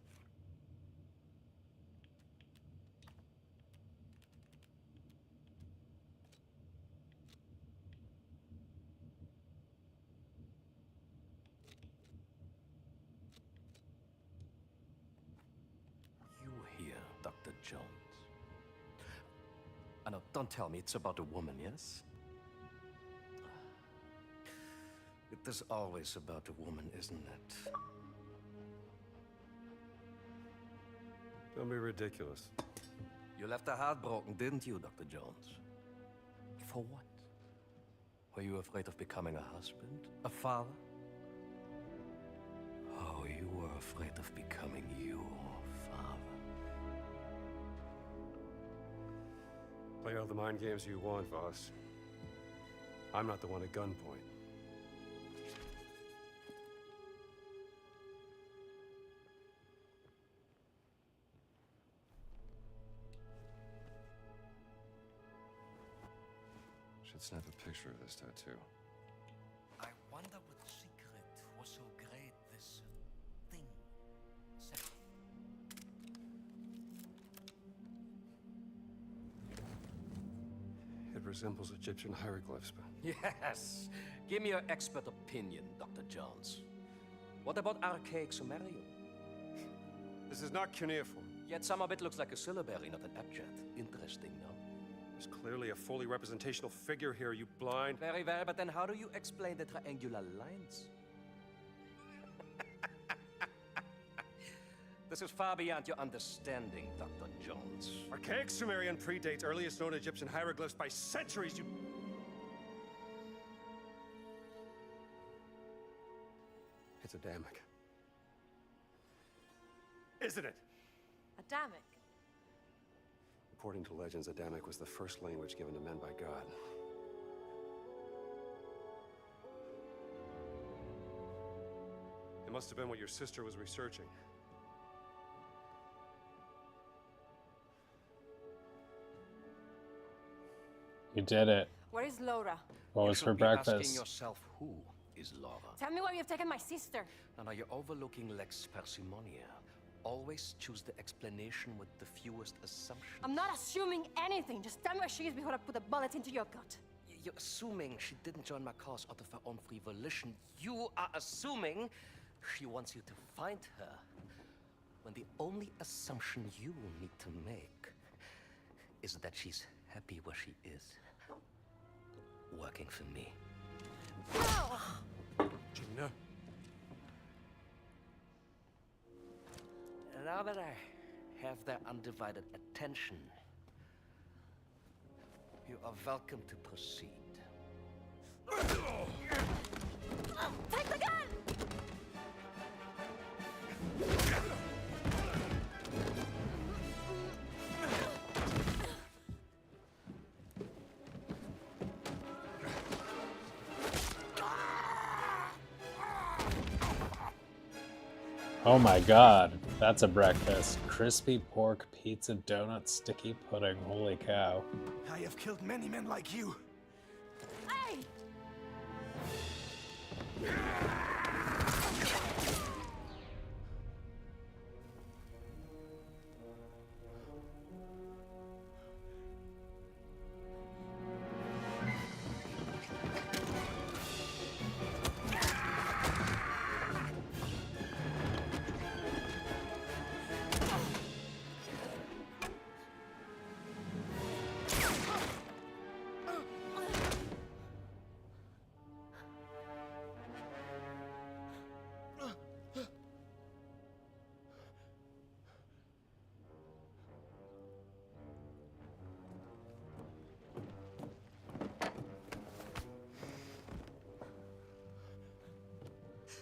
You here, Dr. Jones. I know, don't tell me it's about a woman, yes? It is always about a woman, isn't it? Don't be ridiculous. You left her heartbroken, didn't you, Dr. Jones? For what? Were you afraid of becoming a husband? A father? Oh, you were afraid of becoming you, father. Play all the mind games you want, Voss. I'm not the one at gunpoint. Should snap a picture of this tattoo. I wonder what secret was so great, this thing. It resembles Egyptian hieroglyphs, but Yes! Give me your expert opinion, Dr. Jones. What about archaic Sumerian? this is not cuneiform. Yet some of it looks like a syllabary, not an abjad. Interesting, no? There's clearly a fully representational figure here, you blind. Very well, but then how do you explain the triangular lines? This is far beyond your understanding, Dr. Jones. Archaic Sumerian predates earliest known Egyptian hieroglyphs by centuries, you... It's Adamic. Isn't it? Adamic. According to legends, Adamic was the first language given to men by God. It must have been what your sister was researching. You did it. Where is Laura? What was for breakfast? Asking yourself, who is Laura? Tell me where you've taken my sister. Now you're overlooking lex parsimonia. Always choose the explanation with the fewest assumptions. I'm not assuming anything. Just tell me where she is before I put a bullet into your gut. You're assuming she didn't join my cause out of her own free volition. You are assuming she wants you to find her. When the only assumption you need to make is that she's happy where she is. Working for me. Gina? Now that I have their undivided attention, you are welcome to proceed. Take the gun! Oh my god, that's a breakfast. Crispy pork, pizza, donut, sticky pudding. Holy cow. I have killed many men like you. Hey!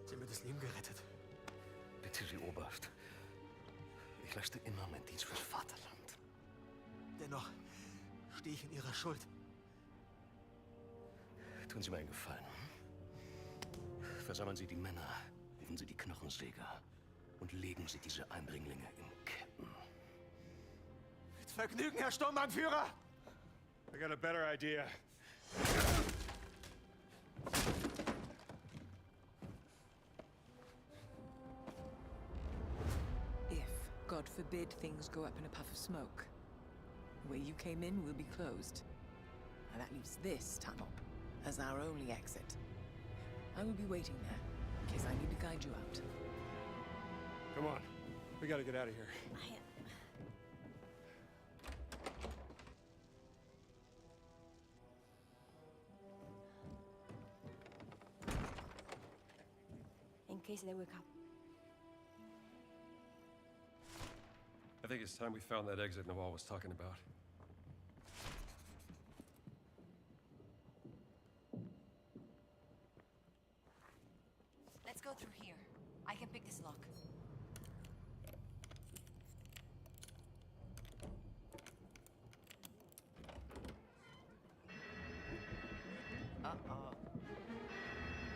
Sie haben mir das Leben gerettet. Bitte, Sie Oberst. Ich leiste immer meinen Dienst fürs Vaterland. Dennoch stehe ich in Ihrer Schuld. Tun Sie mir einen Gefallen. Versammeln Sie die Männer, rufen Sie die Knochensäger und legen Sie diese Eindringlinge in Ketten. Mit Vergnügen, Herr Sturmbannführer! I got a better idea. If, God forbid, things go up in a puff of smoke, the way you came in will be closed. And that leaves this tunnel as our only exit. I will be waiting there, in case I need to guide you out. Come on. We gotta get out of here. In case they wake up. I think it's time we found that exit Nawal was talking about. Let's go through here. I can pick this lock.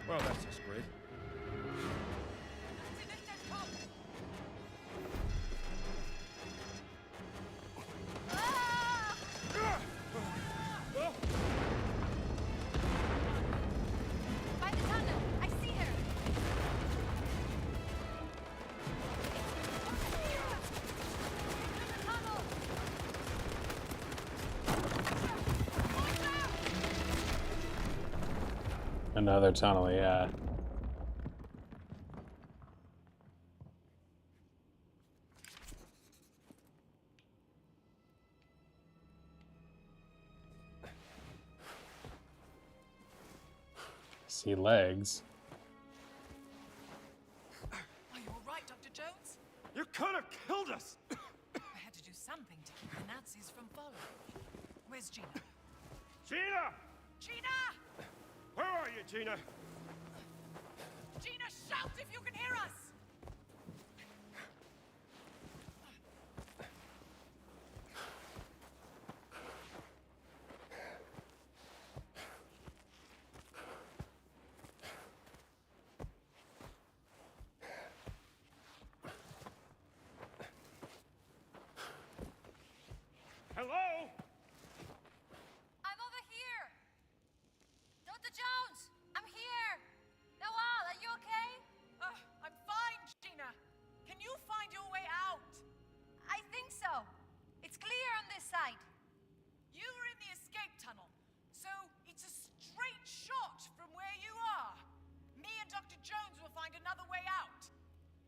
Well, that's just great. By the tunnel! I see her! The tunnel! Another tunnel, yeah. See legs. Are you all right, Dr. Jones? You could have is from following. Where's Gina? Gina! Gina! Where are you, Gina? Gina, shout if you can hear us! Hello? I'm over here! Dr. Jones! I'm here! Noel, are you okay? I'm fine, Gina. Can you find your way out? I think so. It's clear on this side. You were in the escape tunnel, so it's a straight shot from where you are. Me and Dr. Jones will find another way out.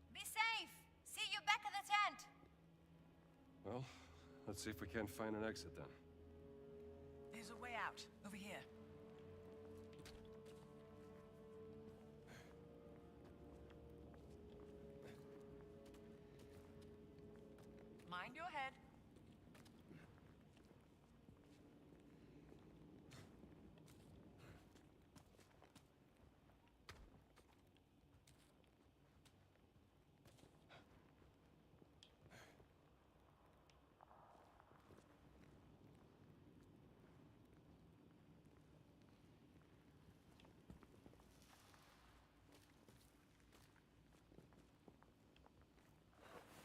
Be safe. See you back at the tent. Well, let's see if we can't find an exit then. There's a way out, over here. Mind your head.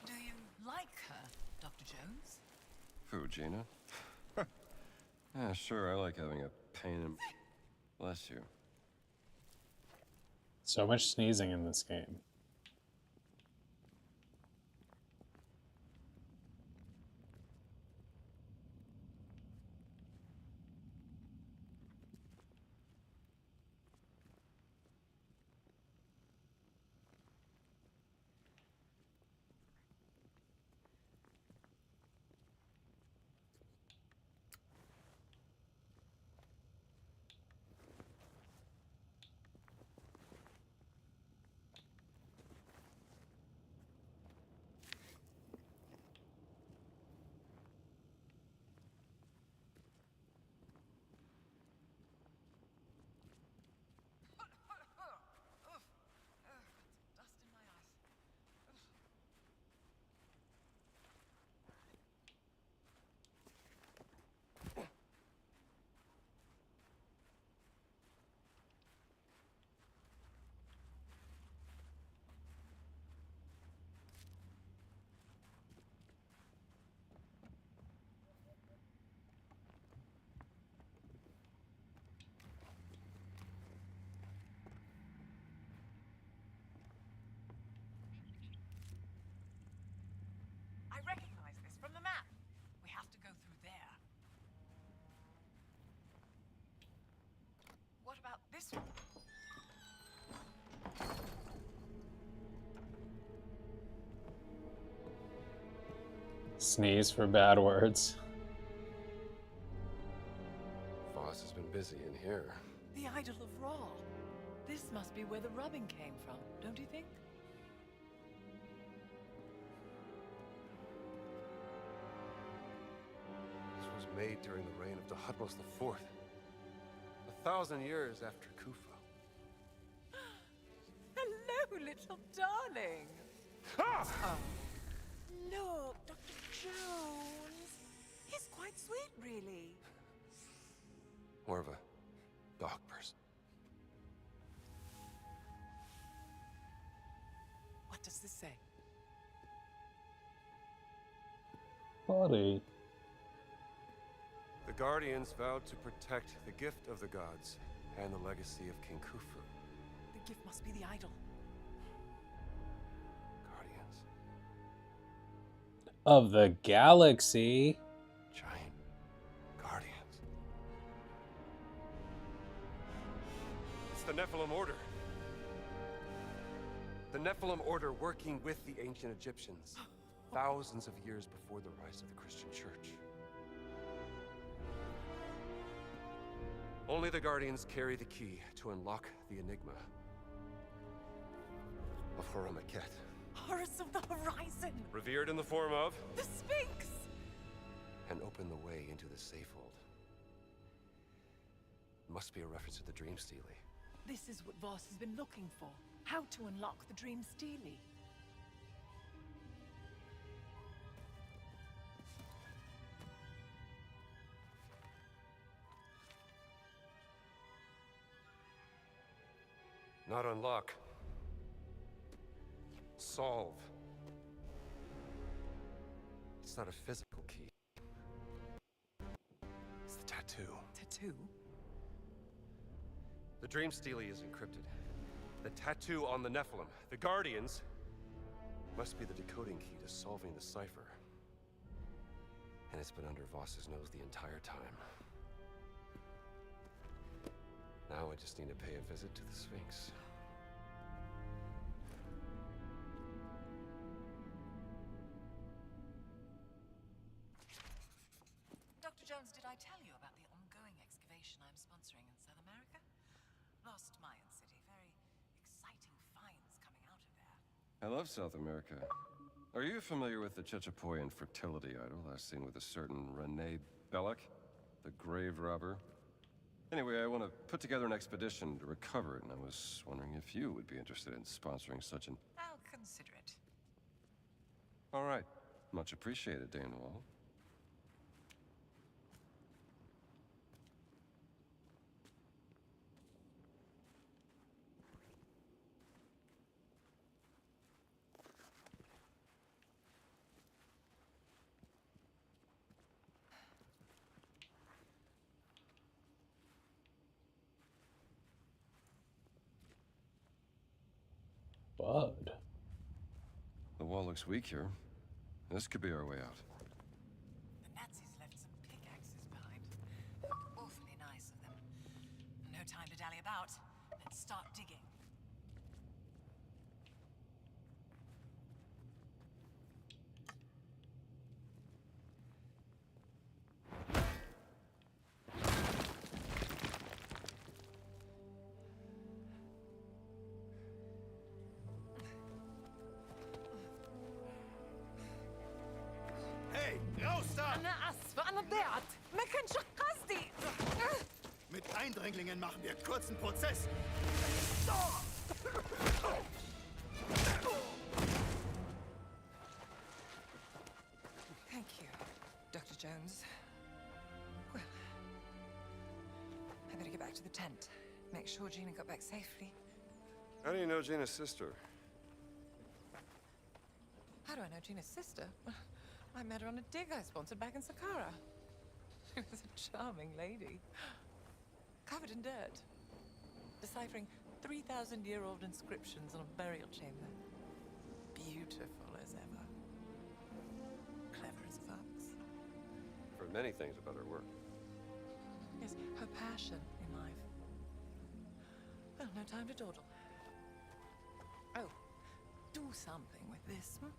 Do you like her, Dr. Jones? Who, Gina? Yeah, sure, I like having a pain in... Bless you. So much sneezing in this game. Dust in my eyes. I recognize this from the map. We have to go through there. What about this one? Sneeze for bad words. Voss has been busy in here. The Idol of Ra. This must be where the rubbing came from, don't you think? This was made during the reign of Thutmose IV. 1,000 years after Kufa. Hello, little darling. Ah! Oh. Look, Dr. Jones. He's quite sweet, really. More of a dog person. What does this say? Buddy. The Guardians vowed to protect the gift of the gods and the legacy of King Khufu. The gift must be the idol. Guardians. Of the galaxy. Giant Guardians. It's the Nephilim Order. The Nephilim Order working with the ancient Egyptians, thousands of years before the rise of the Christian Church. Only the Guardians carry the key to unlock the enigma of Horamaket. Horus of the Horizon! Revered in the form of The Sphinx! and open the way into the safe hold. Must be a reference to the Dream Steely. This is what Voss has been looking for. How to unlock the Dream Steely. Not unlock. Solve. It's not a physical key. It's the tattoo. Tattoo? The Dream Steely is encrypted. The tattoo on the Nephilim, the Guardians, must be the decoding key to solving the cipher. And it's been under Voss's nose the entire time. Now I just need to pay a visit to the Sphinx. Dr. Jones, did I tell you about the ongoing excavation I'm sponsoring in South America? Lost Mayan City. Very exciting finds coming out of there. I love South America. Are you familiar with the Chechapoyan fertility idol last seen with a certain Renee Belloc, the grave robber? Anyway, I want to put together an expedition to recover it, and I was wondering if you would be interested in sponsoring such an... I'll consider it. All right. Much appreciated, Dane Wall. Bud. The wall looks weak here. This could be our way out. The Nazis left some pickaxes behind. Awfully nice of them. No time to dally about. Let's start digging. Hey, raus da! أنا آسفة أنا ضيعت ما كانش قصدي. Mit Eindringlingen machen wir kurzen Prozess. Thank you, Dr. Jones. Well, I better get back to the tent. Make sure Gina got back safely. How do you know Gina's sister? How do I know Gina's sister? I met her on a dig I sponsored back in Saqqara. She was a charming lady. Covered in dirt. Deciphering 3,000-year-old inscriptions on a burial chamber. Beautiful as ever. Clever as a fox. I've heard many things about her work. Yes, her passion in life. Well, no time to dawdle. Oh, do something with this, hmm?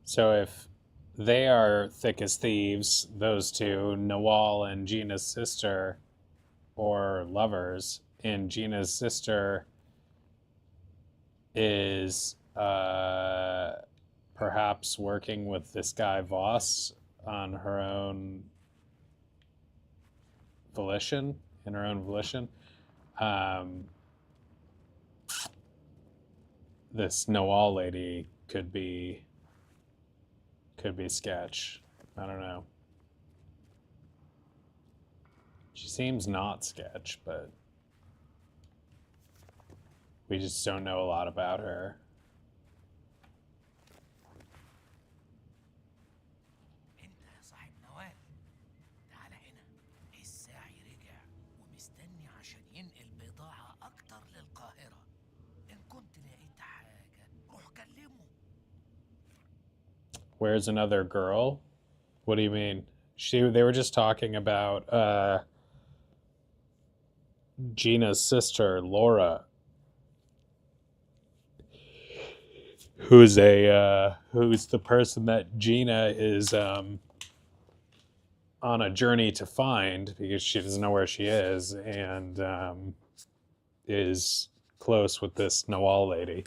So if they are thick as thieves, those two, Nawal and Gina's sister, or lovers, and Gina's sister is perhaps working with this guy Voss on her own volition, in her own volition. This Nawal lady could be sketch. I don't know. She seems not sketch, but we just don't know a lot about her. انت يا صاحب نوال تعال هنا. الساعي رجع ومستني عشان ينقل بضاعة أكتر للقاهرة. إن كنت لقيت حاجة روح كلمه. Where's another girl? What do you mean? They were just talking about Gina's sister, Laura, who's the person that Gina is on a journey to find because she doesn't know where she is, and is close with this Noel lady.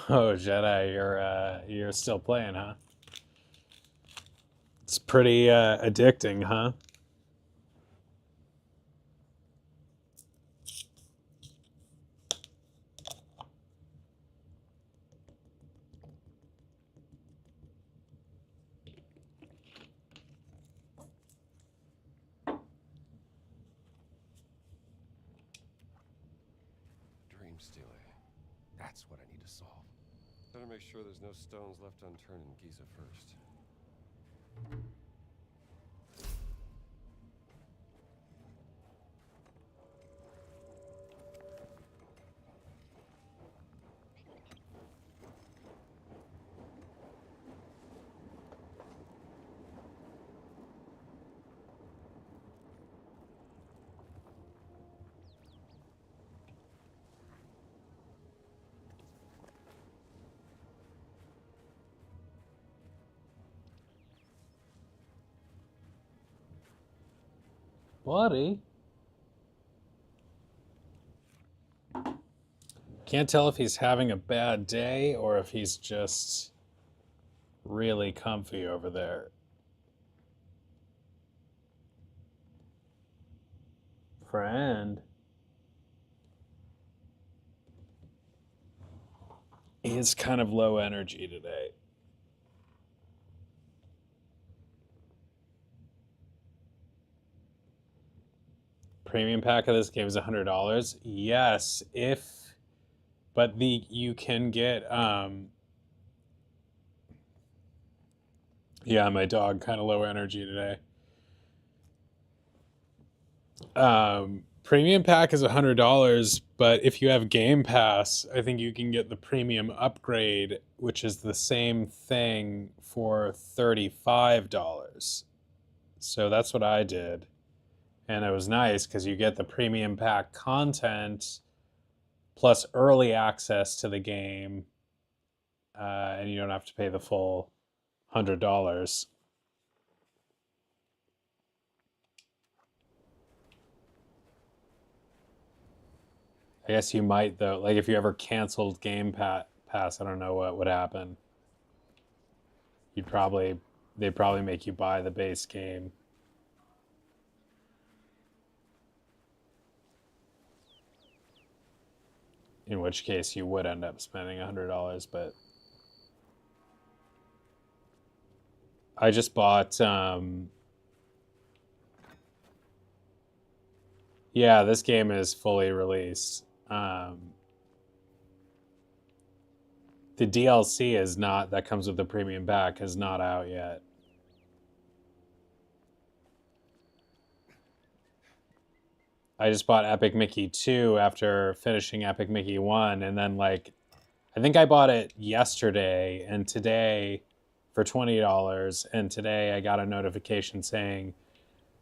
Oh, Jedi, you're still playing, huh? It's pretty addicting, huh? Dream stealer. That's what I need to solve. Better make sure there's no stones left unturned in Giza first. Buddy. Can't tell if he's having a bad day or if he's just really comfy over there. Friend. He is kind of low energy today. Premium pack of this game is $100. Yes, but you can get yeah, my dog kind of low energy today. Premium pack is $100, but if you have Game Pass, I think you can get the premium upgrade, which is the same thing for $35. So that's what I did. And it was nice because you get the premium pack content plus early access to the game, and you don't have to pay the full $100. I guess you might though. Like if you ever canceled Game Pass, I don't know what would happen. They'd probably make you buy the base game. In which case you would end up spending $100, but I just bought yeah, this game is fully released. The DLC is not, that comes with the premium pack, is not out yet. I just bought Epic Mickey 2 after finishing Epic Mickey 1, and then like I think I bought it yesterday and today for $20, and today I got a notification saying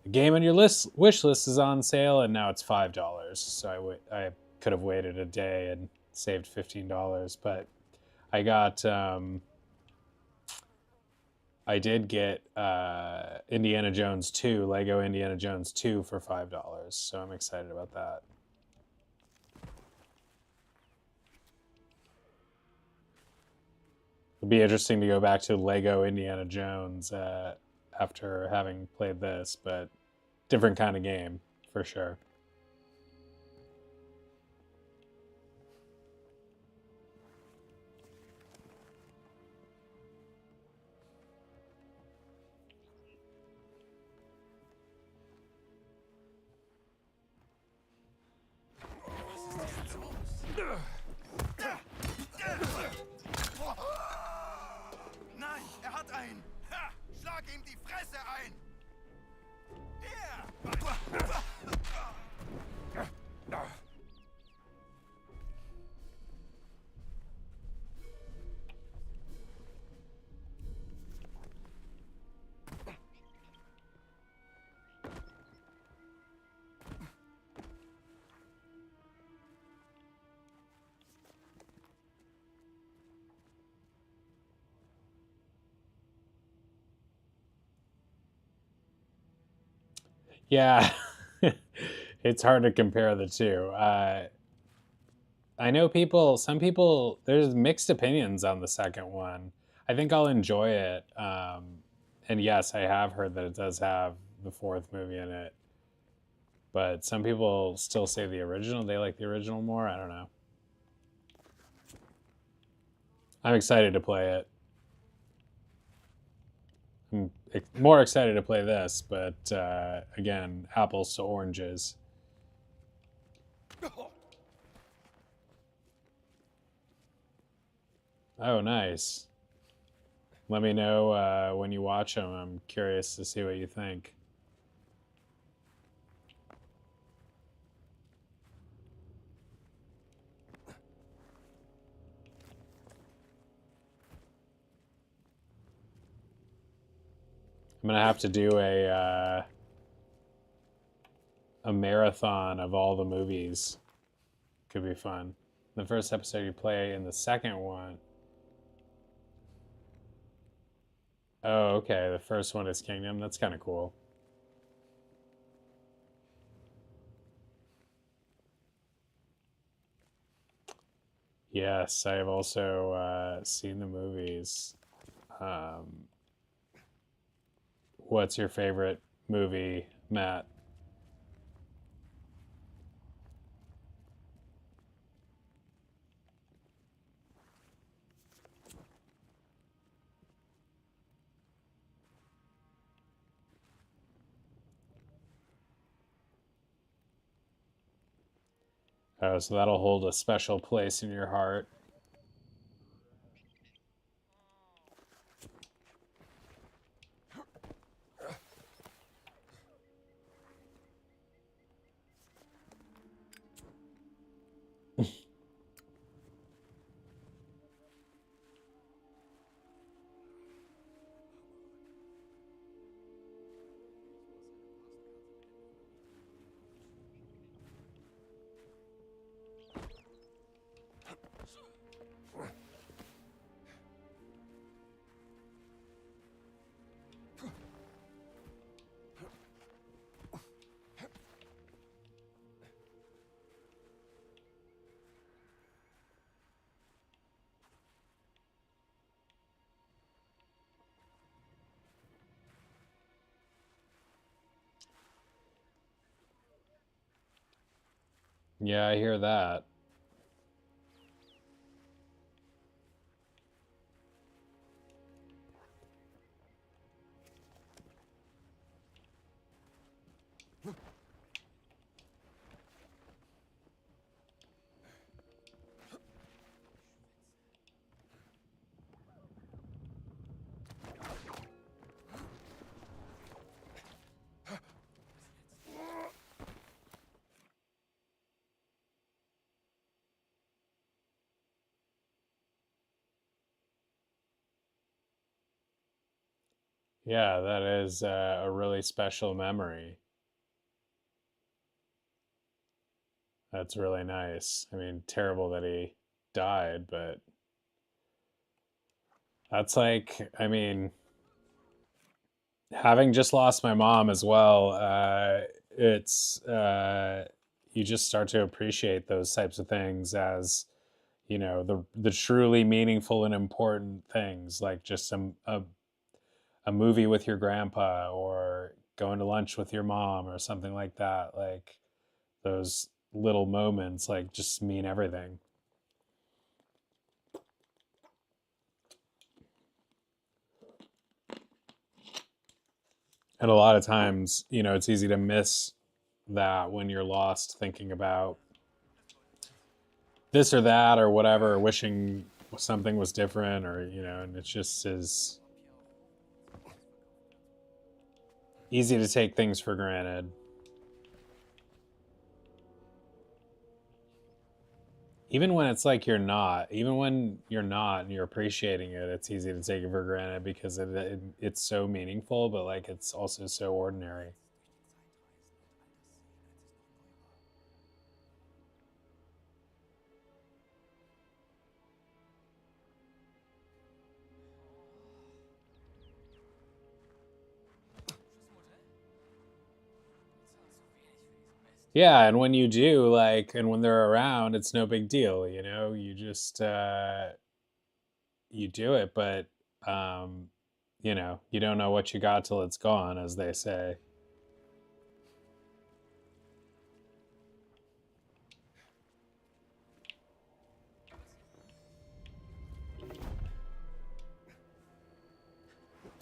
the game on your wish list is on sale, and now it's $5. So I could have waited a day and saved $15, but I got I did get Indiana Jones 2, Lego Indiana Jones 2 for $5, so I'm excited about that. It'll be interesting to go back to Lego Indiana Jones after having played this, but different kind of game for sure. Nein, hat einen. Ha! Schlag ihm die Fresse ein. Yeah, it's hard to compare the two. I know some people, there's mixed opinions on the second one. I think I'll enjoy it. And yes, I have heard that it does have the fourth movie in it. But some people still say the original. They like the original more. I don't know. I'm excited to play it. I'm more excited to play this, but again, apples to oranges. Oh, nice. Let me know when you watch them. I'm curious to see what you think. I'm gonna have to do a marathon of all the movies. Could be fun. The first episode you play in the second one. Oh, okay. The first one is Kingdom. That's kind of cool. Yes, I have also seen the movies. What's your favorite movie, Matt? Oh, so that'll hold a special place in your heart. Yeah, I hear that. Yeah, that is a really special memory. That's really nice. I mean, terrible that he died, but that's like, I mean, having just lost my mom as well, it's you just start to appreciate those types of things as the truly meaningful and important things, like just a movie with your grandpa or going to lunch with your mom or something like that. Like those little moments, like just mean everything. And a lot of times, it's easy to miss that when you're lost thinking about this or that or whatever, or wishing something was different, or and it's just as easy to take things for granted. Even when it's like even when you're not and you're appreciating it, it's easy to take it for granted because it's so meaningful, but like it's also so ordinary. Yeah, and when you do, like, and when they're around, it's no big deal, you just you do it, but you don't know what you got till it's gone, as they say.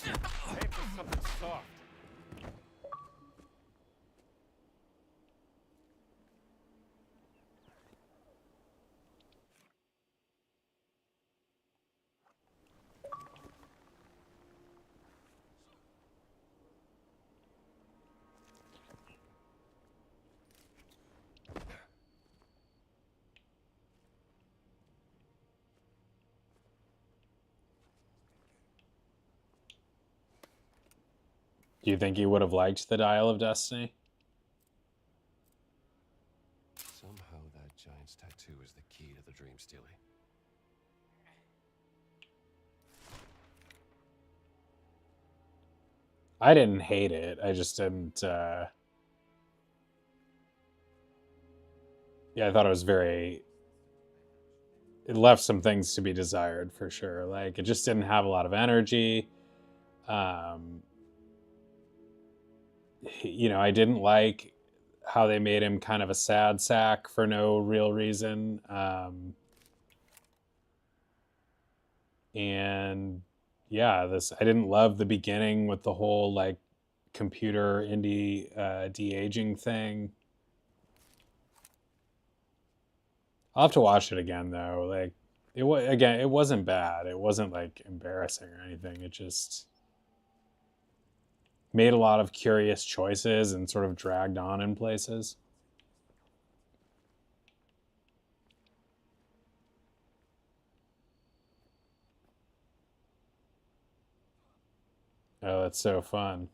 Hey, for something soft. Do you think you would have liked the Dial of Destiny? Somehow that giant's tattoo is the key to the dream stealing. I didn't hate it. I just didn't. Yeah, I thought it was very. It left some things to be desired for sure. Like it just didn't have a lot of energy. Um, I didn't like how they made him kind of a sad sack for no real reason. And yeah, I didn't love the beginning with the whole like computer indie de-aging thing. I'll have to watch it again though. Like it wasn't bad. It wasn't like embarrassing or anything. It just made a lot of curious choices and sort of dragged on in places. Oh, that's so fun.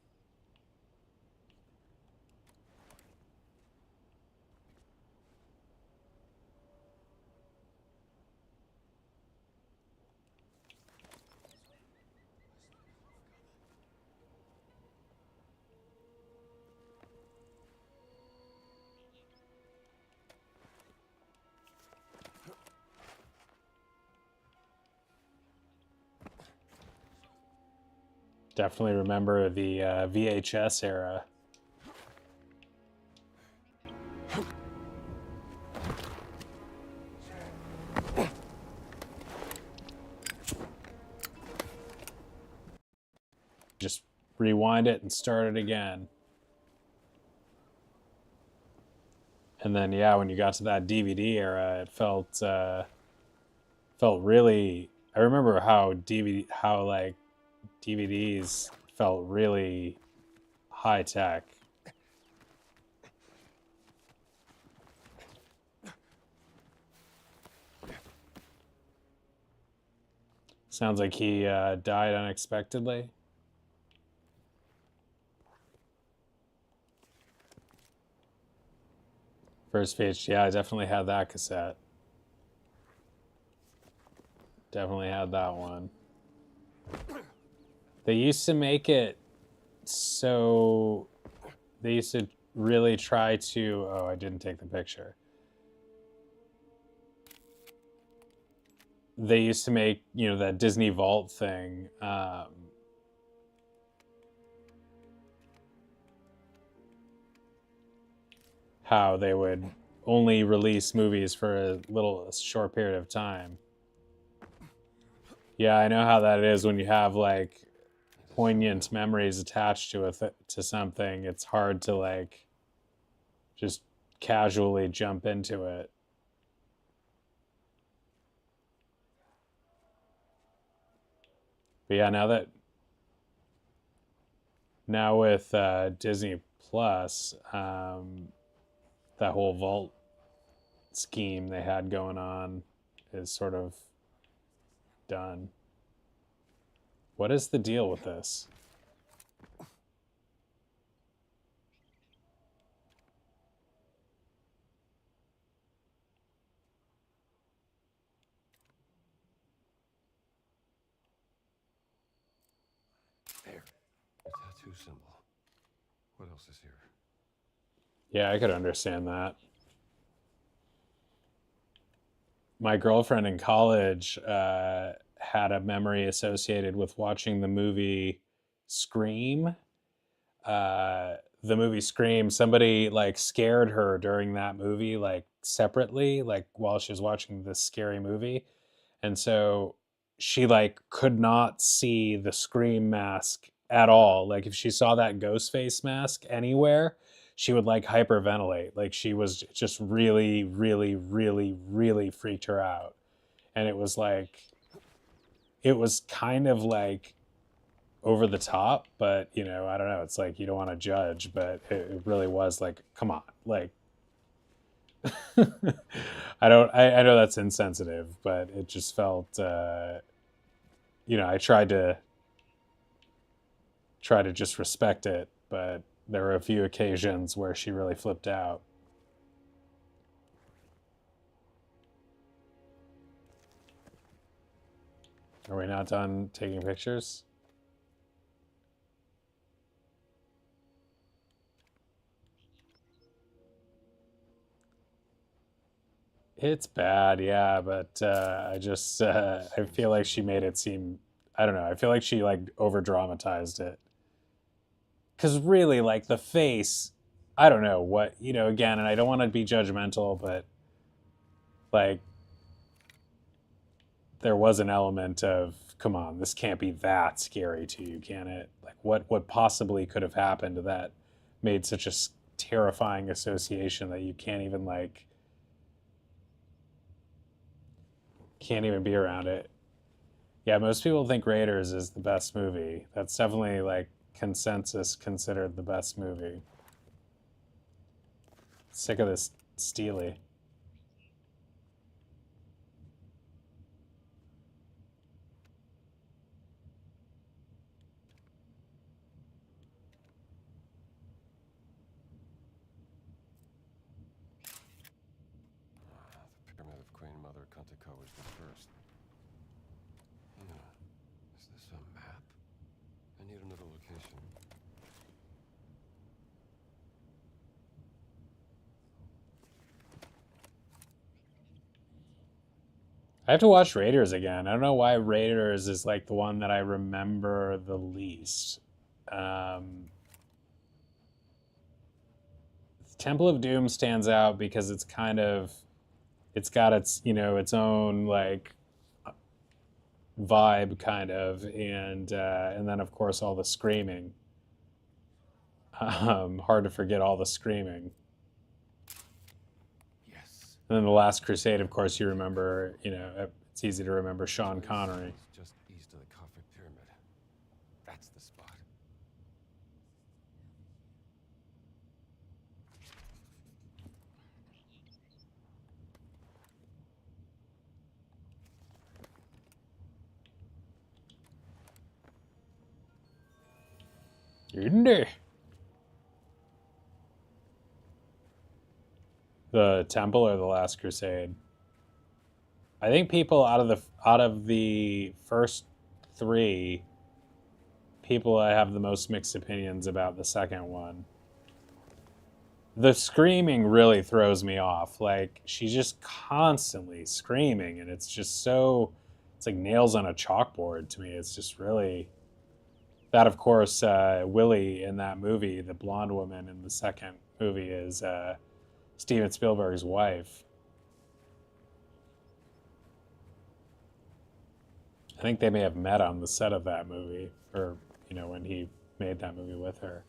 Definitely remember the VHS era. Just rewind it and start it again. And then yeah, when you got to that DVD era, it felt really. I remember how like DVDs felt really high tech. Sounds like he died unexpectedly. First Page, yeah, I definitely had that cassette. Definitely had that one. They used to make it so... They used to really try to... Oh, I didn't take the picture. They used to make, you know, that Disney Vault thing. How they would only release movies for a short period of time. Yeah, I know how that is when you have like poignant memories attached to to something. It's hard to like just casually jump into it. But yeah, now with Disney Plus, that whole vault scheme they had going on is sort of done. What is the deal with this? There. A tattoo symbol. What else is here? Yeah, I could understand that. My girlfriend in college had a memory associated with watching the movie Scream. The movie Scream, somebody like scared her during that movie, like separately, like while she was watching this scary movie. And so she like could not see the Scream mask at all. Like if she saw that ghost face mask anywhere, she would like hyperventilate. Like she was just really, really, really, really freaked her out. And it was like, it was kind of like over the top, but you know, I don't know. It's like you don't want to judge, but it really was like, come on, like, I don't. I know that's insensitive, but it just felt, you know, I tried to just respect it, but there were a few occasions where she really flipped out. Are we not done taking pictures? It's bad, yeah, but I feel like she made it seem, I don't know, I feel like she like over dramatized it. Because really, like the face, I don't know what, you know, again, and I don't want to be judgmental, but like there was an element of, come on, this can't be that scary to you, can it? Like what possibly could have happened that made such a terrifying association that you can't even like, can't even be around it. Yeah, most people think Raiders is the best movie. That's definitely like consensus considered the best movie. Sick of this Steely. The pyramid of Queen Mother Contiko was the first. Is this a map? I need another location. I have to watch Raiders again. I don't know why Raiders is like the one that I remember the least. Temple of Doom stands out because it's kind of, it's got its, you know, its own like vibe kind of, and then of course all the screaming. Hard to forget all the screaming. Yes. And then the Last Crusade, of course, you remember. You know, it's easy to remember Sean Connery. It's just east of the Khafre Pyramid. That's the spot. Isn't it? The Temple or The Last Crusade? I think people out of the first three, people I have the most mixed opinions about the second one. The screaming really throws me off. Like, she's just constantly screaming, and it's just so, it's like nails on a chalkboard to me. It's just really, that of course, Willie in that movie, the blonde woman in the second movie, is Steven Spielberg's wife. I think they may have met on the set of that movie, or, you know, when he made that movie with her.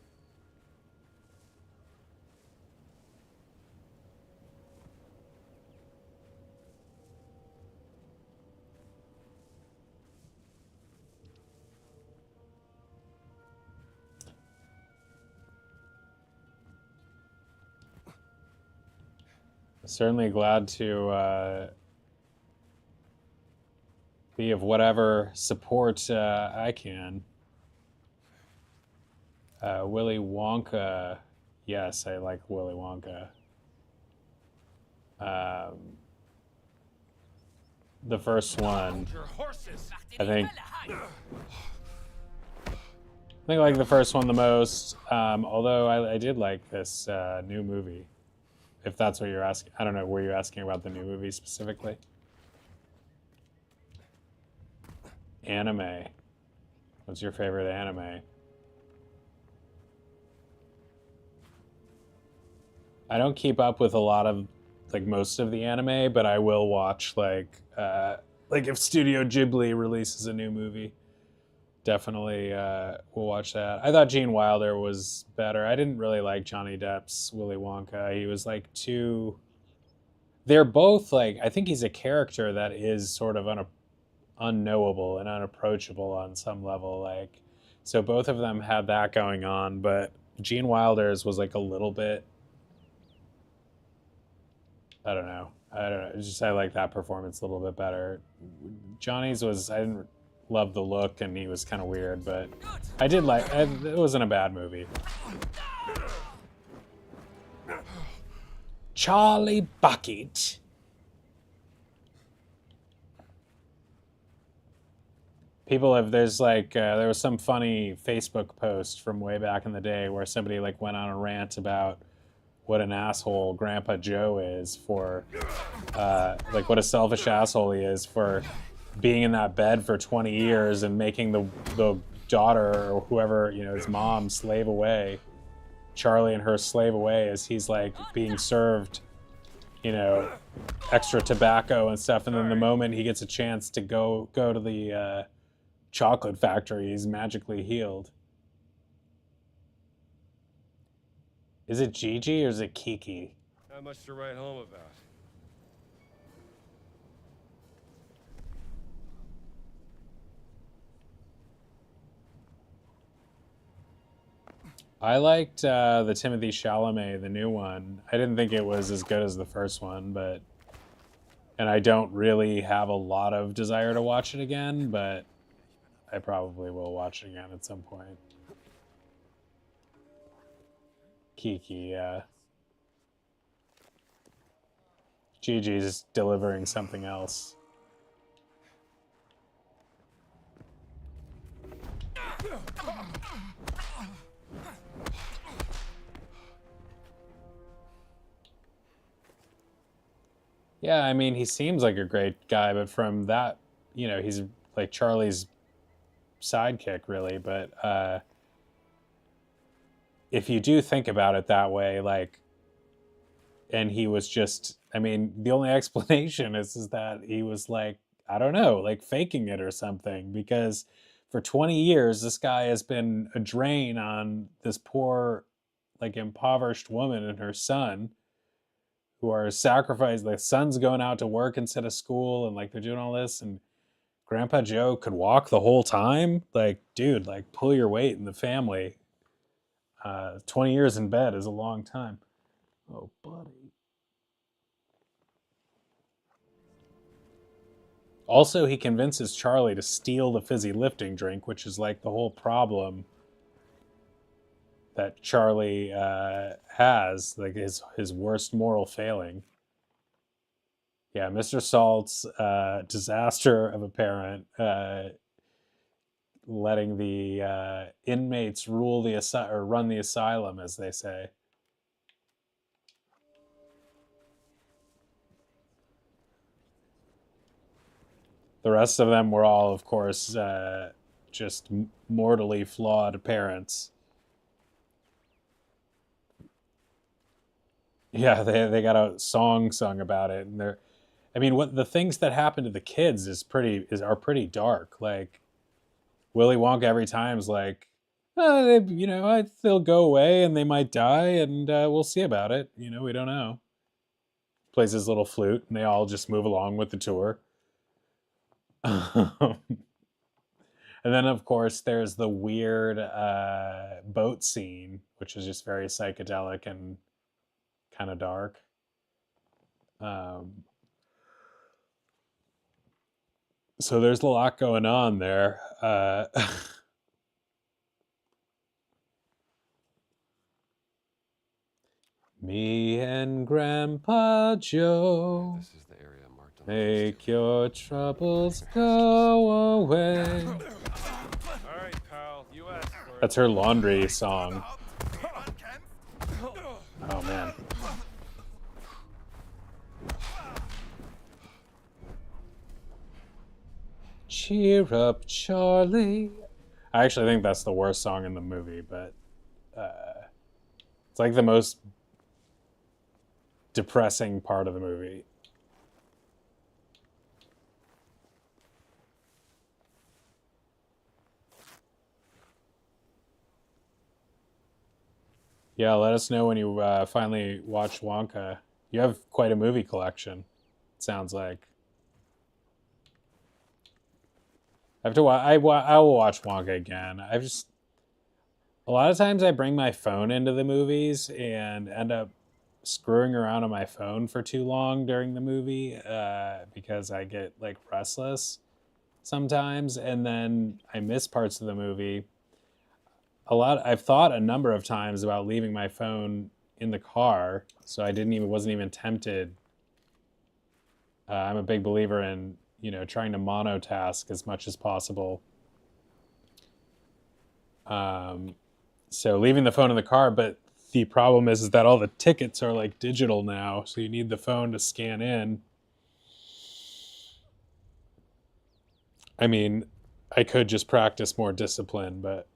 Certainly glad to be of whatever support I can. Willy Wonka. Yes, I like Willy Wonka. The first one, I think I like the first one the most. Although I did like this new movie. If that's what you're asking. I don't know, were you asking about the new movie specifically? Anime. What's your favorite anime? I don't keep up with a lot of, like, most of the anime, but I will watch, like if Studio Ghibli releases a new movie, definitely we'll watch that. I thought Gene Wilder was better. I didn't really like Johnny Depp's Willy Wonka. He was like too. They're both like, I think he's a character that is sort of unknowable and unapproachable on some level. Like, so both of them had that going on, but Gene Wilder's was like a little bit. I don't know. It's just, I like that performance a little bit better. Johnny's was, I didn't love the look, and he was kind of weird, but I did like it. It wasn't a bad movie. Charlie Bucket. People have, there's like, there was some funny Facebook post from way back in the day where somebody like went on a rant about what an asshole Grandpa Joe is for, like what a selfish asshole he is for being in that bed for 20 years and making the daughter or whoever, you know, his mom slave away, Charlie and her slave away as he's like being served, you know, extra tobacco and stuff. And then the moment he gets a chance to go to the chocolate factory, he's magically healed. Is it Gigi or is it Kiki? Not much to write home about. I liked the Timothy Chalamet, the new one. I didn't think it was as good as the first one, but, and I don't really have a lot of desire to watch it again, but I probably will watch it again at some point. Kiki, yeah. Gigi's delivering something else. Yeah, I mean, he seems like a great guy, but from that, you know, he's like Charlie's sidekick, really. But if you do think about it that way, like, and he was just, I mean, the only explanation is that he was like, I don't know, like faking it or something, because for 20 years, this guy has been a drain on this poor, like, impoverished woman and her son, who are sacrificed. The son's going out to work instead of school, and like they're doing all this, and Grandpa Joe could walk the whole time. Like, dude, like, pull your weight in the family. 20 years in bed is a long time. Oh, buddy. Also, he convinces Charlie to steal the fizzy lifting drink, which is like the whole problem that Charlie has, like his worst moral failing. Yeah, Mr. Salt's disaster of a parent, letting the inmates rule the or run the asylum, as they say. The rest of them were all, of course, just mortally flawed parents. Yeah, they got a song sung about it, and they're, I mean, what the things that happen to the kids are pretty dark. Like Willy Wonka every time is like, they'll go away and they might die, and we'll see about it. We don't know. Plays his little flute, and they all just move along with the tour. And then, of course, there's the weird boat scene, which is just very psychedelic and kind of dark. So there's a lot going on there. Me and Grandpa Joe, This is the area marked on the make your troubles go away. All right, pal. You asked for it. That's her laundry song. Oh, man. Cheer up, Charlie. I actually think that's the worst song in the movie, but it's like the most depressing part of the movie. Yeah, let us know when you finally watch Wonka. You have quite a movie collection, it sounds like. I have to. I will watch Wonka again. A lot of times I bring my phone into the movies and end up screwing around on my phone for too long during the movie because I get like restless sometimes, and then I miss parts of the movie. I've thought a number of times about leaving my phone in the car, so I wasn't even tempted. I'm a big believer in trying to monotask as much as possible. So leaving the phone in the car, but the problem is that all the tickets are like digital now, so you need the phone to scan in. I mean, I could just practice more discipline, but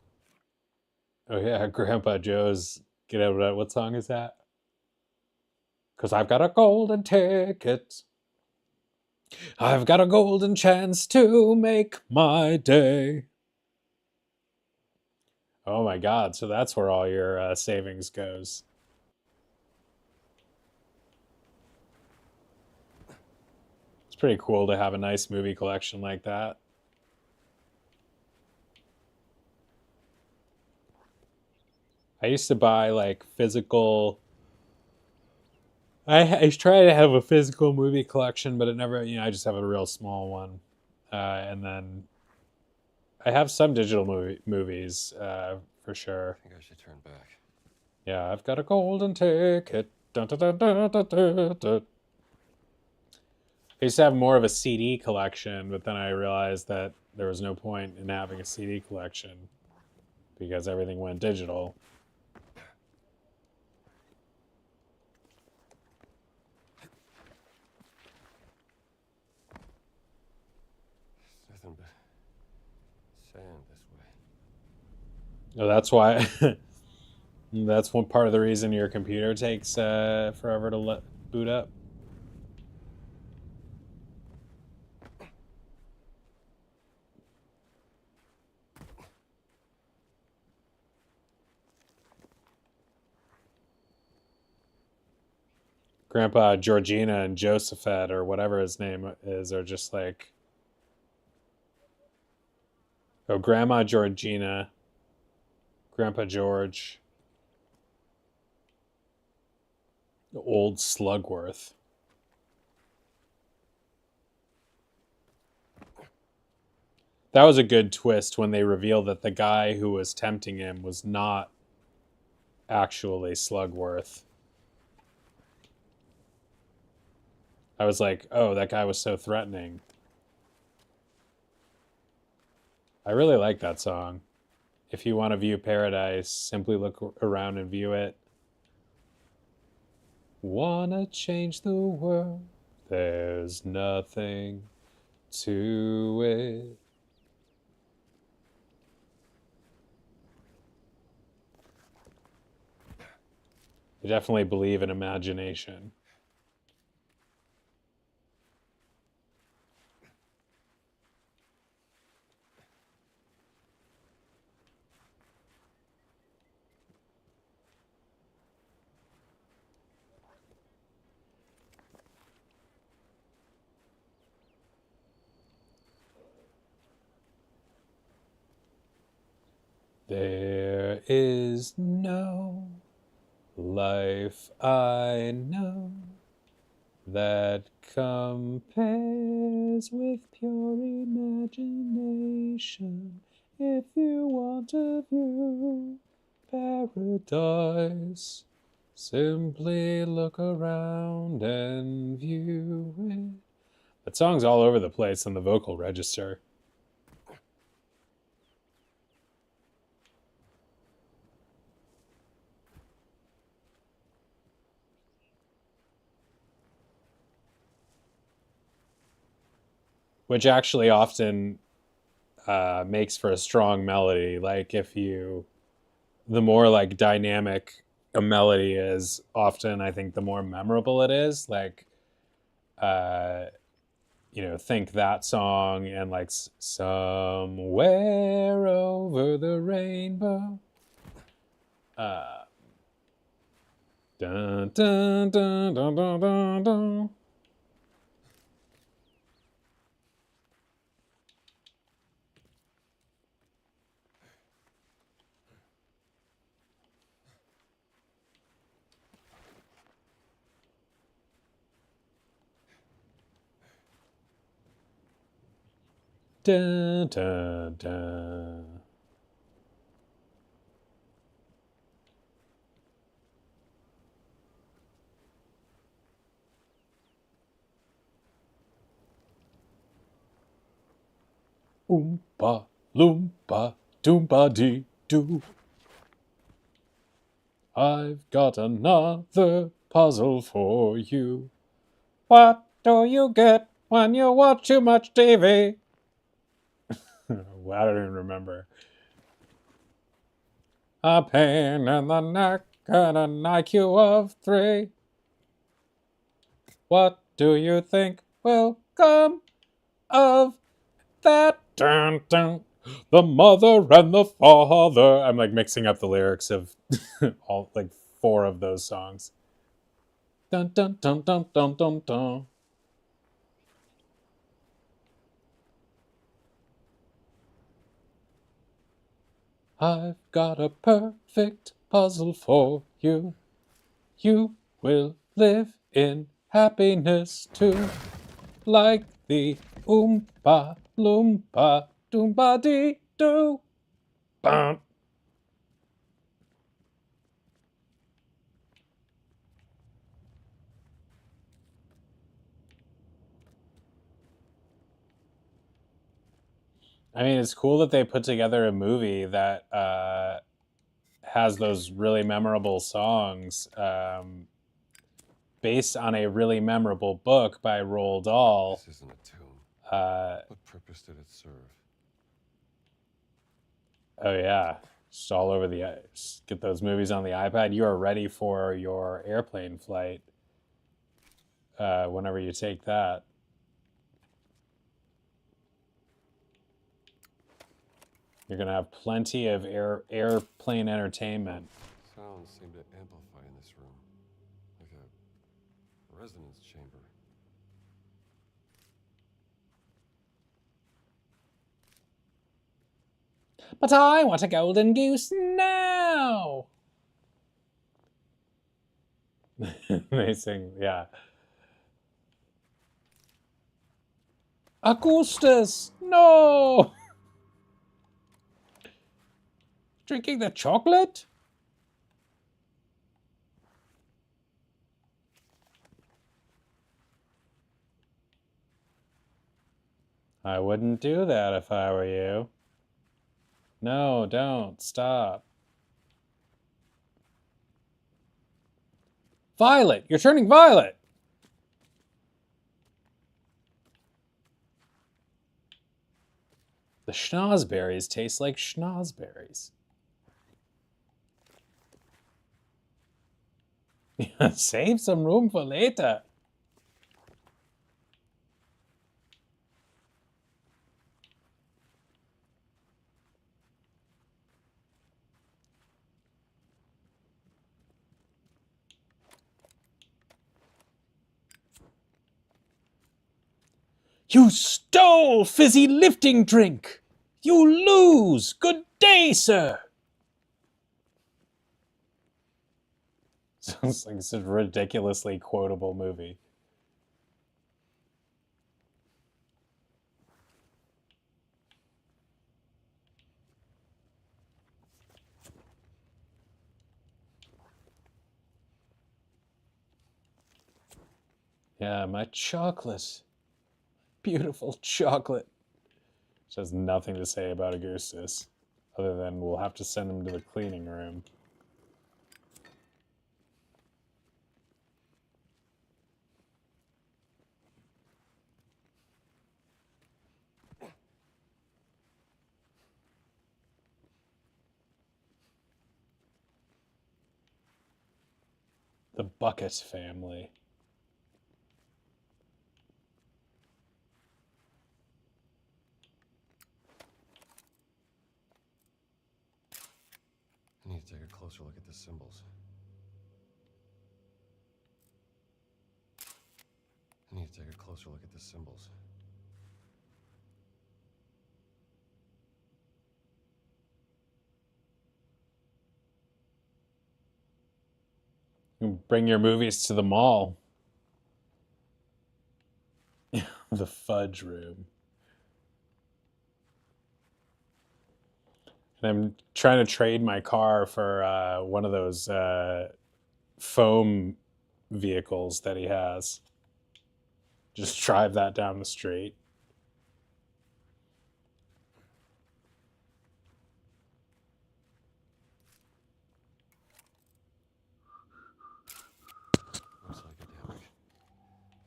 oh yeah, Grandpa Joe's Get Out of That. What song is that? 'Cause I've got a golden ticket. I've got a golden chance to make my day. Oh my God, so that's where all your savings goes. It's pretty cool to have a nice movie collection like that. I used to buy like physical. I try to have a physical movie collection, but it never. I just have a real small one, and then I have some digital movies for sure. I think I should turn back. Yeah, I've got a golden ticket. Dun, dun, dun, dun, dun, dun, dun. I used to have more of a CD collection, but then I realized that there was no point in having a CD collection because everything went digital. Nothing but sand this way. No, that's why. That's one part of the reason your computer takes forever to boot up. Grandpa Georgina and Josephet, or whatever his name is, are just like, oh, Grandma Georgina, Grandpa George, Old Slugworth. That was a good twist when they revealed that the guy who was tempting him was not actually Slugworth. I was like, oh, that guy was so threatening. I really like that song. If you want to view paradise, simply look around and view it. Wanna change the world, there's nothing to it. I definitely believe in imagination. There is no life I know that compares with pure imagination. If you want to view paradise, simply look around and view it. That song's all over the place in the vocal register. Which actually often makes for a strong melody. Like the more like dynamic a melody is, often I think the more memorable it is. Like, think that song and like somewhere over the rainbow. Dun, dun, dun, dun, dun, dun, dun. Dun, dun, dun. Oompa, loompa, doompa dee doo. I've got another puzzle for you. What do you get when you watch too much TV? Well, I don't even remember. A pain in the neck and an IQ of 3. What do you think will come of that? Dun, dun. The mother and the father. I'm like mixing up the lyrics of all like 4 of those songs. Dun dun dun dun dun dun dun. I've got a perfect puzzle for you. You will live in happiness too. Like the Oompa Loompa Doompa Dee Doo. Bum. I mean, it's cool that they put together a movie that has those really memorable songs based on a really memorable book by Roald Dahl. This isn't a tomb. Uh, What purpose did it serve? oh yeah, just all over the just get those movies on the iPad. You are ready for your airplane flight whenever you take that. You're gonna have plenty of airplane entertainment. Sounds seem to amplify in this room, like a resonance chamber. But I want a golden goose now. They sing, yeah. Augustus, no! Drinking the chocolate? I wouldn't do that if I were you. No, don't. Stop. Violet! You're turning violet! The schnozberries taste like schnozberries. Save some room for later. You stole fizzy lifting drink! You lose! Good day, sir! Sounds like it's a ridiculously quotable movie. Yeah, my chocolate. Beautiful chocolate. Which has nothing to say about Augustus, other than we'll have to send him to the cleaning room. The Bucket family. I need to take a closer look at the symbols. I need to take a closer look at the symbols. You bring your movies to the mall. The fudge room. And I'm trying to trade my car for one of those foam vehicles that he has. Just drive that down the street. Looks like a damage.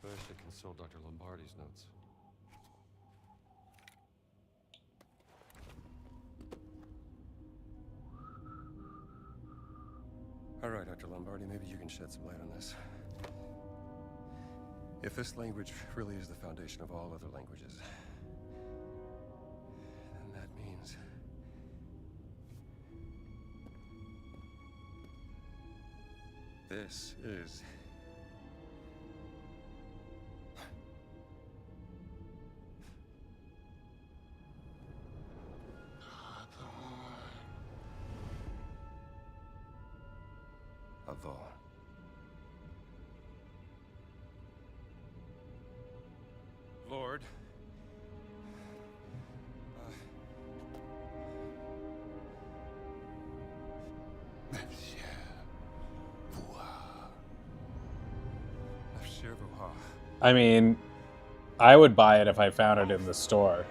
But I should consult Dr. Lombardi's notes. All right, Dr. Lombardi, maybe you can shed some light on this. If this language really is the foundation of all other languages, then that means this is Avon. Lord. I mean, I would buy it if I found it in the store.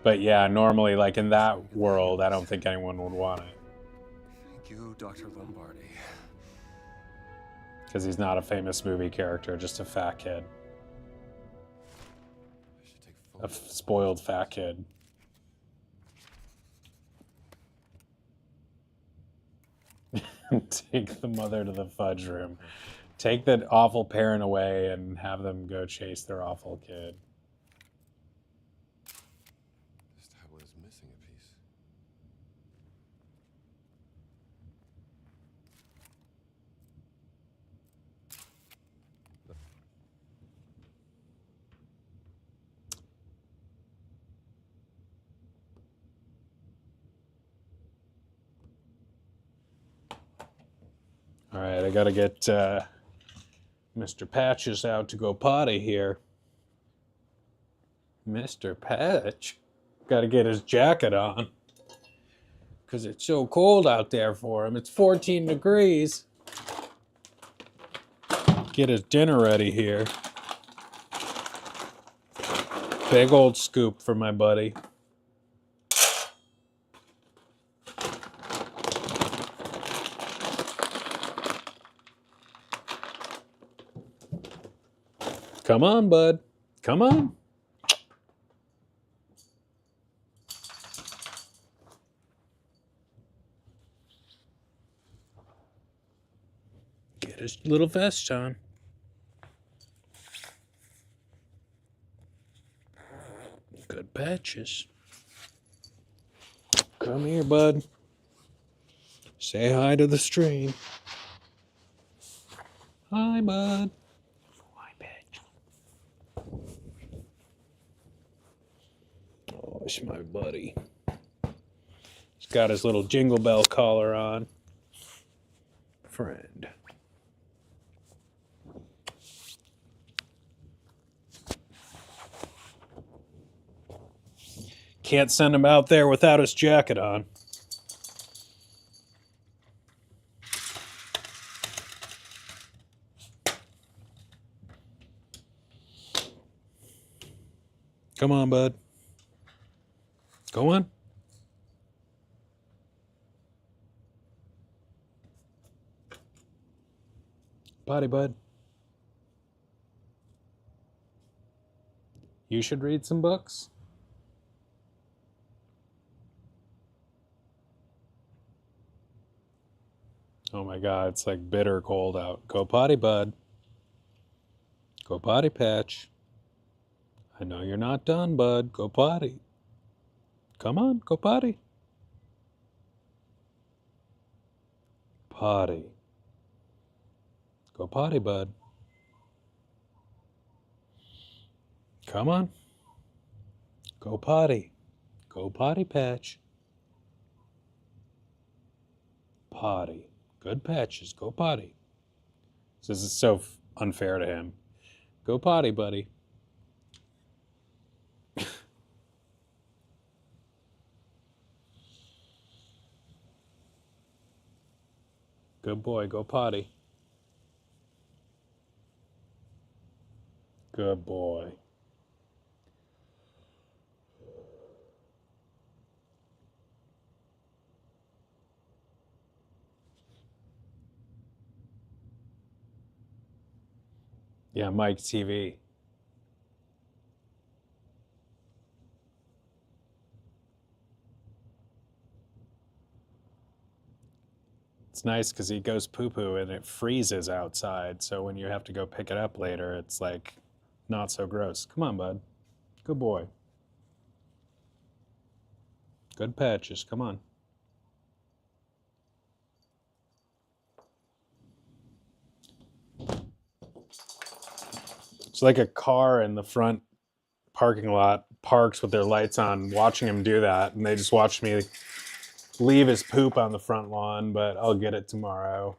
But yeah, normally, like in that world, I don't think anyone would want it. Thank you, Dr. Lombardi. Because he's not a famous movie character, just a fat kid. A spoiled fat kid. Take the mother to the fudge room. Take that awful parent away and have them go chase their awful kid. This tablet is missing a piece. All right, I gotta get Mr. Patches out to go potty here. Mr. Patch? Gotta get his jacket on. Because it's so cold out there for him. It's 14 degrees. Get his dinner ready here. Big old scoop for my buddy. Come on, bud. Come on. Get his little vest on. Good patches. Come here, bud. Say hi to the stream. Hi, bud. Hi, patch. Oh, it's my buddy. He's got his little jingle bell collar on. Friend. Can't send him out there without his jacket on. Come on, bud. Go on. Potty, bud. You should read some books. Oh my god, it's like bitter cold out. Go potty, bud. Go potty, Patch. I know you're not done, bud. Go potty. Come on, go potty. Potty. Go potty, bud. Come on. Go potty. Go potty, Patch. Potty. Good Patches. Go potty. This is so unfair to him. Go potty, buddy. Good boy. Go potty. Good boy. Yeah, Mike TV. It's nice because he goes poo-poo and it freezes outside. So when you have to go pick it up later, it's like not so gross. Come on, bud. Good boy. Good Patches. Come on. It's like a car in the front parking lot parks with their lights on, watching him do that. And they just watched me leave his poop on the front lawn, but I'll get it tomorrow.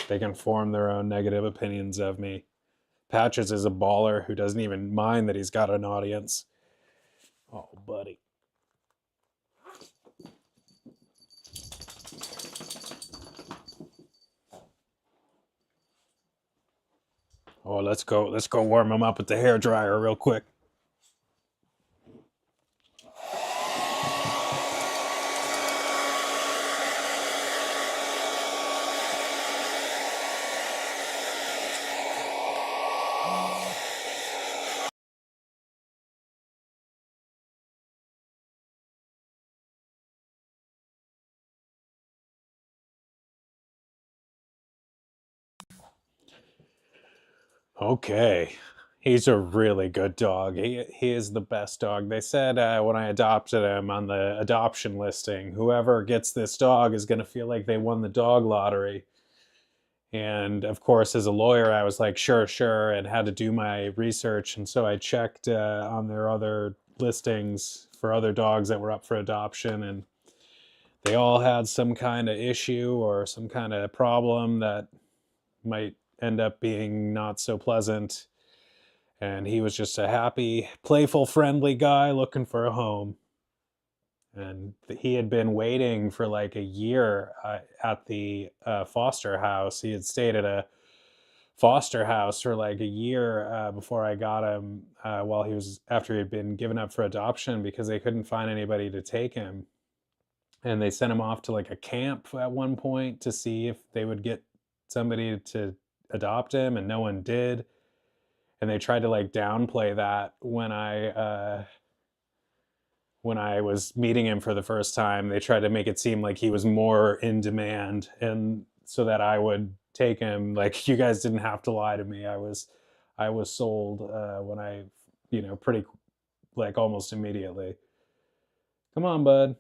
They can form their own negative opinions of me. Patches is a baller who doesn't even mind that he's got an audience. Oh, buddy. Oh, let's go warm him up with the hair dryer real quick. Okay. He's a really good dog. He is the best dog. They said when I adopted him on the adoption listing, whoever gets this dog is going to feel like they won the dog lottery. And of course, as a lawyer, I was like, sure, and had to do my research. And so I checked on their other listings for other dogs that were up for adoption. And they all had some kind of issue or some kind of problem that might end up being not so pleasant. And he was just a happy, playful, friendly guy looking for a home. And he had been waiting for like a year at the foster house. He had stayed at a foster house for like a year before I got him after he had been given up for adoption because they couldn't find anybody to take him. And they sent him off to like a camp at one point to see if they would get somebody to adopt him, and no one did. And they tried to like downplay that when I was meeting him for the first time. They tried to make it seem like he was more in demand, and so that I would take him. Like, you guys didn't have to lie to me. I was sold when I, pretty like almost immediately. Come on, bud.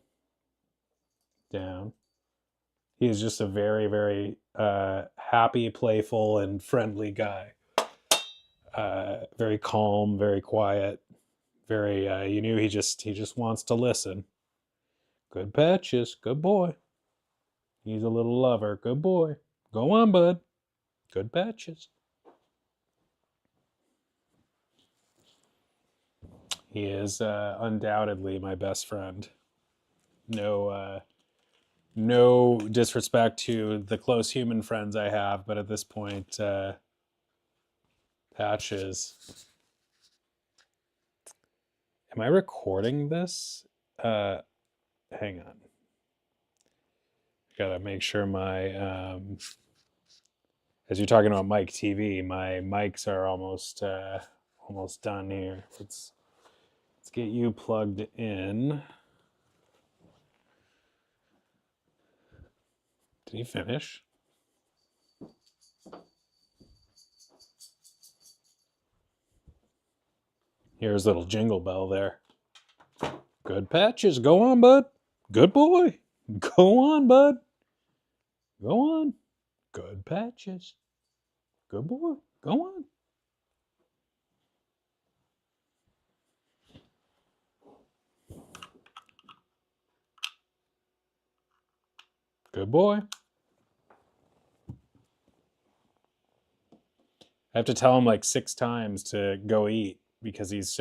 Down. He is just a very, very happy, playful, and friendly guy. Very calm, very quiet, very he just wants to listen. Good Patches, good boy. He's a little lover, good boy. Go on, bud. Good Patches. He is undoubtedly my best friend. No disrespect to the close human friends I have, but at this point, Patches. Am I recording this? Hang on. Gotta make sure my, as you're talking about Mic TV, my mics are almost done here. Let's get you plugged in. Did he finish? Here's a little jingle bell there. Good Patches. Go on, bud. Good boy. Go on, bud. Go on. Good Patches. Good boy. Go on. Good boy. I have to tell him like 6 times to go eat because he's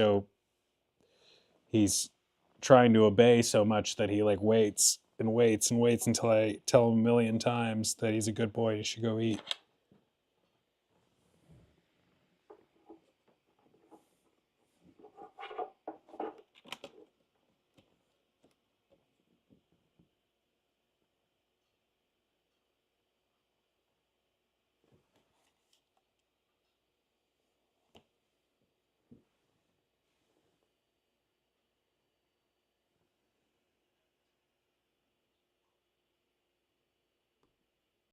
trying to obey so much that he like waits and waits and waits until I tell him a million times that he's a good boy, he should go eat.